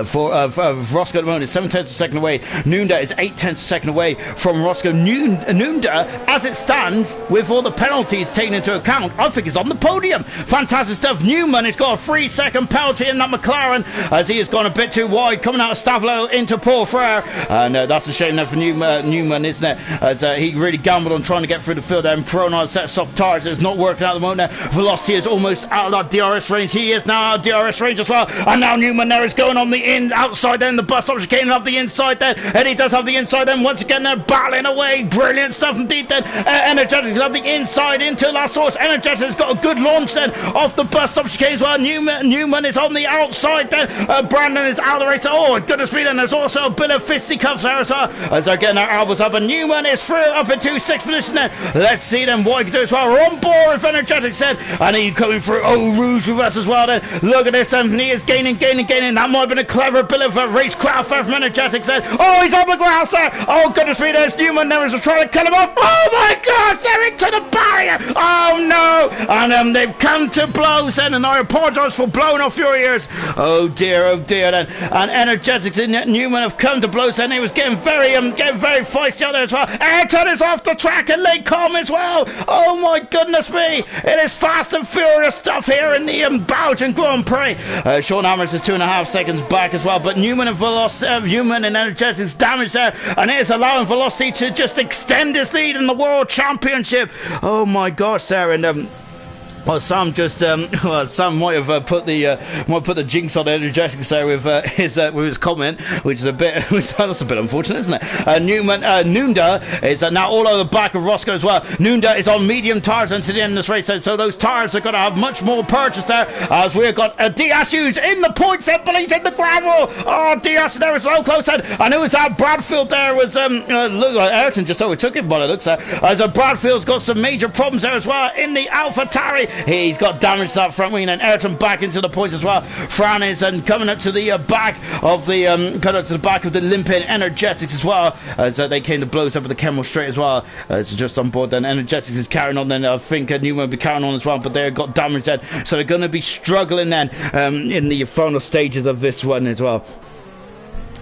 For Roscoe at the moment is 7/10 of a second away. Nunda is 8/10 of a second away from Roscoe. Nunda, as it stands, with all the penalties taken into account, I think is on the podium. Fantastic stuff. Newman has got a 3-second penalty in that McLaren, as he has gone a bit too wide, coming out of Stavlo into Paul Frere. And that's a shame there for Newman, isn't it? As he really gambled on trying to get through the field there and thrown on a set of soft tires. It's not working out at the moment there. Velocity is almost out of that DRS range. He is now out of DRS range as well. And now Newman there is going on the outside then, the bus stop chicane off the inside then, and he does have the inside then. Once again they're battling away. Brilliant stuff indeed then. Energetics have the inside into last horse. Energetics got a good launch then off the bus stop chicane as well. Newman is on the outside then. Brandon is out of the race. Oh goodness me, then there's also a bit of fisticuffs there as well, as they're getting their elbows up, and Newman is through up into 6th position then. Let's see then what he can do as well. We're on board with Energetics then, and he's coming through. Oh, Rouge with us as well then. Look at this then. He is gaining. That might have been a clever bit of a racecraft there from Energetics then. Oh, he's on the grass there. Oh goodness me, there's Newman there is trying to cut him off. Oh my gosh, they're into the barrier. Oh no. And they've come to blows then, and I apologise for blowing off your ears. Oh dear then. And Energetics and Newman have come to blows then. He was getting very feisty out there as well. Ayrton is off the track, and Lake Com as well. Oh my goodness me. It is fast and furious stuff here in the Belgian Grand Prix. Sean Hammers is 2.5 seconds back as well, but Newman and Energetics damaged there, and it is allowing Velocity to just extend his lead in the World Championship. Oh my gosh there, and well, Sam just Sam might have put the jinx on Energetics there with his comment, which is that's a bit unfortunate, isn't it? Nunda is now all over the back of Roscoe as well. Nunda is on medium tires into the end of this race, so those tires are going to have much more purchase there, as we've got Diashu's in the points set, but he's in the gravel. Oh, Dias there is so close then, and it was Bradfield there was look like Ayrton just overtook him by the looks there, as Bradfield's got some major problems there as well in the AlphaTauri. He's got damage to that front wing, and Ayrton back into the points as well. Fran is coming up to the back of the limping Energetics as well, as they came to blows up at the Kemmel Straight as well. It's just on board then. Energetics is carrying on then. I think Newman will be carrying on as well, but they've got damage then, so they're going to be struggling then in the final stages of this one as well.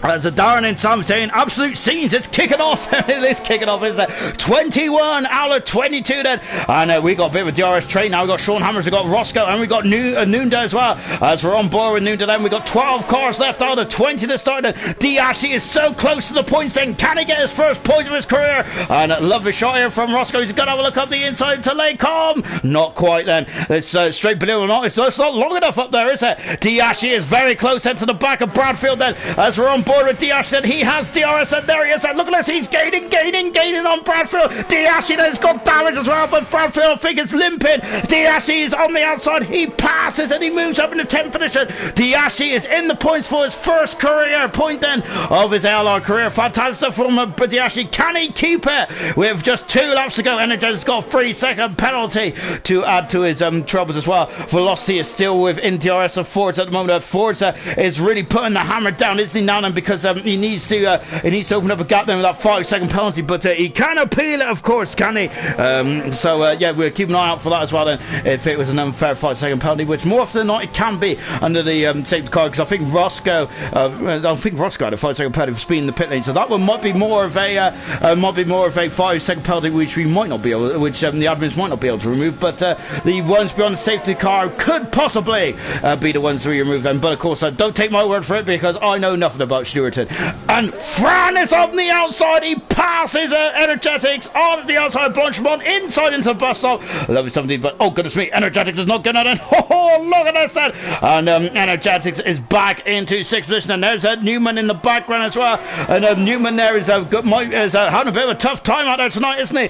As Darren and Sam saying, absolute scenes, it's kicking off. It is kicking off, isn't it? 21 out of 22 then. And we got a bit of a DRS train now. We've got Sean Hammers, we've got Roscoe, and we've got Nunda as well. As we're on board with Nunda then, we've got 12 cars left out of 20 to start. Diashi is so close to the points then. Can he get his first point of his career? And a lovely shot here from Roscoe. He's going to have a look up the inside to Lake Com. Not quite then. It's straight, believe it or not, it's not long enough up there, is it? Diashi is very close then to the back of Bradfield then. As we're on board with Diashi, he has DRS, and there he is. Look at this, he's gaining on Bradfield. Diashi has got damage as well, but Bradfield, I think, is limping. Diashi is on the outside, he passes and he moves up into 10th position. Diashi is in the points for his first career point then of his ALR career. Fantastic from Diashi. Can he keep it with just 2 laps to go? Energetics got a 3-second penalty to add to his troubles as well. Velocity is still within DRS of Forza at the moment. Forza is really putting the hammer down, isn't he now then, because he needs to open up a gap then with that 5-second penalty, but he can appeal it, of course, can he? Yeah, we'll keep an eye out for that as well then, if it was an unfair 5-second penalty, which more often than not it can be under the safety car, because I think Roscoe had a 5-second penalty for speeding the pit lane, so that one might be more of a 5-second penalty, which we might not be able, which the admins might not be able to remove, but the ones beyond the safety car could possibly be the ones we remove them. But of course, don't take my word for it, because I know nothing about Stewart in. And Fran is on the outside. He passes Energetics on the outside. Blanchimont inside into the bus stop. Lovely 17, but oh goodness me, Energetics is not good at it. Oh, look at this then. And Energetics is back into 6th position. And there's Newman in the background as well. And Newman there is having a bit of a tough time out there tonight, isn't he?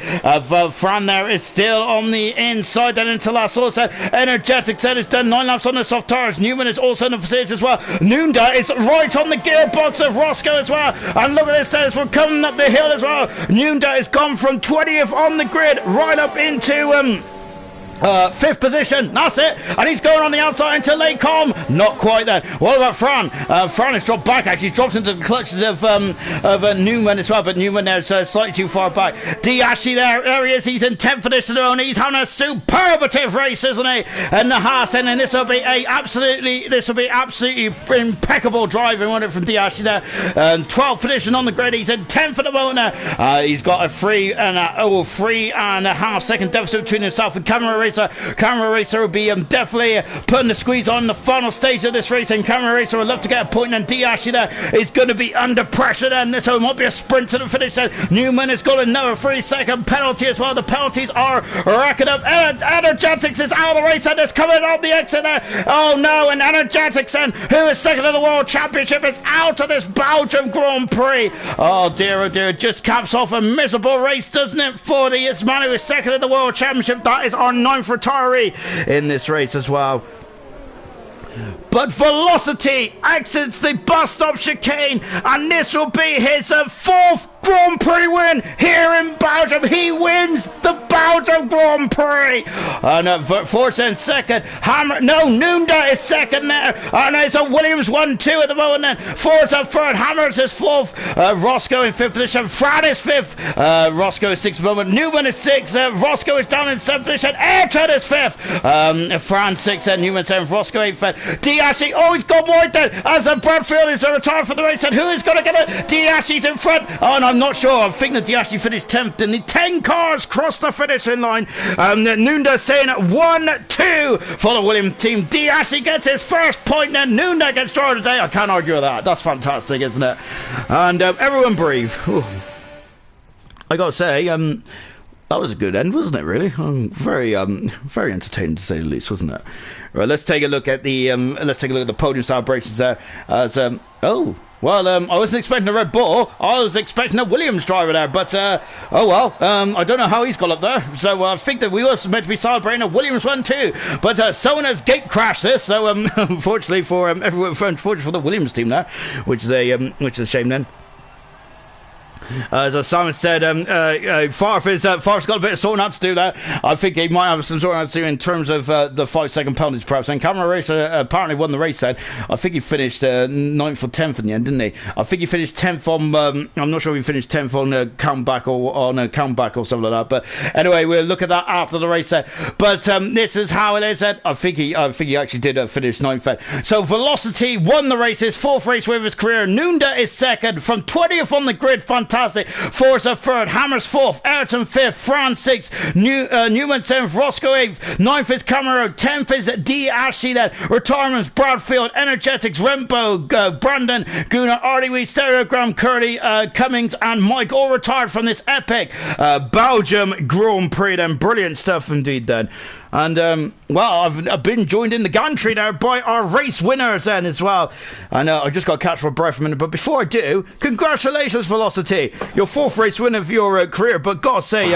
Fran there is still on the inside. Then into last also. Energetics then has done 9 laps on the soft tires. Newman is also in the facilities as well. Nunda is right on the gearbox of Roscoe as well. And look at this, as we're coming up the hill as well. Nunda has gone from 20th on the grid right up into 5th position, that's it, and he's going on the outside into Lake Com. Not quite there. What about Fran? Fran has dropped back, actually. He's dropped into the clutches of Newman as well, but Newman there's slightly too far back. Ashley there he is. He's in 10th position and he's having a superlative race, isn't he? And the Haas, and this will be absolutely impeccable driving, won't it, from Ashley there. 12th position on the grid. He's in 10th at the moment now. He's got a 3.5 second deficit between himself and Camera Racer. Camera Racer will be definitely putting the squeeze on the final stage of this race, and Camera Racer would love to get a point, and Ashley there is going to be under pressure then, so it might be a sprint to the finish then. Newman has got another 3-second penalty as well. The penalties are racking up. Energetics is out of the race and is coming off the exit there. Oh no, and Energetics then, who is second in the World Championship, is out of this Belgium Grand Prix. Oh dear, just caps off a miserable race, doesn't it, for this man who is second in the World Championship. That is our 9th retiree in this race as well. But Velocity exits the bus stop chicane, and this will be his 4th Grand Prix win here in Belgium. He wins the Belgium Grand Prix. And Forza in second. Nunda is second there. And it's a Williams 1-2 at the moment then. Forza third. Hammers is 4th. Roscoe in 5th position. Fran is 5th. Roscoe is 6th at the moment. Newman is 6th. Roscoe is down in 7th position. Ayrton is 5th. Fran 6th. And Newman 7th. Roscoe 8th. Ashley, oh, he's gone wide then. As Bradfield is retired for the race. And who is going to get it? Ashley's in front. Oh, no, I'm not sure. I think that Ashley finished 10th, and the 10 cars crossed the finishing line. Nunda saying 1-2 for the Williams team. Ashley gets his first point, and Nunda gets driver today. I can't argue with that. That's fantastic, isn't it? And everyone breathe. Ooh. I gotta say, that was a good end, wasn't it? Really, very entertaining to say the least, wasn't it? Right, let's take a look at the podium celebrations there. Oh. Well, I wasn't expecting a Red Bull. I was expecting a Williams driver there, but I don't know how he's got up there. So I think that we were meant to be celebrating a Williams one too, but someone has gate crashed this. So unfortunately for everyone, unfortunately for the Williams team there, which is a shame then. As Simon said, Farf's got a bit of sorting out to do there. I think he might have some sorting out to do in terms of the 5-second penalties perhaps. And Camera Racer apparently won the race then. I think he finished 9th or 10th in the end, didn't he? I think he finished 10th on, I'm not sure if he finished 10th on comeback or on a comeback or something like that. But anyway, we'll look at that after the race there. But this is how it is. I think he actually did finish 9th then. So Velocity won the race, his 4th race with his career. Nunda is 2nd from 20th on the grid. Fantastic. Forza 3rd, Hammers 4th, Ayrton 5th, Fran 6th, Newman 7th, Roscoe 8th, 9th is Camaro, 10th is Ashley then, Retirements, Bradfield, Energetics, Rembo, Brandon, Guna, Ardewy, Stereogram, Curly, Cummings and Mike all retired from this epic Belgium Grand Prix then. Brilliant stuff indeed then. And, well, I've been joined in the gantry now by our race winners then as well. I know, I just got to catch my breath for a minute, but before I do, congratulations, Velocity. Your 4th race win of your career, but gotta say,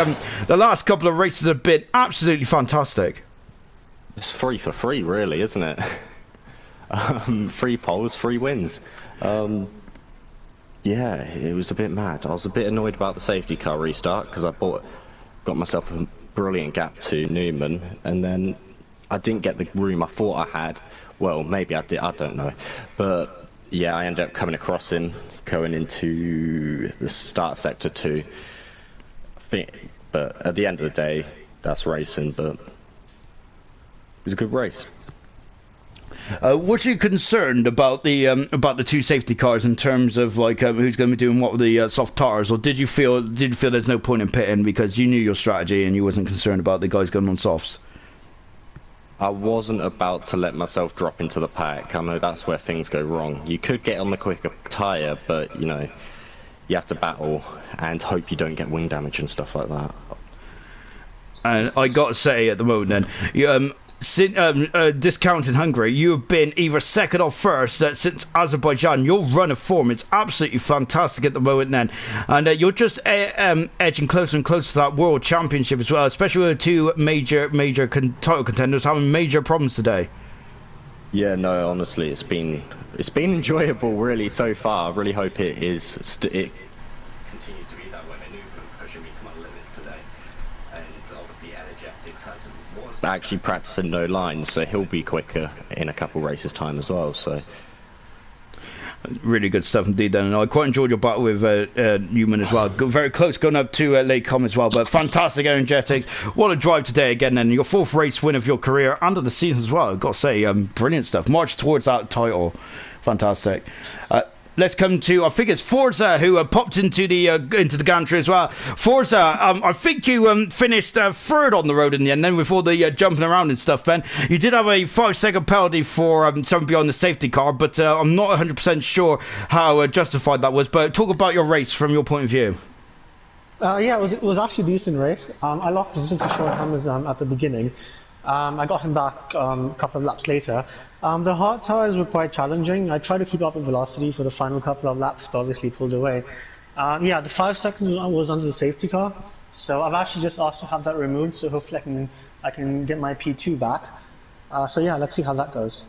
the last couple of races have been absolutely fantastic. It's 3 for 3, really, isn't it? 3 poles, 3 wins. Yeah, it was a bit mad. I was a bit annoyed about the safety car restart, because got myself a brilliant gap to Newman, and then I didn't get the room I thought I had. Well, maybe I did, I don't know. But yeah, I ended up coming across him, going into the start sector 2. But at the end of the day, that's racing, but it was a good race. Was you concerned about the 2 safety cars in terms of like who's going to be doing what with the soft tires, or did you feel there's no point in pitting because you knew your strategy and you wasn't concerned about the guys going on softs? I wasn't about to let myself drop into the pack. I know that's where things go wrong. You could get on the quicker tyre, but, you know, you have to battle and hope you don't get wing damage and stuff like that. And I got to say, at the moment, then, discounting Hungary, you have been either second or first since Azerbaijan. Your run of form is absolutely fantastic at the moment, then, and you're just edging closer and closer to that world championship as well, especially with two major title contenders having major problems today. Yeah, no, honestly, it's been enjoyable really so far. I really hope it continues to be that way. I knew pushing me to my limits today, and obviously energetics was actually practicing no lines, so he'll be quicker in a couple races time as well. So really good stuff indeed then, and I quite enjoyed your battle with Newman as well. Very close going up to late com as well, but fantastic energetics. What a drive today again, and your fourth race win of your career and of the season as well. I've got to say, brilliant stuff. March towards that title. Fantastic. Let's come to, I think it's Forza who popped into the gantry as well. Forza, I think you finished third on the road in the end, then with all the jumping around and stuff, Ben. You did have a 5-second penalty for something beyond the safety car, but I'm not 100% sure how justified that was. But talk about your race from your point of view. Yeah, it was actually a decent race. I lost position to Sean Hammers at the beginning. I got him back a couple of laps later. The hard tyres were quite challenging. I tried to keep up with velocity for the final couple of laps, but obviously pulled away. Yeah, the 5 seconds was under the safety car, so I've actually just asked to have that removed, so hopefully I can get my P2 back. So yeah, let's see how that goes.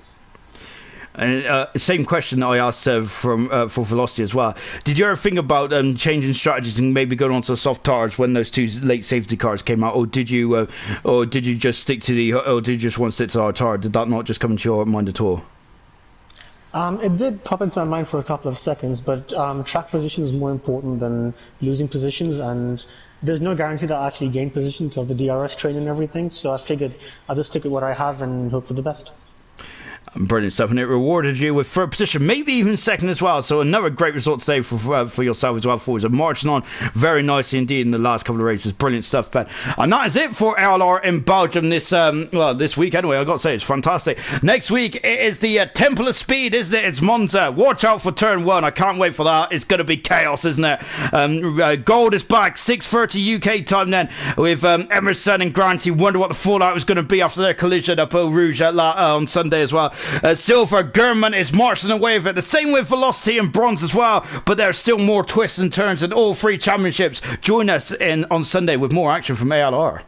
And same question that I asked for Velocity as well. Did you ever think about changing strategies and maybe going onto the soft tires when those two late safety cars came out, or did you just stick to or did you just want to stick to the hard tire? Did that not just come into your mind at all? It did pop into my mind for a couple of seconds, but track position is more important than losing positions, and there's no guarantee that I actually gain position because of the DRS training and everything. So I figured I'll just stick with what I have and hope for the best. Brilliant stuff, and it rewarded you with third position, maybe even second as well. So another great result today for yourself as well. Forwards marching on very nicely indeed in the last couple of races. Brilliant stuff, Ben. And that is it for ALR in Belgium this week. Anyway, I've got to say it's fantastic. Next week it is the Temple of Speed, isn't it? It's Monza. Watch out for turn 1. I can't wait for that. It's going to be chaos, isn't it? Gold is back 6:30 UK time then with Emerson and Grant. You wonder what the fallout is going to be after their collision up Eau Rouge on Sunday as well. Silver, German is marching away with it. The same with Velocity and Bronze as well. But there's still more twists and turns in all three championships. Join us on Sunday with more action from ALR.